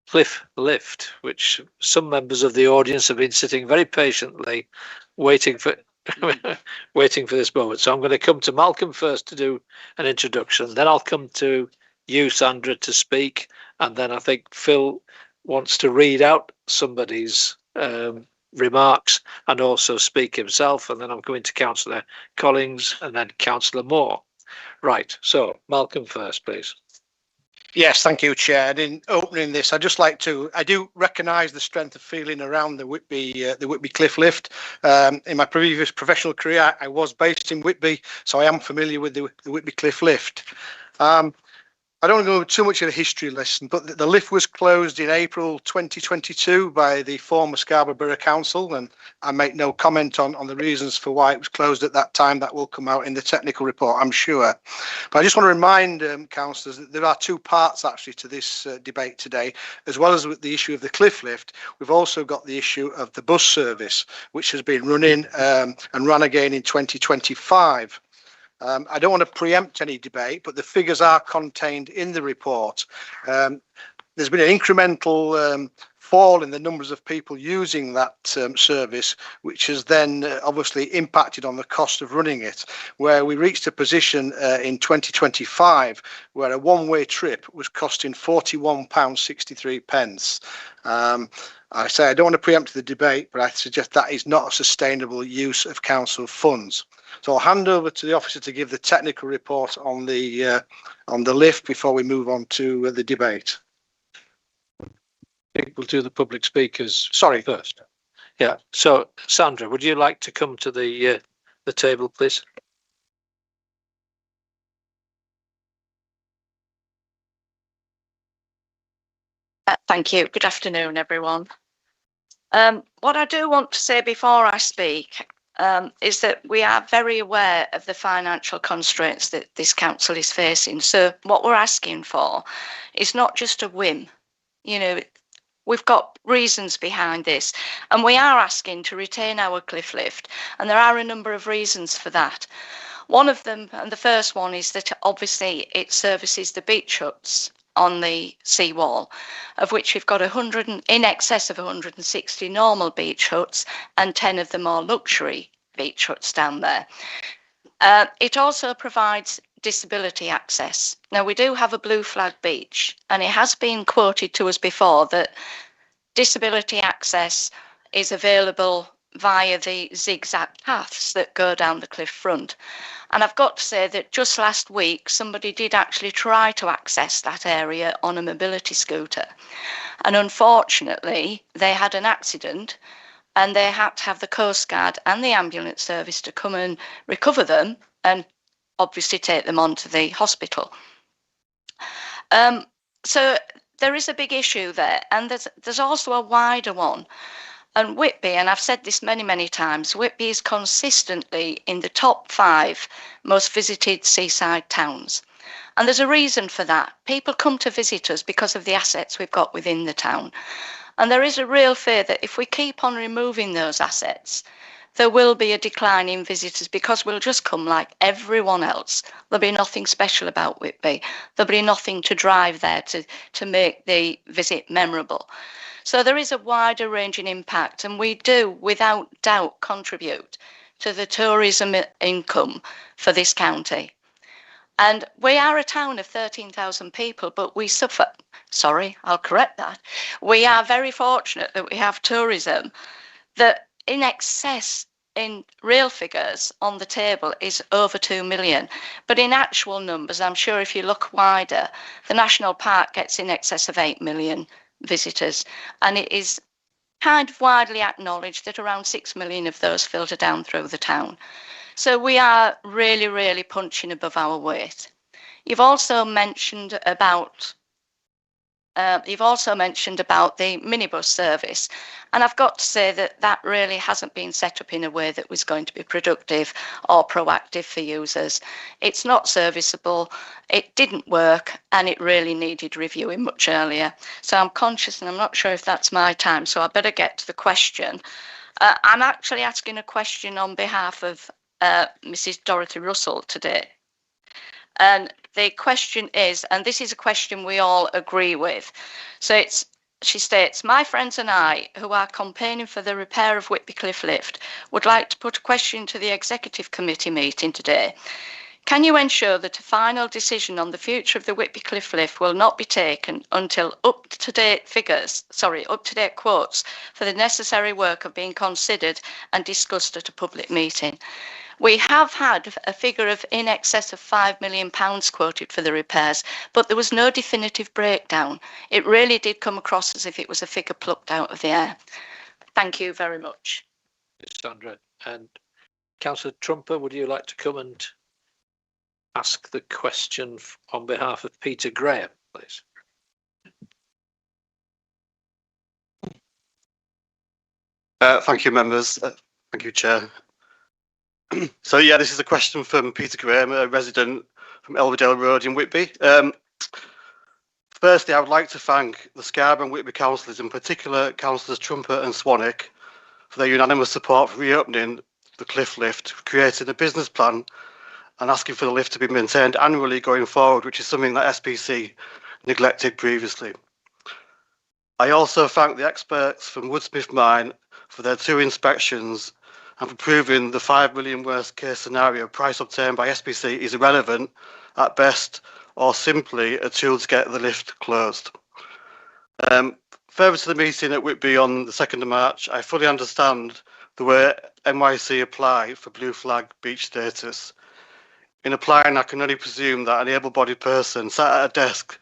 Cliff Lift, which some members of the audience have been sitting very patiently waiting for this moment. So I'm going to come to Malcolm first to do an introduction. Then I'll come to you, Sandra, to speak. And then I think Phil wants to read out somebody's remarks and also speak himself. And then I'm going to Councillor Collins and then Councillor Moore. Right. So Malcolm first, please. Yes, thank you, Chair. And in opening this, I do recognise the strength of feeling around the Whitby Cliff Lift. In my previous professional career, I was based in Whitby, so I am familiar with the Whitby Cliff Lift. I don't want to go too much of a history lesson, but the lift was closed in April 2022 by the former Scarborough Borough Council, and I make no comment on the reasons for why it was closed at that time. That will come out in the technical report, I'm sure. But I just want to remind councillors that there are two parts actually to this debate today. As well as with the issue of the cliff lift, we've also got the issue of the bus service, which has been running and run again in 2025. I don't want to preempt any debate, but the figures are contained in the report. There's been an incremental fall in the numbers of people using that service, which has then obviously impacted on the cost of running it, where we reached a position in 2025 where a one-way trip was costing £41.63. I say I don't want to preempt the debate, but I suggest that is not a sustainable use of council funds. So I'll hand over to the officer to give the technical report on the lift before we move on to the debate. I think we'll do the public speakers first. Yeah. So Sandra, would you like to come to the table, please? Thank you. Good afternoon, everyone. What I do want to say before I speak is that we are very aware of the financial constraints that this council is facing. So what we're asking for is not just a whim. You know, we've got reasons behind this, and we are asking to retain our cliff lift, and there are a number of reasons for that. One of them, and the first one, is that obviously it services the beach huts on the seawall, of which we've got in excess of 160 normal beach huts and 10 of the more luxury beach huts down there. It also provides disability access. Now, we do have a blue flag beach, and it has been quoted to us before that disability access is available via the zigzag paths that go down the cliff front. And I've got to say that just last week, somebody did actually try to access that area on a mobility scooter. And unfortunately, they had an accident, and they had to have the Coast Guard and the ambulance service to come and recover them and obviously take them on to the hospital. So there is a big issue there, and there's also a wider one. And Whitby, and I've said this many, many times, Whitby is consistently in the top 5 most visited seaside towns. And there's a reason for that. People come to visit us because of the assets we've got within the town. And there is a real fear that if we keep on removing those assets, there will be a decline in visitors because we'll just come like everyone else. There'll be nothing special about Whitby. There'll be nothing to drive there to make the visit memorable. So there is a wider ranging impact, and we do, without doubt, contribute to the tourism income for this county. And we are a town of 13,000 people, but we suffer. Sorry, I'll correct that. We are very fortunate that we have tourism that in excess in real figures on the table is over 2 million. But in actual numbers, I'm sure if you look wider, the National Park gets in excess of 8 million visitors. And it is kind of widely acknowledged that around 6 million of those filter down through the town. So we are really, really punching above our weight. You've also mentioned about the minibus service, and I've got to say that that really hasn't been set up in a way that was going to be productive or proactive for users. It's not serviceable, it didn't work, and it really needed reviewing much earlier. So I'm conscious, and I'm not sure if that's my time, so I better get to the question. I'm actually asking a question on behalf of Mrs. Dorothy Russell today. And the question is, and this is a question we all agree with. So she states, my friends and I, who are campaigning for the repair of Whitby Cliff Lift, would like to put a question to the Executive Committee meeting today. Can you ensure that a final decision on the future of the Whitby Cliff Lift will not be taken until up-to-date quotes for the necessary work are being considered and discussed at a public meeting? We have had a figure of in excess of £5 million quoted for the repairs, but there was no definitive breakdown. It really did come across as if it was a figure plucked out of the air. Thank you very much. Sandra. And Councillor Trumper, would you like to come and ask the question on behalf of Peter Graham, please? Thank you, members. Thank you, Chair. So yeah, this is a question from Peter Graham, a resident from Elverdale Road in Whitby. Firstly, I would like to thank the Scarborough and Whitby councillors, in particular Councillors Trumper and Swanwick, for their unanimous support for reopening the cliff lift, creating a business plan and asking for the lift to be maintained annually going forward, which is something that SPC neglected previously. I also thank the experts from Woodsmith Mine for their 2 inspections and for proving the £5 million worst case scenario price obtained by SPC is irrelevant at best, or simply a tool to get the lift closed. Further to the meeting at Whitby on the 2nd of March, I fully understand the way NYC apply for blue flag beach status. In applying, I can only presume that an able-bodied person sat at a desk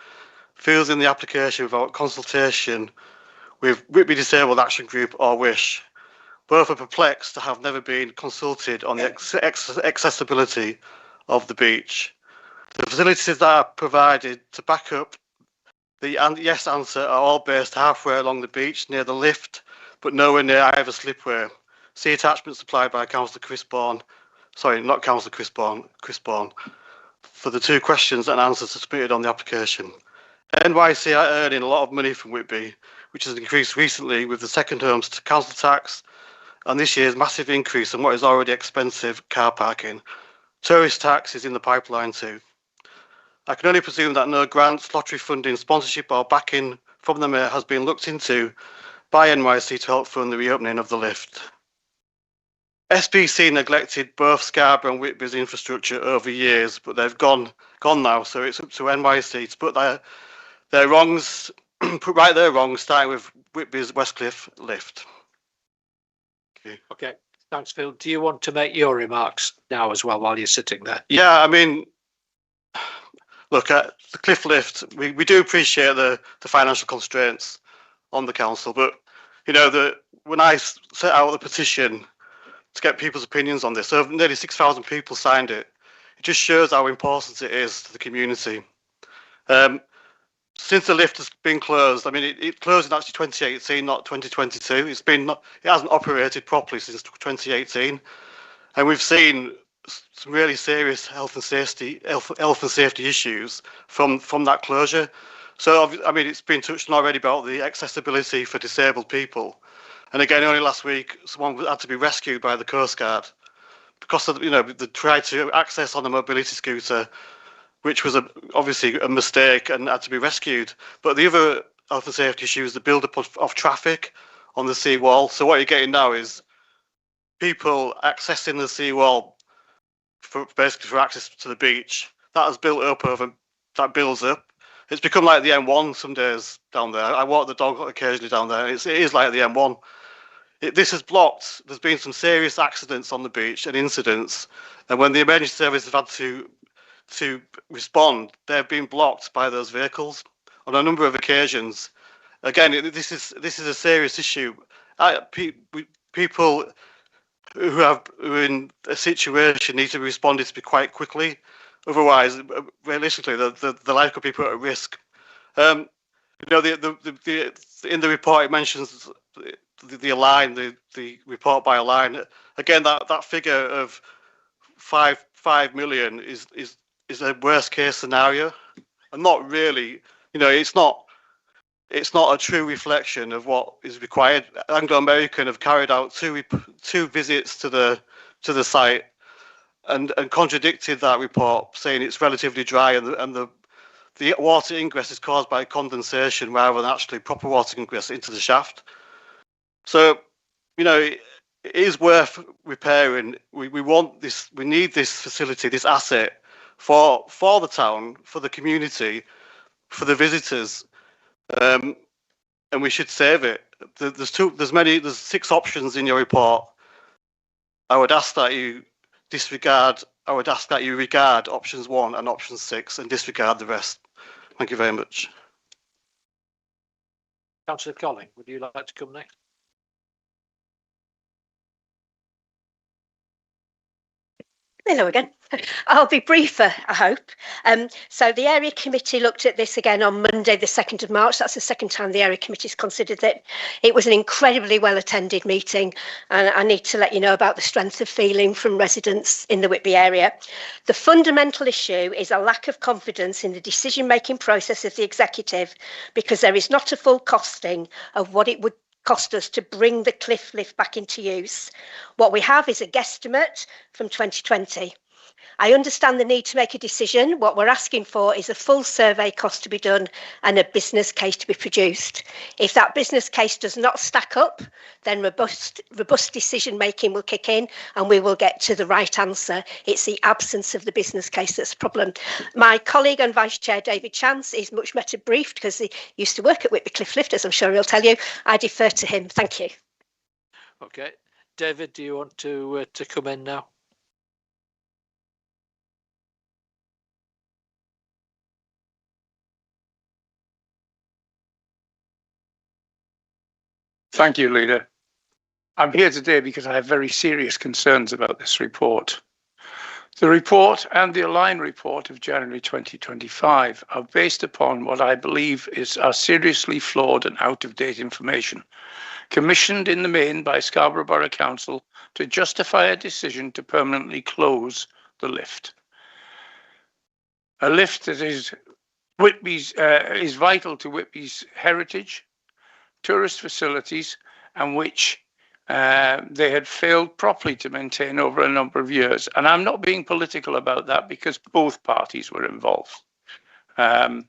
fills in the application without consultation with Whitby Disabled Action Group or WISH. Both are perplexed to have never been consulted on the accessibility of the beach. The facilities that are provided to back up the yes answer are all based halfway along the beach near the lift, but nowhere near either slipway. See attachment supplied by Councillor Chris Bourne. Sorry, not Councillor Chris Bourne, Chris Bourne, for the 2 questions and answers submitted on the application. NYC are earning a lot of money from Whitby, which has increased recently with the second homes to council tax and this year's massive increase in what is already expensive car parking. Tourist tax is in the pipeline too. I can only presume that no grants, lottery funding, sponsorship or backing from the Mayor has been looked into by NYC to help fund the reopening of the lift. SBC neglected both Scarborough and Whitby's infrastructure over years, but they've gone now, so it's up to NYC to put their wrongs, put right their wrongs, starting with Whitby's Westcliff lift. Okay, thanks, Phil. Do you want to make your remarks now as well while you're sitting there? Yeah, I mean, look, at the cliff lift, we do appreciate the financial constraints on the council, but you know, when I set out the petition to get people's opinions on this, so nearly 6,000 people signed it. It just shows how important it is to the community. Since the lift has been closed, I mean, it closed in actually 2018, not 2022. It hasn't operated properly since 2018, and we've seen some really serious health and safety issues from that closure. So, I mean, it's been touched on already about the accessibility for disabled people. And again, only last week, someone had to be rescued by the Coast Guard because of, you know, they tried to access on a mobility scooter, which was obviously a mistake and had to be rescued. But the other health and safety issue is the build-up of traffic on the seawall. So what you're getting now is people accessing the seawall basically for access to the beach. That has built up that builds up. It's become like the M1 some days down there. I walk the dog occasionally down there. It is like the M1. This has blocked. There's been some serious accidents on the beach and incidents. And when the emergency service have had to respond, they've been blocked by those vehicles on a number of occasions. Again, this is a serious issue. People who are in a situation need to be responded to quite quickly. Otherwise, realistically, the life of people are at risk. You know, in the report it mentions the Align, the report by Align. Again, that figure of 5 million is a worst case scenario, and not really. You know, it's not a true reflection of what is required. Anglo American have carried out two visits to the site. And contradicted that report, saying it's relatively dry and the water ingress is caused by condensation rather than actually proper water ingress into the shaft. So, you know, it is worth repairing. We want this. We need this facility, this asset for the town, for the community, for the visitors, and we should save it. There's 6 options in your report. I would ask that you regard options 1 and option 6 and disregard the rest. Thank you very much. Councillor Colling, would you like to come next? Hello again. I'll be briefer, I hope. So the area committee looked at this again on Monday, the 2nd of March. That's the second time the area committee's considered it. It was an incredibly well attended meeting, and I need to let you know about the strength of feeling from residents in the Whitby area. The fundamental issue is a lack of confidence in the decision-making process of the executive, because there is not a full costing of what it would cost us to bring the cliff lift back into use. What we have is a guesstimate from 2020. I understand the need to make a decision. What we're asking for is a full survey cost to be done and a business case to be produced. If that business case does not stack up, then robust decision making will kick in and we will get to the right answer. It's the absence of the business case that's the problem. My colleague and Vice Chair David Chance is much better briefed because he used to work at Whitby Cliff Lift, as I'm sure he'll tell you. I defer to him. Thank you. Okay. David, do you want to come in now? Thank you, Leader. I'm here today because I have very serious concerns about this report. The report and the Align report of January 2025 are based upon what I believe are seriously flawed and out-of-date information. commissioned in the main by Scarborough Borough Council to justify a decision to permanently close the lift. A lift that is is vital to Whitby's heritage, tourist facilities, and which they had failed properly to maintain over a number of years. And I'm not being political about that because both parties were involved. The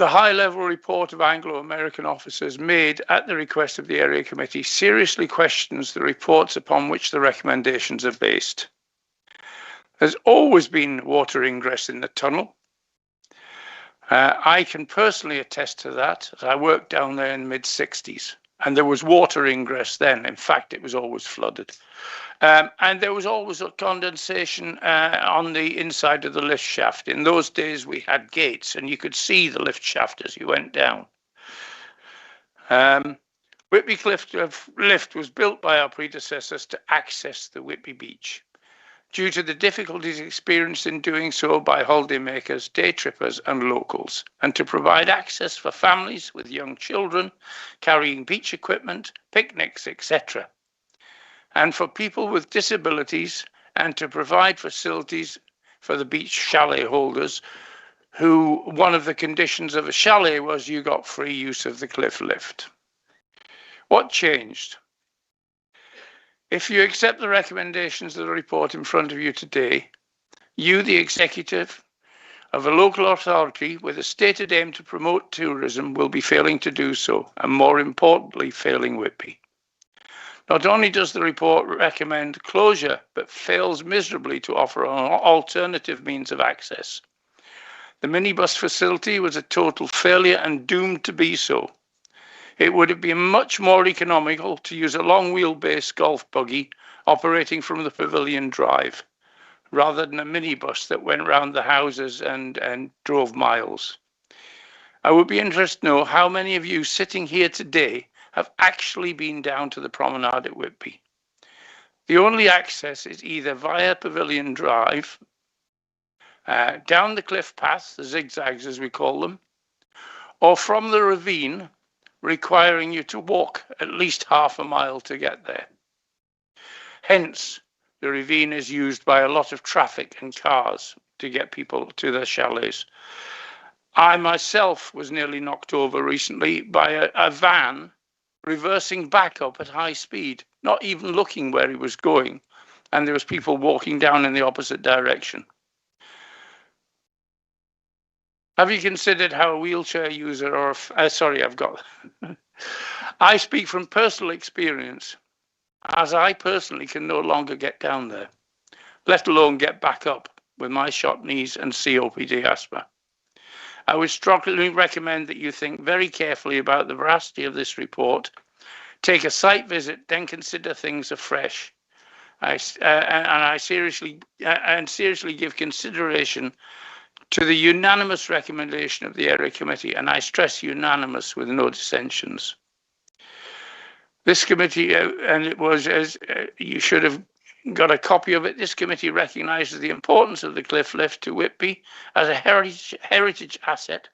high-level report of Anglo-American officers made at the request of the Area Committee seriously questions the reports upon which the recommendations are based. There's always been water ingress in the tunnel. I can personally attest to that, as I worked down there in the mid-60s, and there was water ingress then. In fact, it was always flooded. And there was always a condensation on the inside of the lift shaft. In those days, we had gates, and you could see the lift shaft as you went down. Whitby Cliff lift was built by our predecessors to access the Whitby beach. Due to the difficulties experienced in doing so by holidaymakers, day trippers and locals, and to provide access for families with young children carrying beach equipment, picnics, etc., and for people with disabilities, and to provide facilities for the beach chalet holders, who one of the conditions of a chalet was you got free use of the cliff lift. What changed? If you accept the recommendations of the report in front of you today, you, the executive of a local authority with a stated aim to promote tourism, will be failing to do so, and more importantly, failing Whitby. Not only does the report recommend closure, but fails miserably to offer an alternative means of access. The minibus facility was a total failure and doomed to be so. It would have been much more economical to use a long wheelbase golf buggy operating from the Pavilion Drive, rather than a minibus that went round the houses and drove miles. I would be interested to know how many of you sitting here today have actually been down to the promenade at Whitby. The only access is either via Pavilion Drive, down the cliff path, the zigzags as we call them, or from the ravine, requiring you to walk at least half a mile to get there. Hence, the ravine is used by a lot of traffic and cars to get people to their chalets. I myself was nearly knocked over recently by a van reversing back up at high speed, not even looking where he was going, and there was people walking down in the opposite direction. Have you considered how a wheelchair user or, I speak from personal experience, as I personally can no longer get down there, let alone get back up with my shot knees and COPD asthma. I would strongly recommend that you think very carefully about the veracity of this report, take a site visit, then consider things afresh. And seriously give consideration to the unanimous recommendation of the Area Committee, and I stress unanimous with no dissensions. This committee, and it was as you should have got a copy of it, this committee recognises the importance of the cliff lift to Whitby as a heritage asset,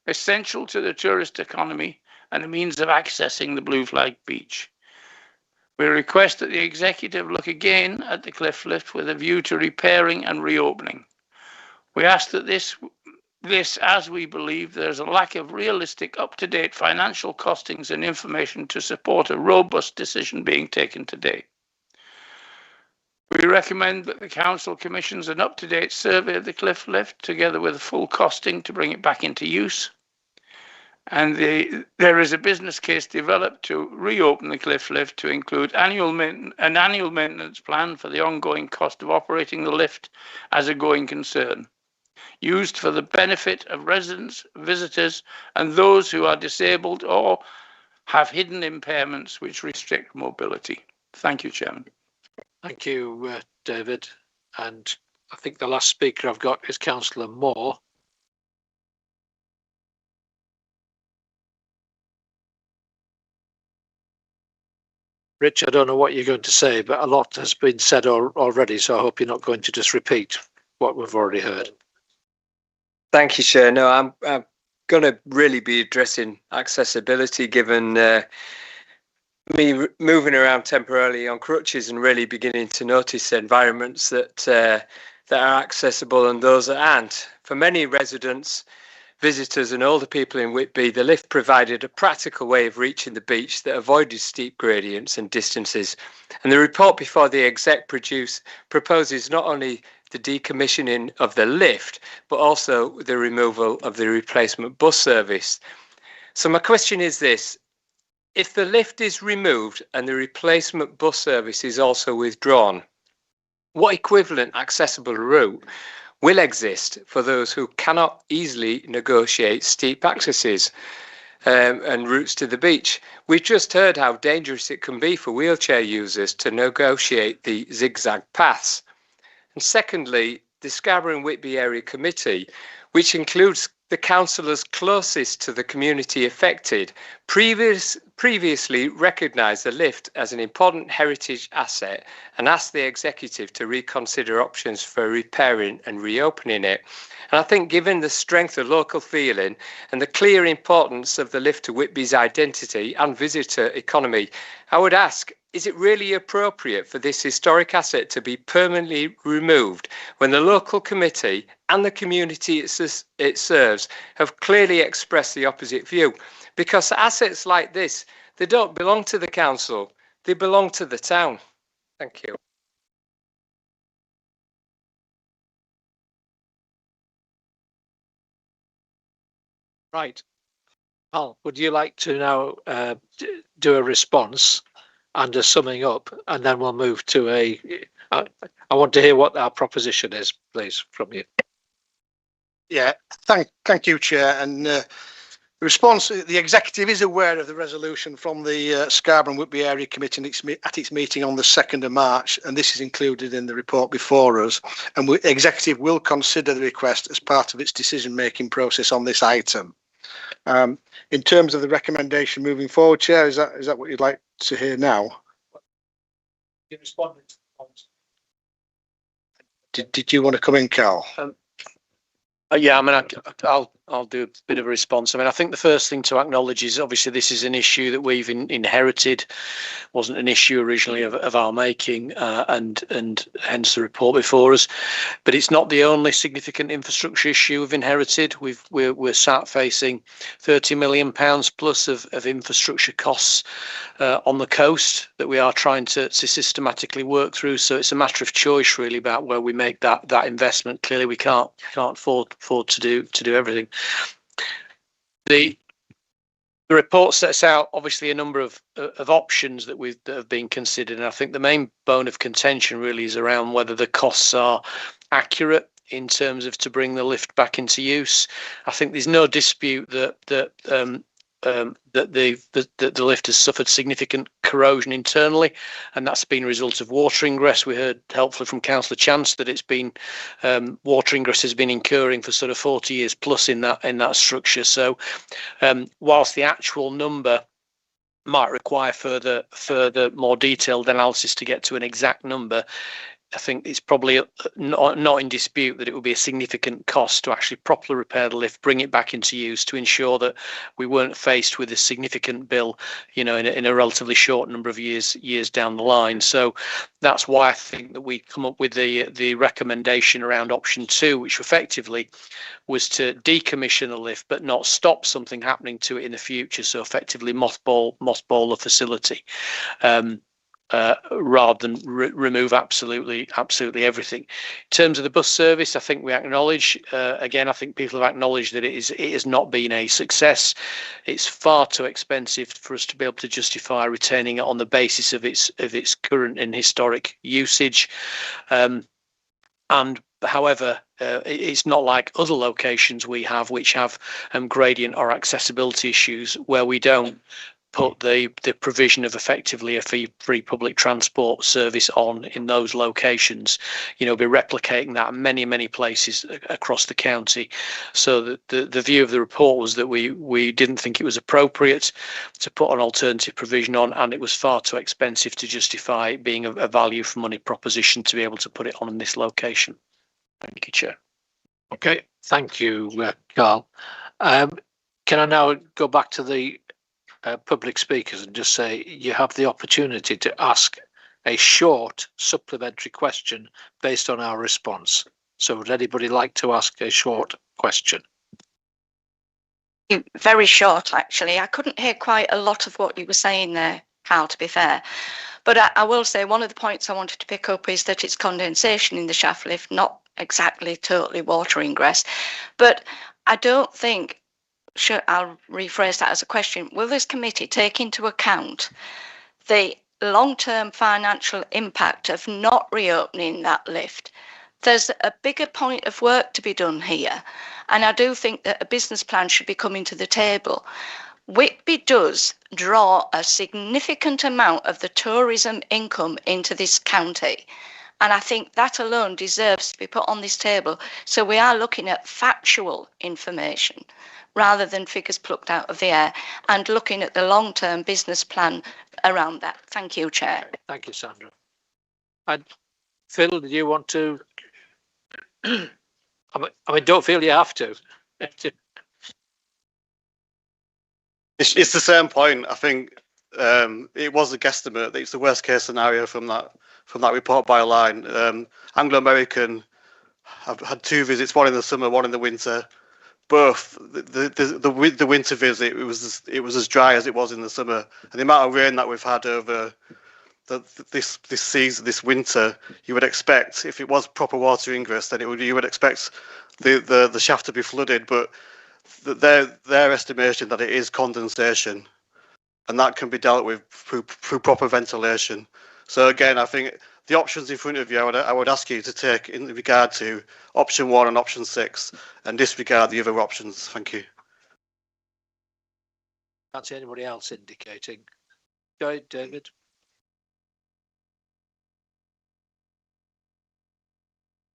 essential to the tourist economy and a means of accessing the Blue Flag Beach. We request that the executive look again at the cliff lift with a view to repairing and reopening. We ask that this, as we believe there's a lack of realistic, up-to-date financial costings and information to support a robust decision being taken today. We recommend that the Council commissions an up-to-date survey of the cliff lift, together with a full costing to bring it back into use. And there is a business case developed to reopen the cliff lift to include an annual maintenance plan for the ongoing cost of operating the lift as a going concern, used for the benefit of residents, visitors, and those who are disabled or have hidden impairments which restrict mobility. Thank you, Chairman. Thank you, David. And I think the last speaker I've got is Councillor Moore. Rich, I don't know what you're going to say, but a lot has been said already, so I hope you're not going to just repeat what we've already heard. Thank you, Chair. No, I'm going to really be addressing accessibility, given me moving around temporarily on crutches and really beginning to notice environments that are accessible and those that aren't. For many residents, visitors and older people in Whitby, the lift provided a practical way of reaching the beach that avoided steep gradients and distances. And the report before the exec proposes not only the decommissioning of the lift, but also the removal of the replacement bus service. So my question is this: if the lift is removed and the replacement bus service is also withdrawn, what equivalent accessible route will exist for those who cannot easily negotiate steep accesses and routes to the beach? We've just heard how dangerous it can be for wheelchair users to negotiate the zigzag paths. And secondly, the Scarborough and Whitby Area Committee, which includes the councillors closest to the community affected, previously recognised the lift as an important heritage asset and asked the executive to reconsider options for repairing and reopening it. And I think given the strength of local feeling and the clear importance of the lift to Whitby's identity and visitor economy, I would ask, is it really appropriate for this historic asset to be permanently removed when the local committee and the community it serves have clearly expressed the opposite view? Because assets like this, they don't belong to the council, they belong to the town. Thank you. Right. Al, would you like to now do a response and a summing up, and then we'll move to I want to hear what our proposition is, please, from you. Yeah, thank you, Chair. And the response, the executive is aware of the resolution from the Scarborough and Whitby Area Committee at its meeting on the 2nd of March, and this is included in the report before us. And the executive will consider the request as part of its decision-making process on this item. In terms of the recommendation moving forward, Chair, is that what you'd like to hear now? You responded. Did you want to come in, Carl? Yeah, I mean, I'll do a bit of a response. I mean, I think the first thing to acknowledge is obviously this is an issue that we've inherited, wasn't an issue originally of our making, and hence the report before us. But it's not the only significant infrastructure issue we've inherited. We're sat facing £30 million plus of infrastructure costs on the coast that we are trying to systematically work through. So it's a matter of choice really about where we make that investment. Clearly, we can't afford to do everything. The report sets out obviously a number of options that have been considered, and I think the main bone of contention really is around whether the costs are accurate in terms of to bring the lift back into use. I think there's no dispute that the lift has suffered significant corrosion internally, and that's been a result of water ingress. We heard helpfully from Councillor Chance that it's been water ingress has been incurring for sort of 40 years plus in that structure. So whilst the actual number might require further more detailed analysis to get to an exact number, I think it's probably not in dispute that it would be a significant cost to actually properly repair the lift, bring it back into use to ensure that we weren't faced with a significant bill, in a relatively short number of years down the line. So that's why I think that we come up with the recommendation around option 2, which effectively was to decommission the lift but not stop something happening to it in the future. So effectively mothball the facility. Rather than remove absolutely everything. In terms of the bus service, I think we acknowledge, again, I think people have acknowledged that it has not been a success. It's far too expensive for us to be able to justify retaining it on the basis of its current and historic usage. And however, it's not like other locations we have, which have gradient or accessibility issues, where we don't put the provision of effectively a free public transport service on in those locations. Be replicating that in many places across the county. So the view of the report was that we didn't think it was appropriate to put an alternative provision on, and it was far too expensive to justify it being a value for money proposition to be able to put it on in this location. Thank you, Chair. Okay, thank you, Carl. can I now go back to the public speakers and just say you have the opportunity to ask a short supplementary question based on our response. So would anybody like to ask a short question? Very short, actually. I couldn't hear quite a lot of what you were saying there, Carl, to be fair. But I will say one of the points I wanted to pick up is that it's condensation in the shaft lift, not exactly totally water ingress. But I don't think, I'll rephrase that as a question, will this committee take into account the long-term financial impact of not reopening that lift? There's a bigger point of work to be done here, and I do think that a business plan should be coming to the table. Whitby does draw a significant amount of the tourism income into this county, and I think that alone deserves to be put on this table. So we are looking at factual information rather than figures plucked out of the air, and looking at the long-term business plan around that. Thank you, Chair. Thank you, Sandra. And Phil, do you want to? I mean, don't feel you have to. It's the same point. I think it was a guesstimate. It's the worst case scenario from that report by a line. Anglo American have had 2 visits, one in the summer, one in the winter. Both the winter visit, it was as dry as it was in the summer, and the amount of rain that we've had over this season, this winter, you would expect, if it was proper water ingress, then you would expect the shaft to be flooded. But their estimation that it is condensation, and that can be dealt with through proper ventilation. So again, I think the options in front of you, I would ask you to take in regard to option 1 and option 6, and disregard the other options. Thank you. Can't see anybody else indicating. Go ahead, David.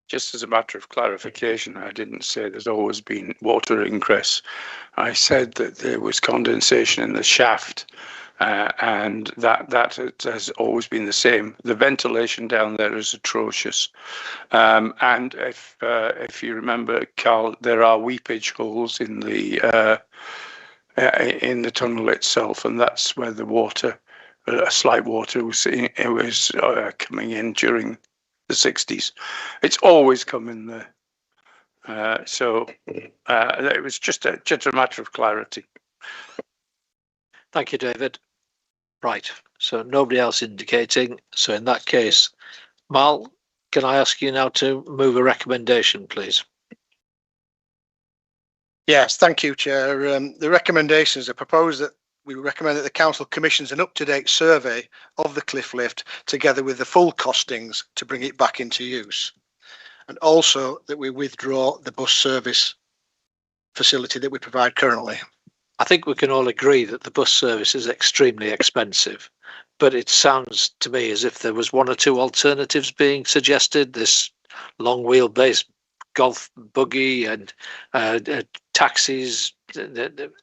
Just as a matter of clarification, I didn't say there's always been water ingress. I said that there was condensation in the shaft, and that has always been the same. The ventilation down there is atrocious, and if you remember, Carl, there are weepage holes in the tunnel itself, and that's where the water, a slight water, was coming in during the 60s. It's always come in there. So it was just a matter of clarity. Thank you, David. Right, so nobody else indicating. So in that case, Mal, can I ask you now to move a recommendation, please? Yes, thank you, Chair. The recommendations are proposed that we recommend that the council commissions an up-to-date survey of the cliff lift together with the full costings to bring it back into use, and also that we withdraw the bus service facility that we provide currently. I think we can all agree that the bus service is extremely expensive, but it sounds to me as if there was 1 or 2 alternatives being suggested. This long wheelbase golf buggy and taxis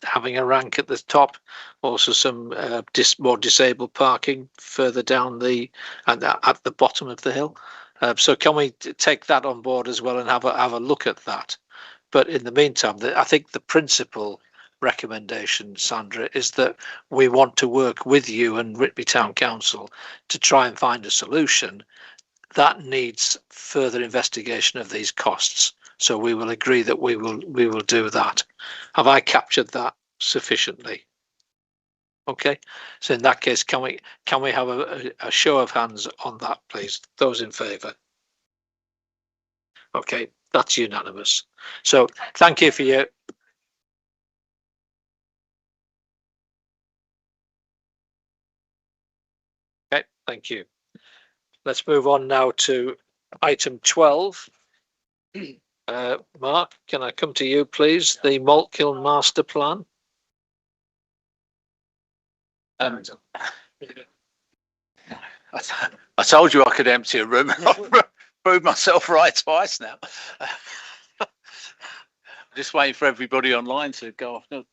having a rank at the top, also some more disabled parking further down at the bottom of the hill. So can we take that on board as well and have a look at that? But in the meantime, I think the principal recommendation, Sandra, is that we want to work with you and Whitby Town Council to try and find a solution that needs further investigation of these costs. So we will agree that we will do that. Have I captured that sufficiently? Okay, so in that case, can we have a show of hands on that, please? Those in favour? Okay, that's unanimous. So thank you for your. Okay, thank you. Let's move on now to item 12. Mark, can I come to you, please? The Maltkill Master Plan. I told you I could empty a room. I've proved myself right twice now. Just waiting for everybody online to go off. No.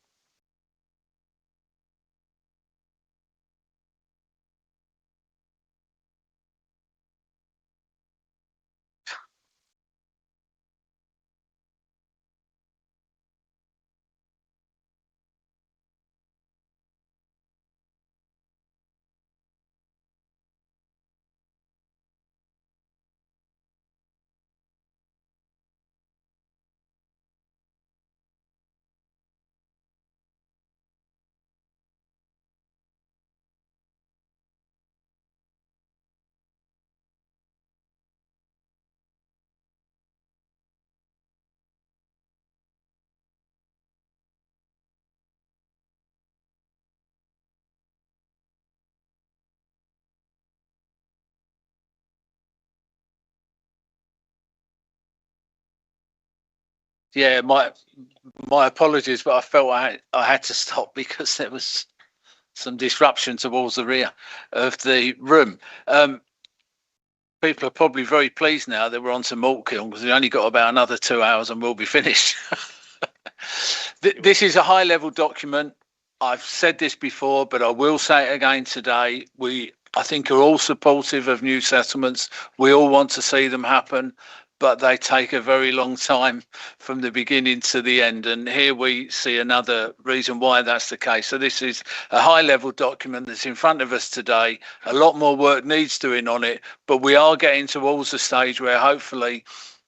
Yeah, my apologies, but I felt I had to stop because there was some disruption towards the rear of the room. People are probably very pleased now that we're on to Maltkiln because we only got about another 2 hours and we'll be finished. This is a high-level document. I've said this before, but I will say it again today. I think, are all supportive of new settlements. We all want to see them happen, but they take a very long time from the beginning to the end. And here we see another reason why that's the case. So this is a high-level document that's in front of us today. A lot more work needs doing on it, but we are getting towards the stage where hopefully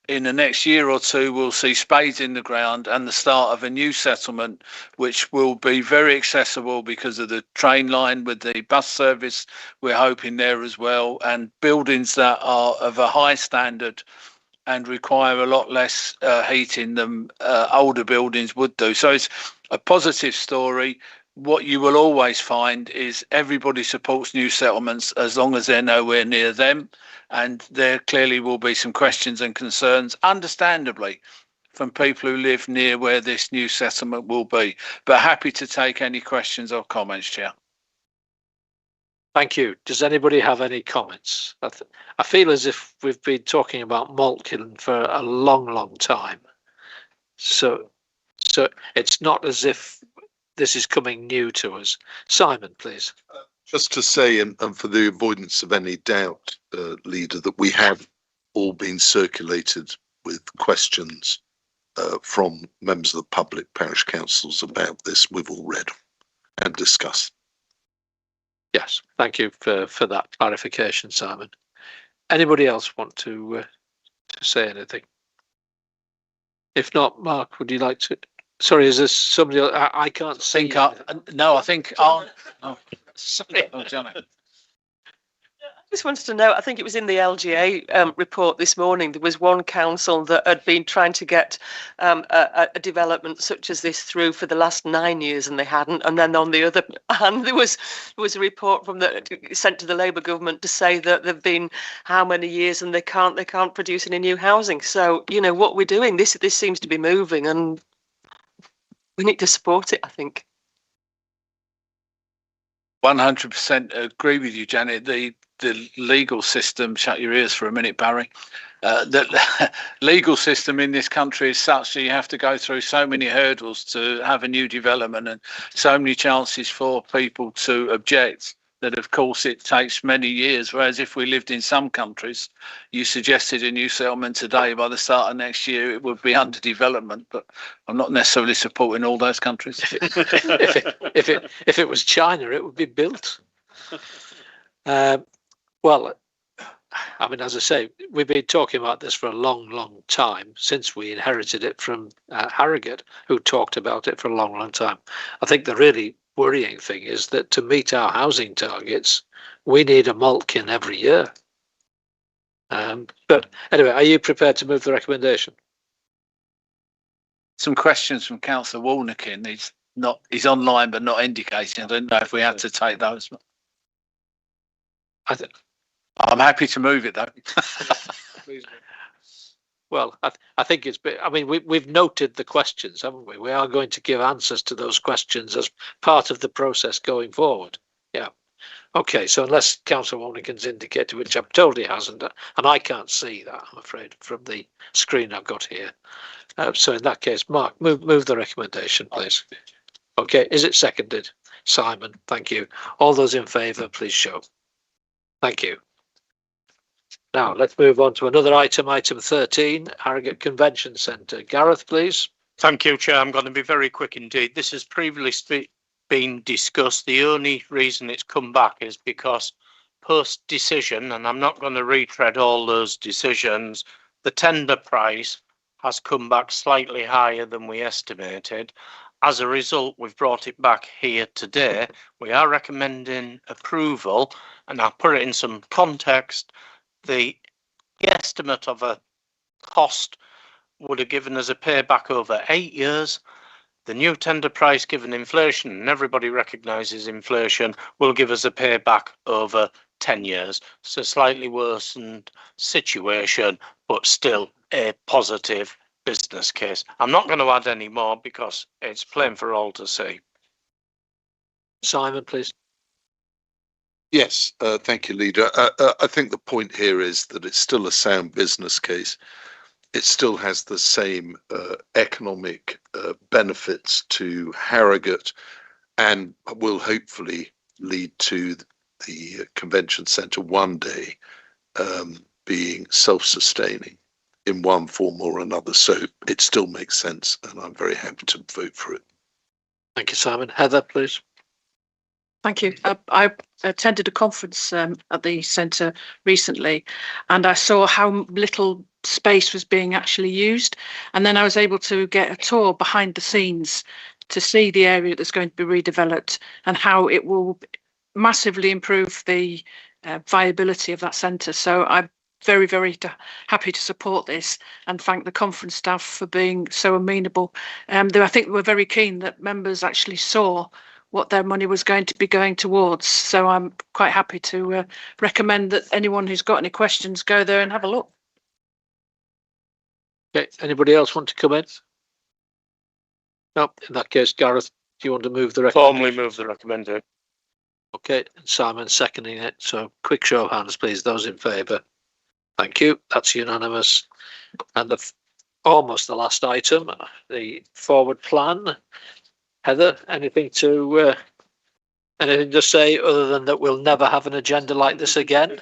in the next year or two, we'll see spades in the ground and the start of a new settlement, which will be very accessible because of the train line with the bus service we're hoping there as well, and buildings that are of a high standard and require a lot less heating than older buildings would do. So it's a positive story. What you will always find is everybody supports new settlements as long as they're nowhere near them. And there clearly will be some questions and concerns, understandably, from people who live near where this new settlement will be. But happy to take any questions or comments, Chair. Thank you. Does anybody have any comments? I feel as if we've been talking about Maltkiln for a long, long time. So it's not as if this is coming new to us. Simon, please. Just to say, and for the avoidance of any doubt, Leader, that we have all been circulated with questions from members of the public, parish councils about this. We've all read and discussed. Yes, thank you for that clarification, Simon. Anybody else want to say anything? If not, Mark, would you like to? Sorry, is there somebody else? I can't see. No, I think. Oh, sorry. Oh, Johnny. I just wanted to know, I think it was in the LGA report this morning, there was one council that had been trying to get a development such as this through for the last 9 years and they hadn't. And then on the other hand, there was a report from sent to the Labour government to say that they've been how many years and they can't produce any new housing. So, you know, what we're doing, this seems to be moving and we need to support it, I think. 100% agree with you, Janet. The legal system, shut your ears for a minute, Barry. The legal system in this country is such that you have to go through so many hurdles to have a new development and so many chances for people to object that, of course, it takes many years. Whereas if we lived in some countries, you suggested a new settlement today, by the start of next year, it would be under development. But I'm not necessarily supporting all those countries. If it was China, it would be built. Well, I mean, as I say, we've been talking about this for a long, long time since we inherited it from Harrogate, who talked about it for a long, long time. I think the really worrying thing is that to meet our housing targets, we need a Maltkiln every year. But anyway, are you prepared to move the recommendation? Some questions from Councillor Walnikin. He's online but not indicating. I don't know if we have to take those. I'm happy to move it though. Well, I think it's. I mean, we've noted the questions, haven't we? We are going to give answers to those questions as part of the process going forward. Yeah. Okay. So unless Councillor Walnikin's indicated, which I'm told he hasn't, and I can't see that, I'm afraid, from the screen I've got here. So in that case, Mark, move the recommendation, please. Okay. Is it seconded? Simon, thank you. All those in favour, please show. Thank you. Now, let's move on to another item, item 13, Harrogate Convention Centre. Gareth, please. Thank you, Chair. I'm going to be very quick indeed. This has previously been discussed. The only reason it's come back is because post-decision, and I'm not going to retread all those decisions, the tender price has come back slightly higher than we estimated. As a result, we've brought it back here today. We are recommending approval, and I'll put it in some context. The estimate of a cost would have given us a payback over 8 years. The new tender price, given inflation, and everybody recognises inflation, will give us a payback over 10 years. So slightly worsened situation, but still a positive business case. I'm not going to add any more because it's plain for all to see. Simon, please. Yes, thank you, Leader. I think the point here is that it's still a sound business case. It still has the same economic benefits to Harrogate and will hopefully lead to the convention centre one day being self-sustaining in one form or another. So it still makes sense, and I'm very happy to vote for it. Thank you, Simon. Heather, please. Thank you. I attended a conference at the centre recently, and I saw how little space was being actually used. And then I was able to get a tour behind the scenes to see the area that's going to be redeveloped and how it will massively improve the viability of that centre. So I'm very, very happy to support this and thank the conference staff for being so amenable. I think they were very keen that members actually saw what their money was going to be going towards. So I'm quite happy to recommend that anyone who's got any questions go there and have a look. Okay, anybody else want to come in? No, in that case, Gareth, do you want to move the recommendation? Formally move the recommendation. Okay, and Simon seconding it. So quick show of hands, please. Those in favour. Thank you. That's unanimous. And almost the last item, the forward plan. Heather, anything to say other than that we'll never have an agenda like this again?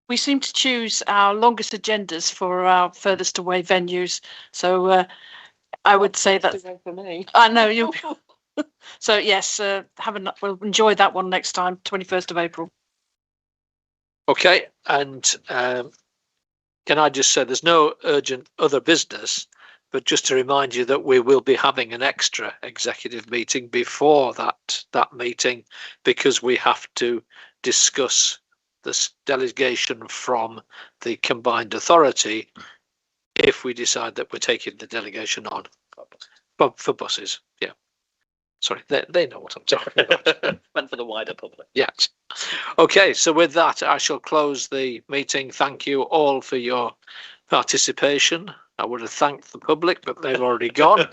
We seem to choose our longest agendas for our furthest away venues. So I would say that for me. I know you'll be. So yes, we'll enjoy that one next time, 21st of April. Okay, and can I just say there's no urgent other business, but just to remind you that we will be having an extra executive meeting before that meeting, because we have to discuss this delegation from the combined authority if we decide that we're taking the delegation on for buses. Yeah. Sorry, they know what I'm talking about. Meant for the wider public. Yes. Okay, so with that, I shall close the meeting. Thank you all for your participation. I would have thanked the public, but they've already gone.